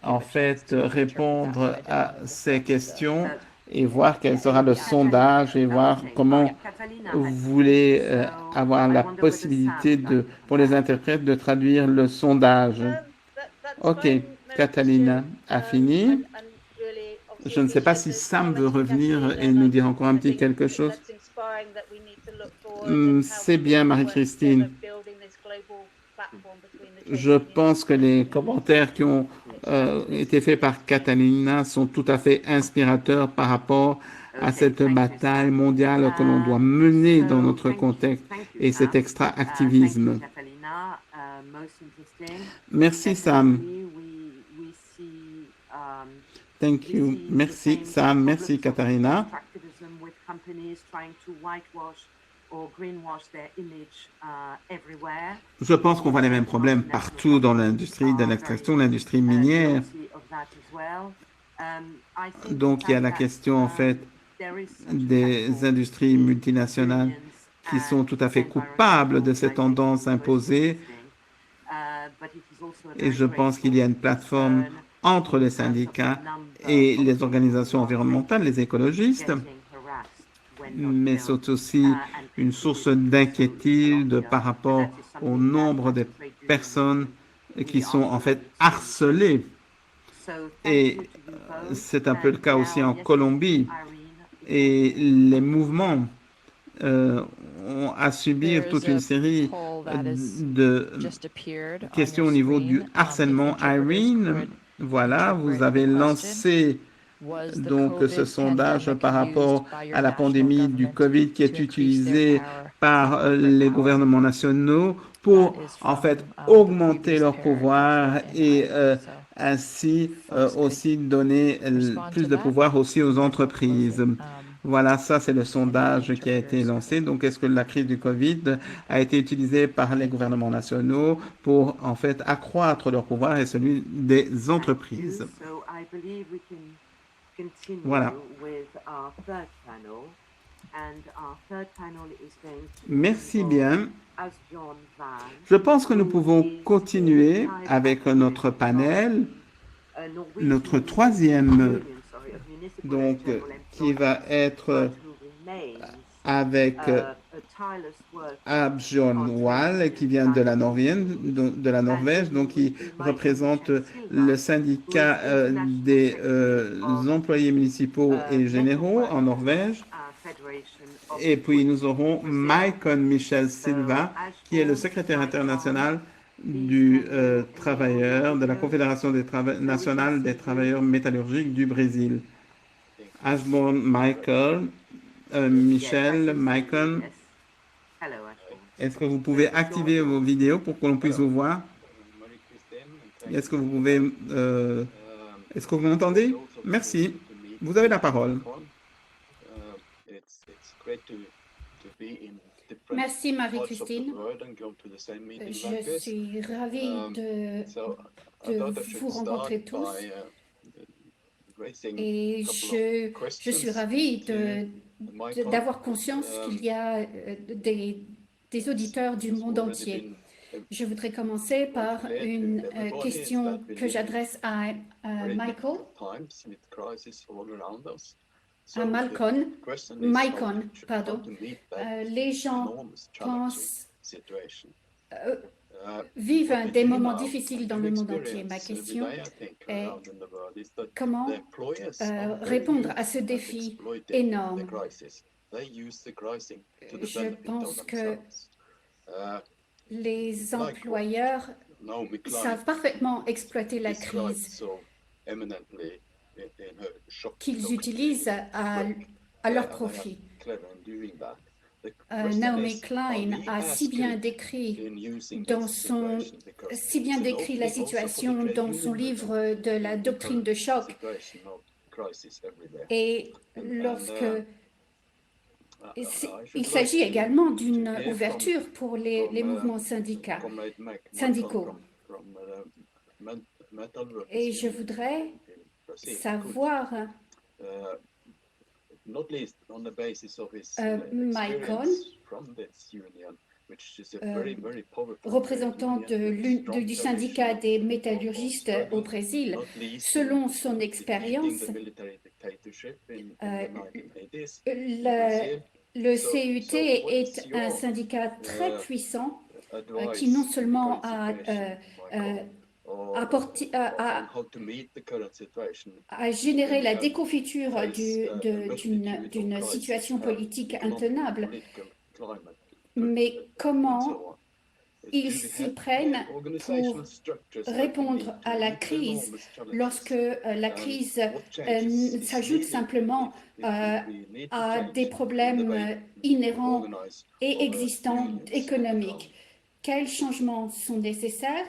Speaker 2: en fait répondre à ces questions et voir quel sera le sondage et voir comment vous voulez avoir la possibilité pour les interprètes de traduire le sondage. Ok, Catalina a fini. Je ne sais pas si Sam veut revenir et nous dire encore un petit quelque chose. C'est bien, Marie-Christine. Je pense que les commentaires qui ont été faits par Catalina sont tout à fait inspirateurs par rapport à cette bataille mondiale que l'on doit mener dans notre contexte et cet extra-activisme. Merci, Sam. Thank you. Merci, Sam. Merci, Katharina. Je pense qu'on voit les mêmes problèmes partout dans l'industrie de l'extraction, l'industrie minière. Donc, il y a la question, en fait, des industries multinationales qui sont tout à fait coupables de ces tendances imposées. Et je pense qu'il y a une plateforme entre les syndicats et les organisations environnementales, les écologistes, mais c'est aussi une source d'inquiétude par rapport au nombre de personnes qui sont en fait harcelées. Et c'est un peu le cas aussi en Colombie. Et les mouvements ont à subir toute une série de questions au niveau du harcèlement. Irene, voilà, vous avez lancé donc ce sondage par rapport à la pandémie du COVID qui est utilisé par les gouvernements nationaux pour en fait augmenter leur pouvoir et ainsi aussi donner plus de pouvoir aussi aux entreprises. Voilà, ça c'est le sondage qui a été lancé. Donc, est-ce que la crise du COVID a été utilisée par les gouvernements nationaux pour en fait accroître leur pouvoir et celui des entreprises? Voilà. Merci bien. Je pense que nous pouvons continuer avec notre panel, notre troisième, donc, qui va être avec Bjørn Wall, qui vient de la Norvège, donc qui représente le syndicat des employés municipaux et généraux en Norvège. Et puis nous aurons Maikon Michel Silva, qui est le secrétaire international du travailleur de la Confédération nationale des travailleurs métallurgiques du Brésil. Ashbourne Michel, Maikon, est-ce que vous pouvez activer vos vidéos pour que l'on puisse vous voir? Est-ce que vous pouvez... est-ce que vous m'entendez? Merci. Vous avez la parole.
Speaker 7: Merci Marie-Christine. Je suis ravie de vous rencontrer tous et je suis ravie d'avoir conscience qu'il y a des auditeurs du monde entier. Je voudrais commencer par une question que j'adresse à Michael. à Mycon, pardon, les gens vivent des moments difficiles dans le monde entier. Ma question est comment répondre à ce défi énorme. Je pense que les employeurs savent parfaitement exploiter la crise qu'ils utilisent à leur profit. Naomi Klein a si bien décrit la situation dans son livre de la doctrine de choc. Et il s'agit également d'une ouverture pour les mouvements syndicaux. Et je voudrais savoir, Mycon, représentant du syndicat des métallurgistes au Brésil, selon son expérience, le CUT est un syndicat très puissant qui non seulement a généré la déconfiture d'une situation politique intenable, mais comment ils s'y prennent pour répondre à la crise lorsque la crise s'ajoute simplement à des problèmes inhérents et existants économiques. Quels changements sont nécessaires?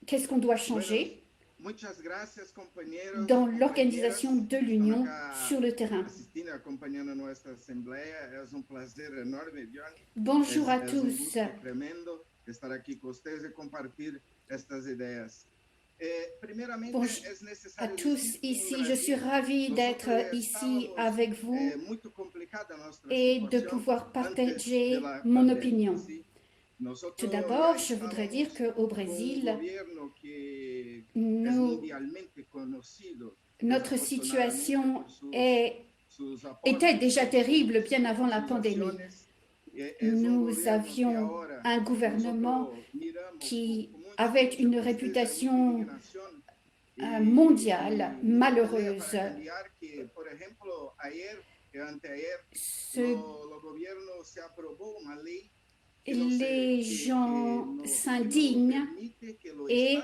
Speaker 7: Qu'est-ce qu'on doit changer dans l'organisation de l'Union sur le terrain? Bonjour à tous. Bonjour à tous ici. Je suis ravie d'être ici avec vous et de pouvoir partager mon opinion. Tout d'abord, je voudrais dire qu'au Brésil, notre situation était déjà terrible bien avant la pandémie. Nous avions un gouvernement qui avait une réputation mondiale malheureuse. Les gens s'indignent et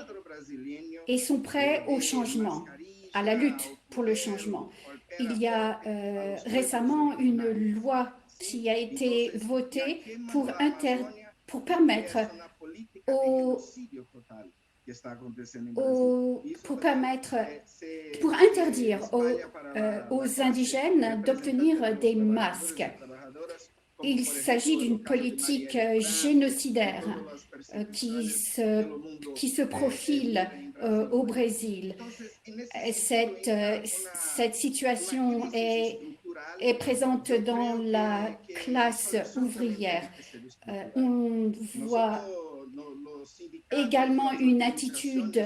Speaker 7: sont prêts au changement, à la lutte pour le changement. Il y a récemment une loi qui a été votée pour permettre pour interdire aux indigènes d'obtenir des masques. Il s'agit d'une politique génocidaire qui se profile au Brésil. Cette situation est présente dans la classe ouvrière. On voit également une attitude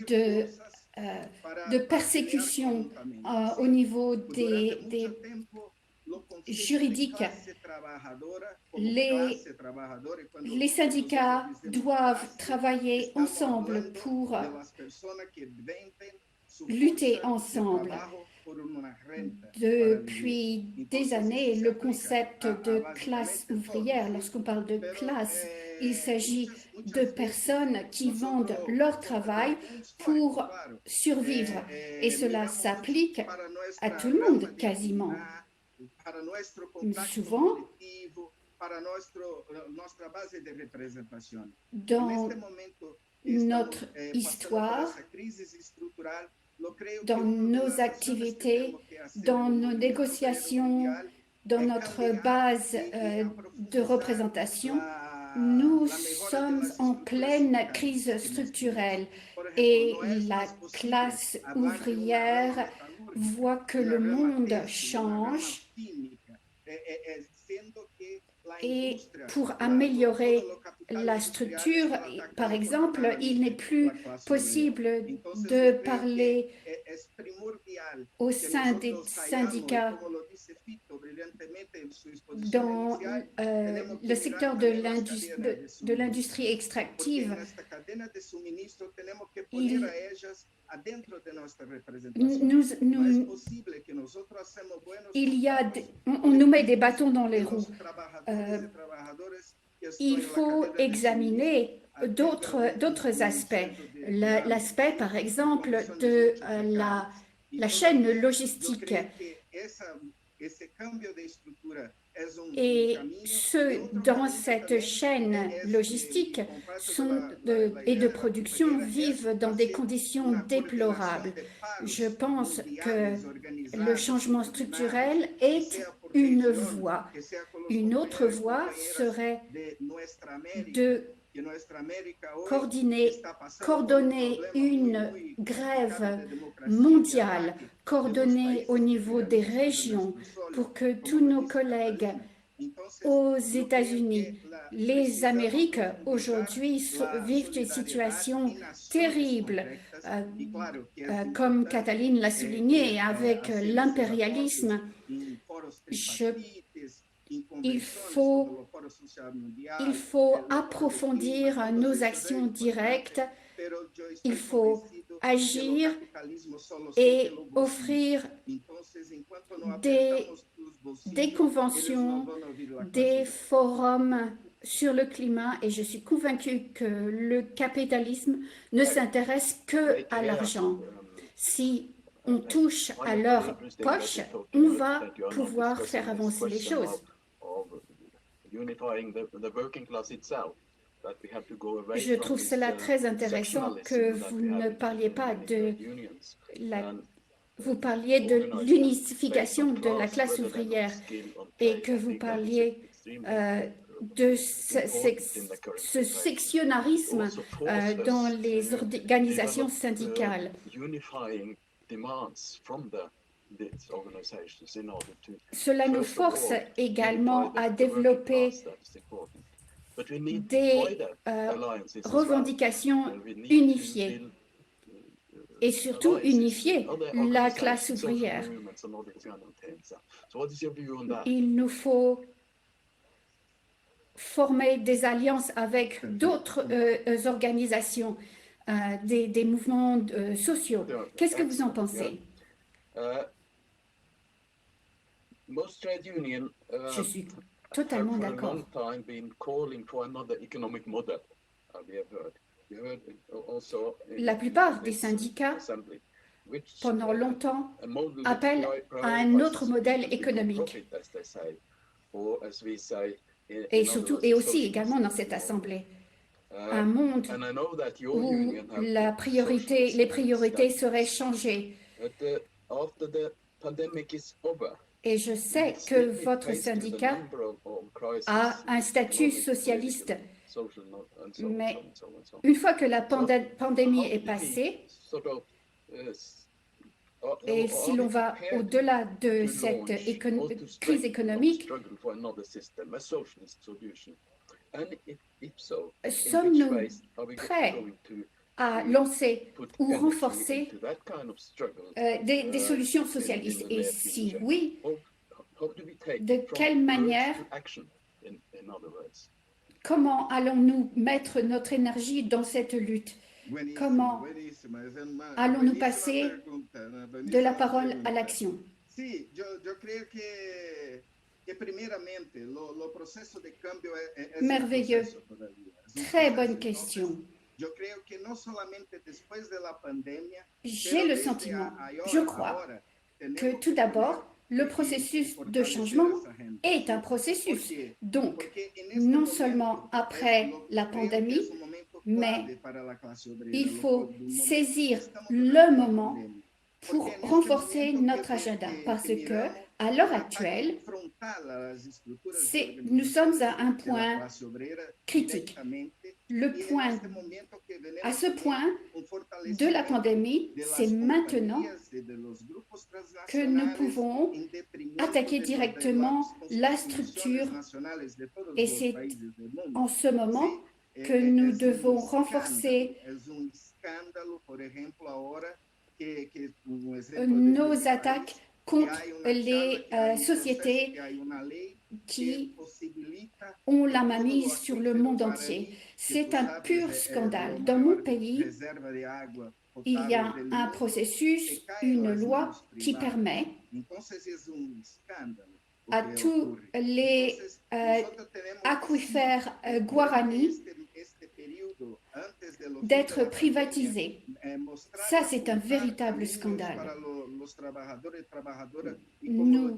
Speaker 7: de persécution au niveau des juridiques. Les syndicats doivent travailler ensemble pour lutter ensemble. Depuis des années, le concept de classe ouvrière, lorsqu'on parle de classe, il s'agit de personnes qui vendent leur travail pour survivre. Et cela s'applique à tout le monde, quasiment. Souvent, dans notre histoire, dans nos activités, dans nos négociations, dans notre base de représentation, nous sommes en pleine crise structurelle et la classe ouvrière voit que le monde change et pour améliorer la structure, par exemple, il n'est plus possible de parler au sein des syndicats dans le secteur de l'industrie extractive, on nous met des bâtons dans les roues. Il faut examiner d'autres aspects. L'aspect, par exemple, de la chaîne logistique. Et ceux dans cette chaîne logistique et de production vivent dans des conditions déplorables. Je pense que le changement structurel est une voie. Une autre voie serait de coordonner une grève mondiale, coordonnée au niveau des régions, pour que tous nos collègues aux États-Unis, les Amériques aujourd'hui vivent une situation terrible, comme Cataline l'a souligné, avec l'impérialisme. Il faut approfondir nos actions directes, il faut agir et offrir des conventions, des forums sur le climat, et je suis convaincue que le capitalisme ne s'intéresse qu'à l'argent. Si on touche à leur poche, on va pouvoir faire avancer les choses. Je trouve cela très intéressant que vous ne parliez pas vous parliez de l'unification de la classe ouvrière et que vous parliez de ce sectionnarisme dans les organisations syndicales. Cela nous force également à développer des revendications unifiées et surtout unifier la classe ouvrière. Il nous faut former des alliances avec d'autres organisations, des mouvements sociaux. Qu'est-ce que vous en pensez? Je suis totalement d'accord. La plupart des syndicats, pendant longtemps, appellent à un autre modèle économique. Et surtout, et aussi également dans cette assemblée, un monde où les priorités seraient changées. Et je sais que votre syndicat a un statut socialiste, mais une fois que la pandémie est passée, et si l'on va au-delà de cette crise économique, sommes-nous prêts à lancer ou renforcer des solutions socialistes? Et si oui, de quelle manière, comment allons-nous mettre notre énergie dans cette lutte? Comment allons-nous passer de la parole à l'action? Merveilleux. Très bonne question. J'ai le sentiment, je crois, que tout d'abord, le processus de changement est un processus. Donc, non seulement après la pandémie, mais il faut saisir le moment pour renforcer notre agenda, parce que à l'heure actuelle, nous sommes à un point critique. À ce point de la pandémie, c'est maintenant que nous pouvons attaquer directement la structure, et c'est en ce moment que nous devons renforcer nos attaques contre les sociétés qui ont la mainmise sur le monde entier. C'est un pur scandale. Dans mon pays, il y a un processus, une loi qui permet à tous les aquifères guarani d'être privatisés. Ça, c'est un véritable scandale. Nous,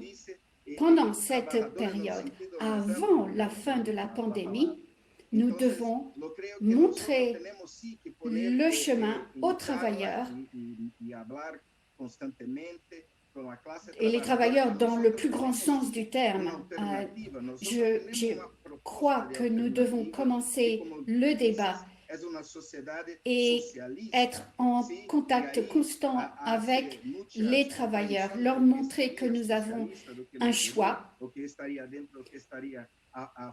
Speaker 7: pendant cette période, avant la fin de la pandémie, nous devons montrer le chemin aux travailleurs et les travailleurs dans le plus grand sens du terme. Je crois que nous devons commencer le débat et être en contact constant avec les travailleurs, leur montrer que nous avons un choix,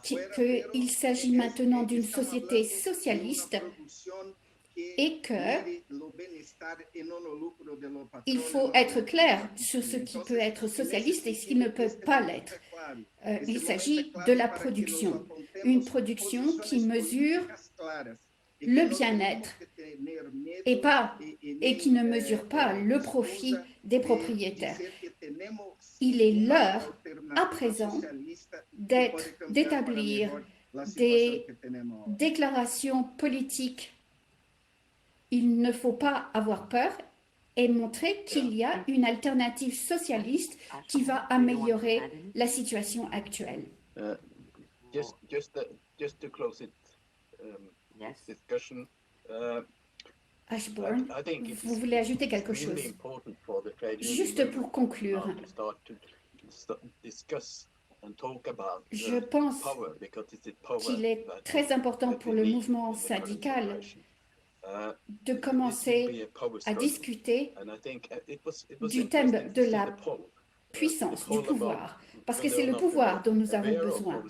Speaker 7: qu'il s'agit maintenant d'une société socialiste et qu'il faut être clair sur ce qui peut être socialiste et ce qui ne peut pas l'être. Il s'agit de la production, une production qui mesure le bien-être et qui ne mesure pas le profit des propriétaires. Il est l'heure, à présent, d'établir des déclarations politiques. Il ne faut pas avoir peur et montrer qu'il y a une alternative socialiste qui va améliorer la situation actuelle.
Speaker 11: Just to close it, discussion.
Speaker 7: Ashbourne, vous voulez ajouter quelque chose? Juste pour conclure, je pense qu'il est très important pour le mouvement syndical de commencer à discuter du thème de la puissance, du pouvoir, parce que c'est le pouvoir dont nous avons besoin.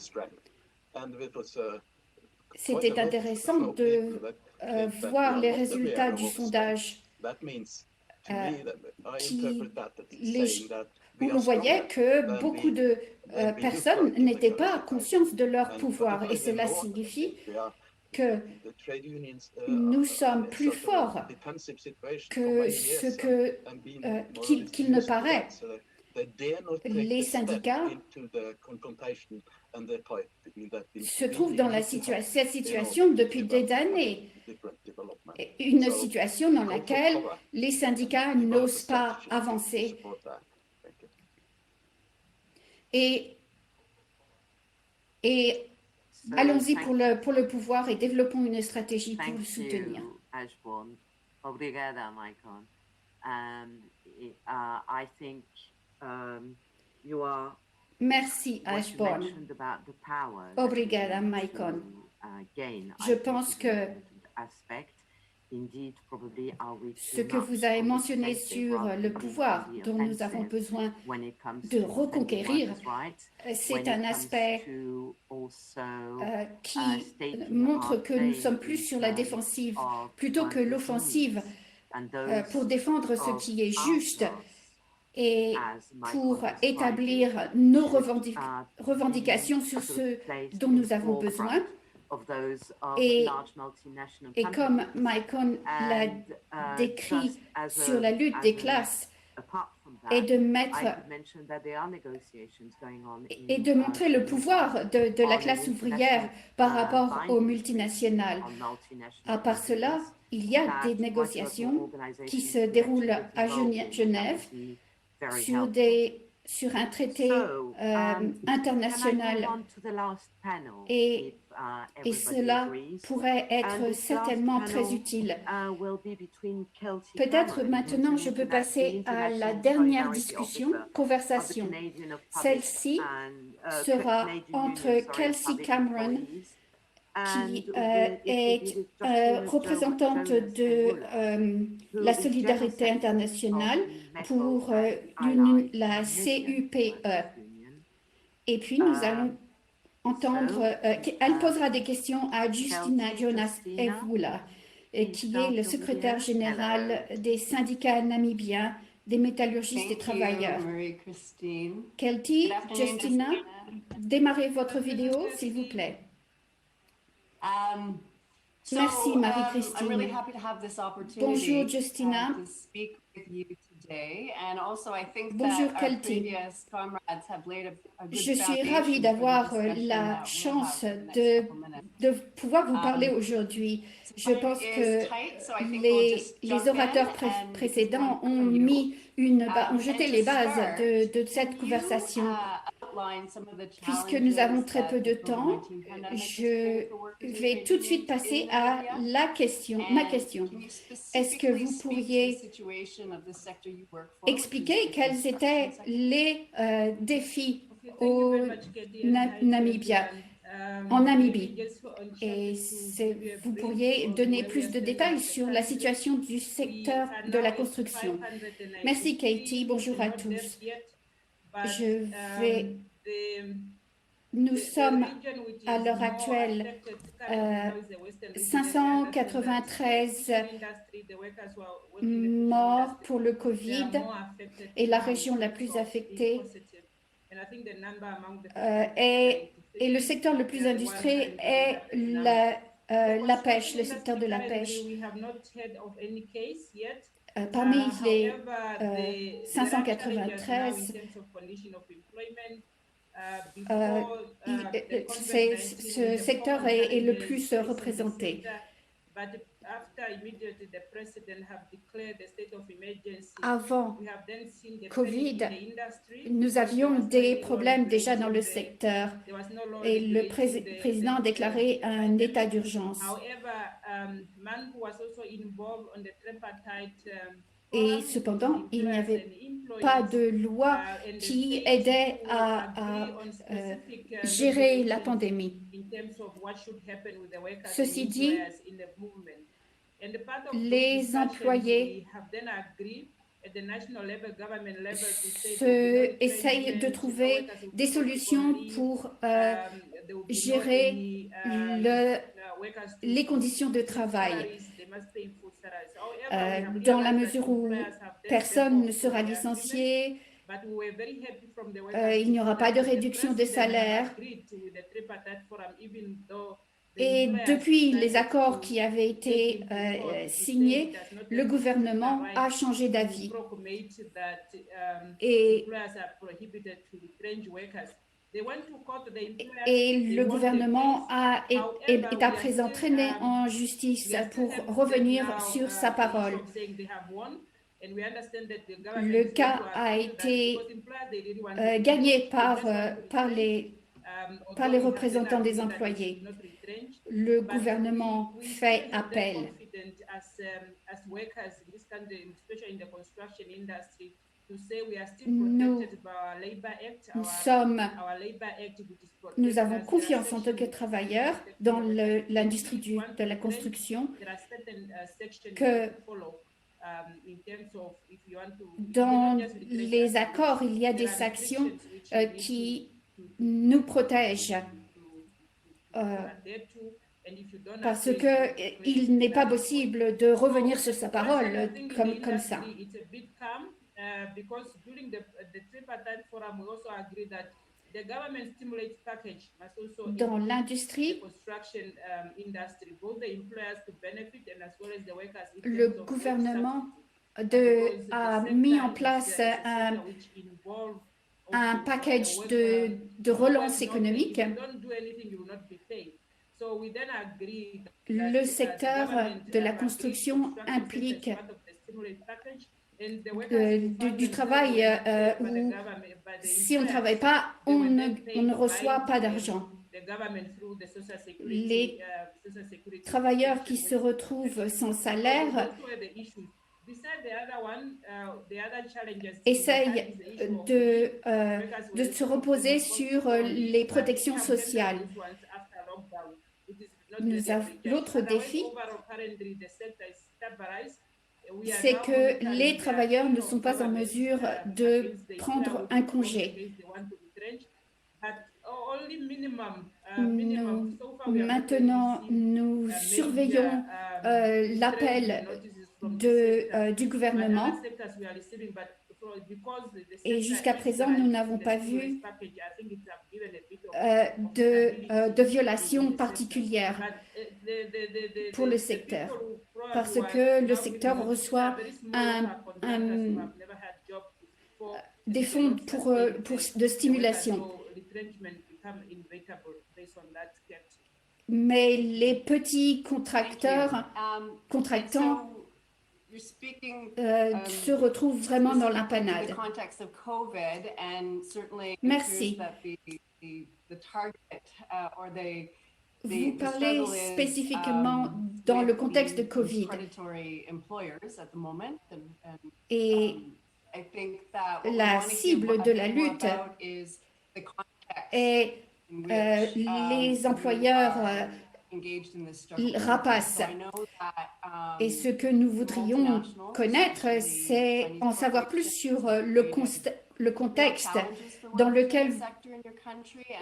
Speaker 7: C'était intéressant de voir les résultats du sondage où l'on voyait que beaucoup de personnes n'étaient pas conscientes de leur pouvoir et cela signifie que nous sommes plus forts que ce qu'il ne paraît. Les syndicats se trouvent dans cette situation depuis des années. Une situation dans laquelle les syndicats n'osent pas avancer. Et allons-y pour le pouvoir et développons une stratégie pour le soutenir.
Speaker 12: Obrigada, Maicon. I think
Speaker 7: Merci, Ashbourne. Obrigada, Maicon. Je pense que ce que vous avez mentionné sur le pouvoir dont nous avons besoin de reconquérir, c'est un aspect qui montre que nous sommes plus sur la défensive plutôt que l'offensive pour défendre ce qui est juste et pour établir nos revendications sur ce dont nous avons besoin. Et comme Maicon l'a décrit sur la lutte des classes, et de montrer le pouvoir de la classe ouvrière par rapport aux multinationales. À part cela, il y a des négociations qui se déroulent à Genève sur un traité international et cela pourrait être certainement très utile. Peut-être maintenant je peux passer à la dernière conversation. Celle-ci sera entre Kelsey Cameron, qui est représentante de la solidarité internationale pour la CUPE. Et puis nous allons entendre, elle posera des questions à Justina Jonas Evula. qui est le secrétaire général des syndicats namibiens des métallurgistes et travailleurs. Kelty, Justina, démarrez votre vidéo, s'il vous plaît. Merci, Marie-Christine. Bonjour, Justina. Bonjour, Kelty. Je suis ravie d'avoir la chance de pouvoir vous parler aujourd'hui. Je pense que les orateurs précédents ont ont jeté les bases de cette conversation. Puisque nous avons très peu de temps, je vais tout de suite passer à ma question. Est-ce que vous pourriez expliquer quels étaient les défis en Namibie? Et vous pourriez donner plus de détails sur la situation du secteur de la construction. Merci, Katie. Bonjour à tous. Nous sommes à l'heure actuelle 593 morts pour le Covid et la région la plus affectée et le secteur le plus industriel est la pêche, le secteur de la pêche. Parmi les 593, ce secteur est le plus représenté. Avant Covid, nous avions des problèmes déjà dans le secteur et le président a déclaré un état d'urgence. Et cependant, il n'y avait pas de loi qui aidait à gérer la pandémie. Ceci dit, les employés essayent de trouver des solutions pour gérer les conditions de travail. Dans la mesure où personne ne sera licencié, il n'y aura pas de réduction des salaires. Et depuis les accords qui avaient été signés, le gouvernement a changé d'avis. Et le gouvernement est à présent traîné en justice pour revenir sur sa parole. Le cas a été gagné par les représentants des employés. Le gouvernement fait appel. Nous avons confiance en tant que travailleurs dans l'industrie de la construction que dans les accords, il y a des sanctions qui nous protègent parce qu'il n'est pas possible de revenir sur sa parole comme ça. Dans l'industrie, le gouvernement a mis en place un package de relance économique. Le secteur de la construction implique du travail où si on ne travaille pas, on ne reçoit pas d'argent. Les travailleurs qui se retrouvent sans salaire essayent de se reposer sur les protections sociales. L'autre défi, c'est que les travailleurs ne sont pas en mesure de prendre un congé. Maintenant, nous surveillons l'appel du gouvernement et jusqu'à présent, nous n'avons pas vu de violation particulière pour le secteur, parce que le secteur reçoit des fonds de stimulation. Mais les petits contractants se retrouvent vraiment dans la panade. Merci. Vous parlez spécifiquement dans le contexte de Covid. Et la cible de la lutte est les employeurs rapaces. Et ce que nous voudrions connaître, c'est en savoir plus sur le contexte dans lequel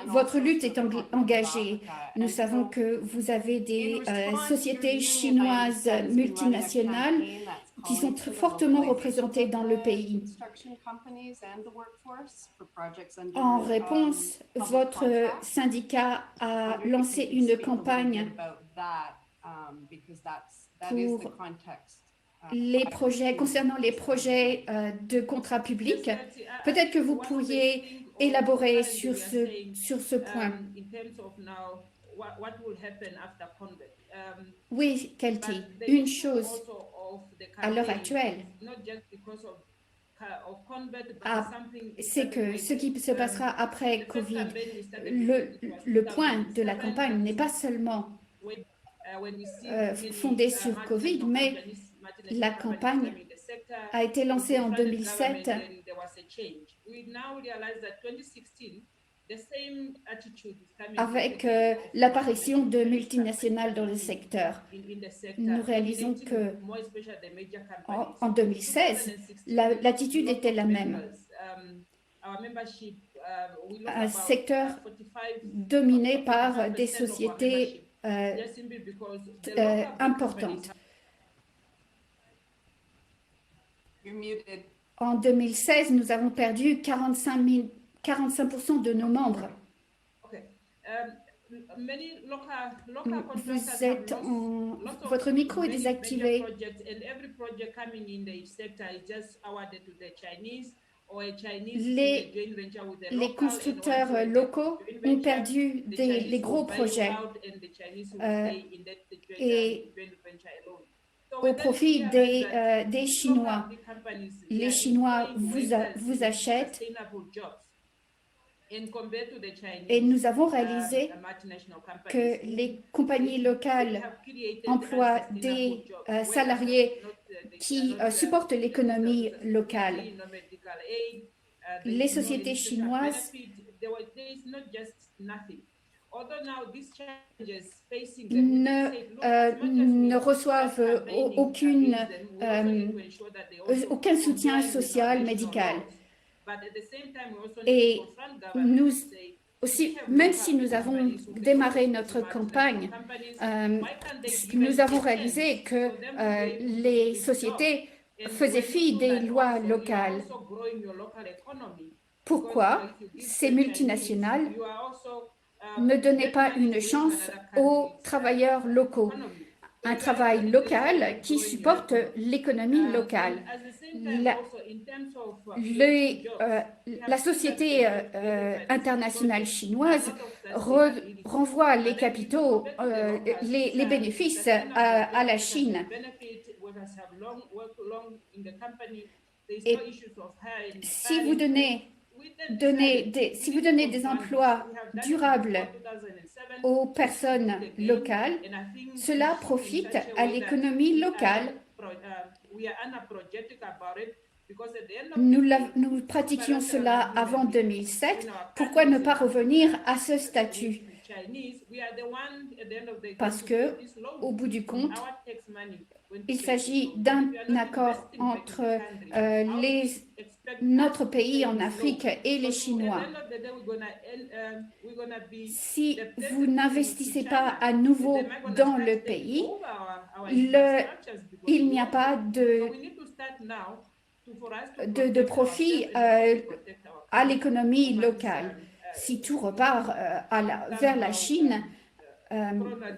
Speaker 7: votre lutte est engagée. Nous savons que vous avez des sociétés chinoises multinationales qui sont fortement représentées dans le pays. En réponse, votre syndicat a lancé une campagne pour les projets, concernant les projets de contrats publics. Peut-être que vous pourriez élaborer sur ce point. Oui, Kelty, une chose à l'heure actuelle, c'est que ce qui se passera après Covid, le point de la campagne n'est pas seulement fondé sur Covid, mais la campagne a été lancée en 2007 avec l'apparition de multinationales dans le secteur. Nous réalisons que en 2016, l'attitude était la même. Un secteur dominé par des sociétés importantes. En 2016, nous avons perdu 45% de nos membres. Vous êtes votre micro est désactivé. Les constructeurs locaux ont perdu les gros projets et au profit des Chinois. Les Chinois vous achètent et nous avons réalisé que les compagnies locales emploient des salariés qui supportent l'économie locale. Les sociétés chinoises ne reçoivent aucun soutien social, médical. Et nous aussi, même si nous avons démarré notre campagne, nous avons réalisé que les sociétés faisaient fi des lois locales. Pourquoi ces multinationales ne donnaient pas une chance aux travailleurs locaux? Un travail local qui supporte l'économie locale. La société internationale chinoise renvoie les capitaux, les bénéfices à la Chine. Et si vous donnez des emplois durables aux personnes locales, cela profite à l'économie locale. Nous pratiquions cela avant 2007. Pourquoi ne pas revenir à ce statut? Parce que, au bout du compte, il s'agit d'un accord entre notre pays en Afrique et les Chinois. Si vous n'investissez pas à nouveau dans le pays, il n'y a pas de profit à l'économie locale. Si tout repart vers la Chine,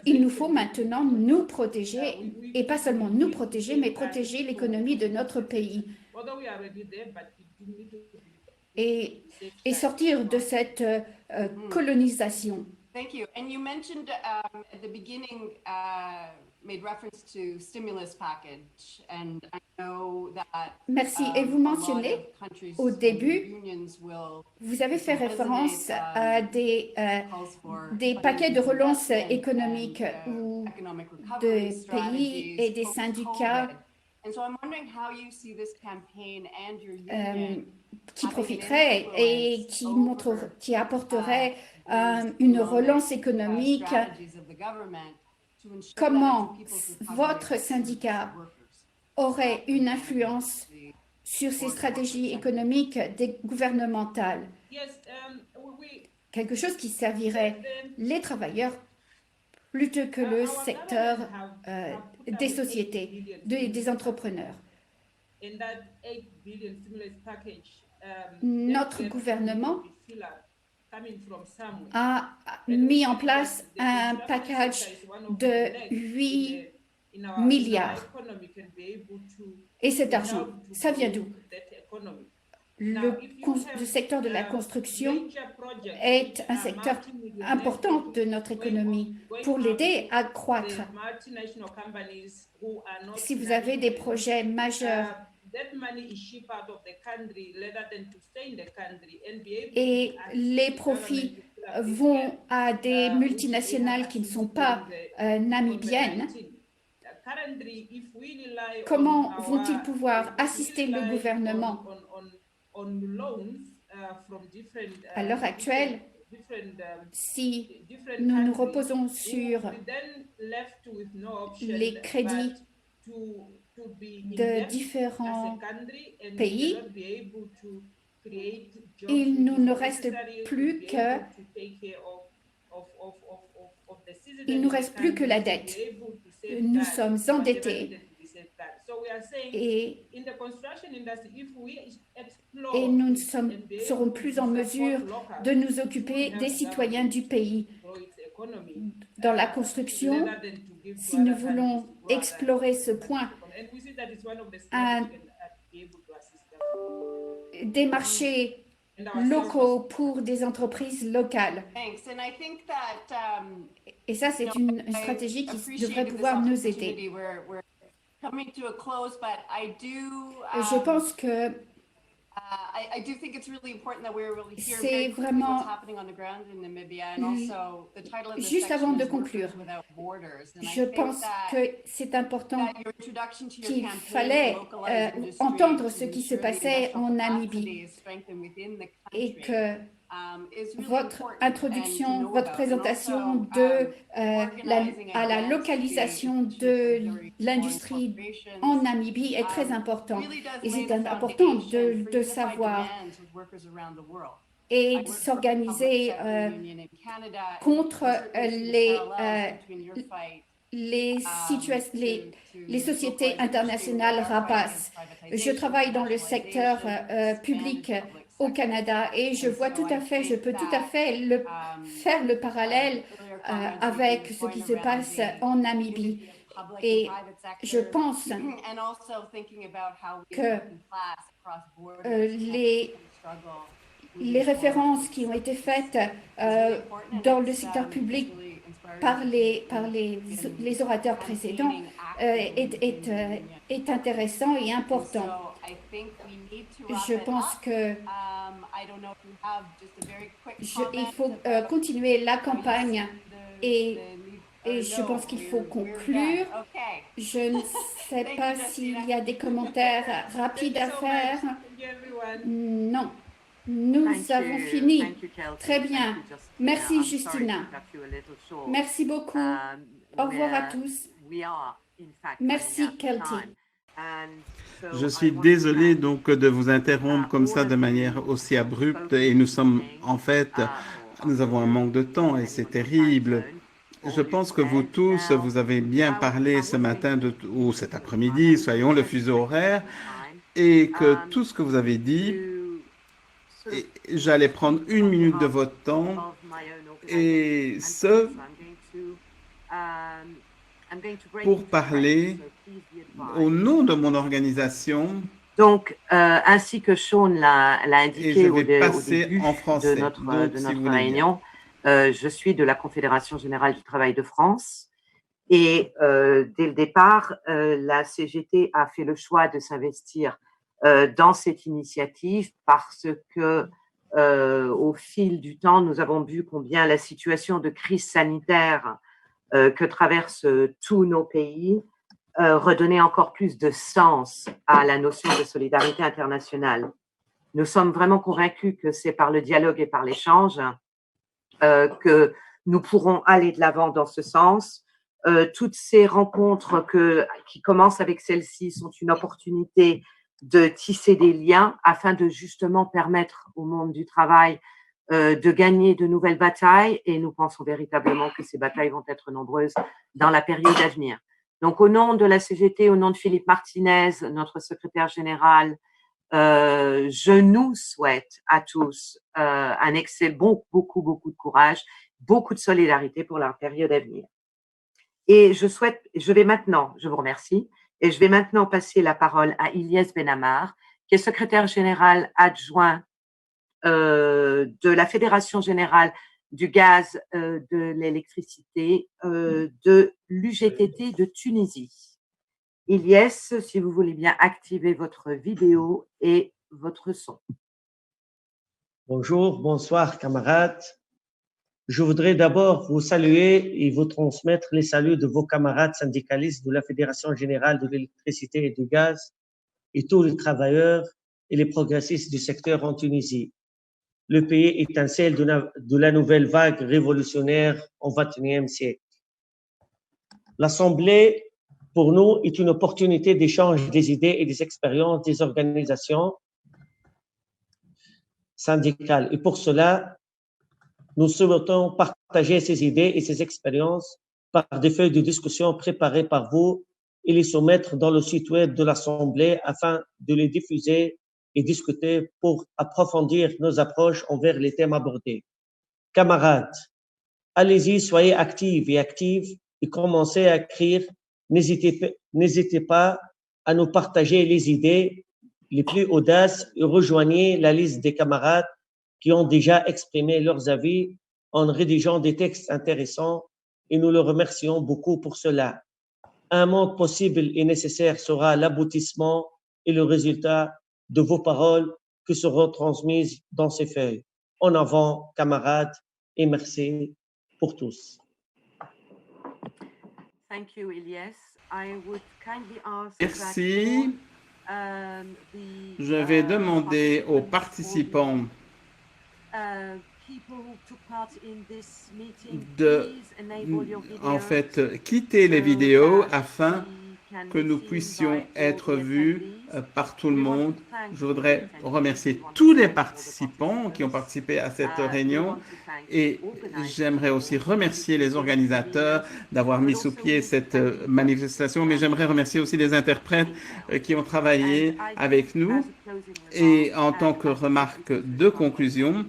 Speaker 7: il nous faut maintenant nous protéger, et pas seulement nous protéger, mais protéger l'économie de notre pays. Et sortir de cette colonisation.
Speaker 11: Thank you. And you mentioned at the beginning, made reference to stimulus package, and I know that.
Speaker 7: Merci. Et vous mentionnez au début, vous avez fait référence à des paquets de relance économique ou des pays et des syndicats qui profiteraient et qui apporteraient une relance économique. Comment votre syndicat aurait une influence sur ces stratégies économiques gouvernementales? Quelque chose qui servirait les travailleurs plutôt que le secteur des sociétés, des entrepreneurs. Notre gouvernement a mis en place un package de 8 milliards. Et cet argent, ça vient d'où? Le secteur de la construction est un secteur important de notre économie pour l'aider à croître. Si vous avez des projets majeurs et les profits vont à des multinationales qui ne sont pas namibiennes, comment vont-ils pouvoir assister le gouvernement? À l'heure actuelle, si nous nous reposons sur les crédits de différents pays, il nous ne reste plus que la dette. Nous sommes endettés et nous ne serons plus en mesure de nous occuper des citoyens du pays. Dans la construction, si nous voulons explorer ce point, des marchés locaux pour des entreprises locales. Et ça, c'est une stratégie qui devrait pouvoir nous aider. Je pense que c'est vraiment juste avant de conclure. Je pense que c'est important qu'il fallait entendre ce qui se passait en Namibie et que votre introduction, votre présentation à la localisation de l'industrie en Namibie est très importante. Et c'est important de savoir et de s'organiser contre les sociétés internationales rapaces. Je travaille dans le secteur public au Canada et je peux tout à fait faire le parallèle avec ce qui se passe en Namibie. Et je pense que les références qui ont été faites dans le secteur public par les orateurs précédents est intéressant et important. Je pense que il faut continuer la campagne et je pense qu'il faut conclure. Je ne sais pas s'il y a des commentaires rapides à faire. Non. Nous avons fini. Très bien. Merci, Justina. Merci beaucoup. Au revoir à tous. Merci, Kelty.
Speaker 2: Je suis désolé donc de vous interrompre comme ça de manière aussi abrupte et nous sommes en fait, nous avons un manque de temps et c'est terrible. Je pense que vous tous, vous avez bien parlé ce matin ou cet après-midi, soyons le fuseau horaire, et que tout ce que vous avez dit, j'allais prendre 1 minute de votre temps et ce, pour parler au nom de mon organisation.
Speaker 12: Donc, ainsi que Sean l'a indiqué au début
Speaker 2: de
Speaker 12: notre réunion, je suis de la Confédération générale du travail de France et dès le départ, la CGT a fait le choix de s'investir dans cette initiative parce que au fil du temps, nous avons vu combien la situation de crise sanitaire que traversent tous nos pays redonnait encore plus de sens à la notion de solidarité internationale. Nous sommes vraiment convaincus que c'est par le dialogue et par l'échange que nous pourrons aller de l'avant dans ce sens. Toutes ces rencontres qui commencent avec celle-ci sont une opportunité de tisser des liens afin de justement permettre au monde du travail de gagner de nouvelles batailles et nous pensons véritablement que ces batailles vont être nombreuses dans la période à venir. Donc, au nom de la CGT, au nom de Philippe Martinez, notre secrétaire général, je nous souhaite à tous un excès, beaucoup de courage, beaucoup de solidarité pour la période à venir. Et je vous remercie, et je vais maintenant passer la parole à Ilyes Benamar, qui est secrétaire général adjoint de la Fédération générale du gaz, de l'électricité, de l'UGTT de Tunisie. Ilyes, si vous voulez bien activer votre vidéo et votre son.
Speaker 13: Bonjour, bonsoir camarades. Je voudrais d'abord vous saluer et vous transmettre les saluts de vos camarades syndicalistes de la Fédération générale de l'électricité et du gaz et tous les travailleurs et les progressistes du secteur en Tunisie. Le pays étincelle de la nouvelle vague révolutionnaire au XXIe siècle. L'Assemblée, pour nous, est une opportunité d'échange des idées et des expériences des organisations syndicales. Et pour cela, nous souhaitons partager ces idées et ces expériences par des feuilles de discussion préparées par vous et les soumettre dans le site web de l'Assemblée afin de les diffuser et discuter pour approfondir nos approches envers les thèmes abordés. Camarades, allez-y, soyez actifs et commencez à écrire. N'hésitez pas à nous partager les idées les plus audaces et rejoignez la liste des camarades qui ont déjà exprimé leurs avis en rédigeant des textes intéressants et nous le remercions beaucoup pour cela. Un monde possible et nécessaire sera l'aboutissement et le résultat de vos paroles qui seront transmises dans ces feuilles. En avant, camarades, et merci pour tous.
Speaker 12: Thank you, Ilyes. I would kindly ask
Speaker 2: Merci. Je vais demander aux participants de, en fait, quitter les vidéos afin que nous puissions être vus par tout le monde. Je voudrais remercier tous les participants qui ont participé à cette réunion et j'aimerais aussi remercier les organisateurs d'avoir mis sous pied cette manifestation, mais j'aimerais remercier aussi les interprètes qui ont travaillé avec nous. Et en tant que remarque de conclusion,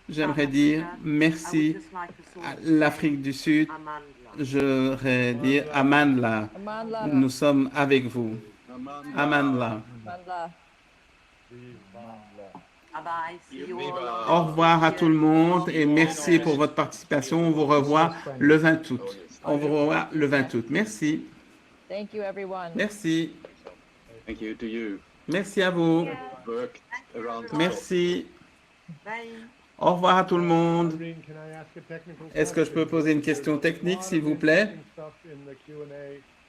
Speaker 2: j'aimerais dire merci à l'Afrique du Sud. Je voudrais dire Amanla. Nous sommes avec vous. Amanla. Au revoir à tout le monde et merci pour votre participation. On vous revoit le 20 août. On vous revoit le 20 août. Merci.
Speaker 1: Thank you, everyone.
Speaker 2: Merci.
Speaker 5: Thank you to you.
Speaker 2: Merci à vous. Merci. Au revoir à tout le monde. Est-ce que je peux poser une question technique, s'il vous plaît?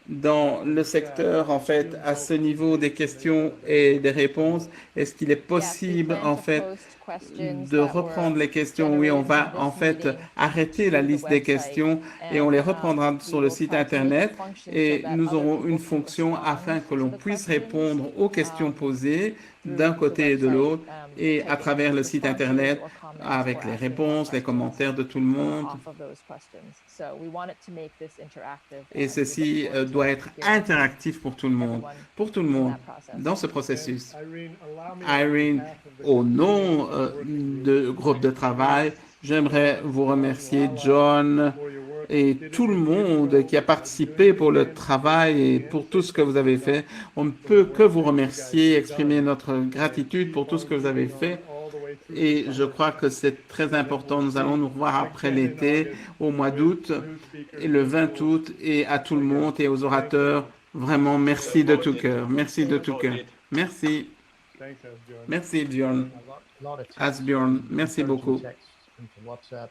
Speaker 2: dans le secteur, en fait, à ce niveau des questions et des réponses, est-ce qu'il est possible, en fait, de reprendre les questions? Oui, on va, en fait, arrêter la liste des questions et on les reprendra sur le site Internet et nous aurons une fonction afin que l'on puisse répondre aux questions posées d'un côté et de l'autre et à travers le site Internet avec les réponses, les commentaires de tout le monde. Et ceci doit être interactif pour tout le monde, dans ce processus. Irene, au nom de groupe de travail, j'aimerais vous remercier, John, et tout le monde qui a participé pour le travail et pour tout ce que vous avez fait. On ne peut que vous remercier, exprimer notre gratitude pour tout ce que vous avez fait. Et je crois que c'est très important. Nous allons nous revoir après l'été, au mois d'août, et le 20 août, et à tout le monde et aux orateurs. Vraiment, merci de tout cœur. Merci de tout cœur. Merci. Merci, Bjorn. Asbjorn, merci beaucoup.
Speaker 6: Into WhatsApp.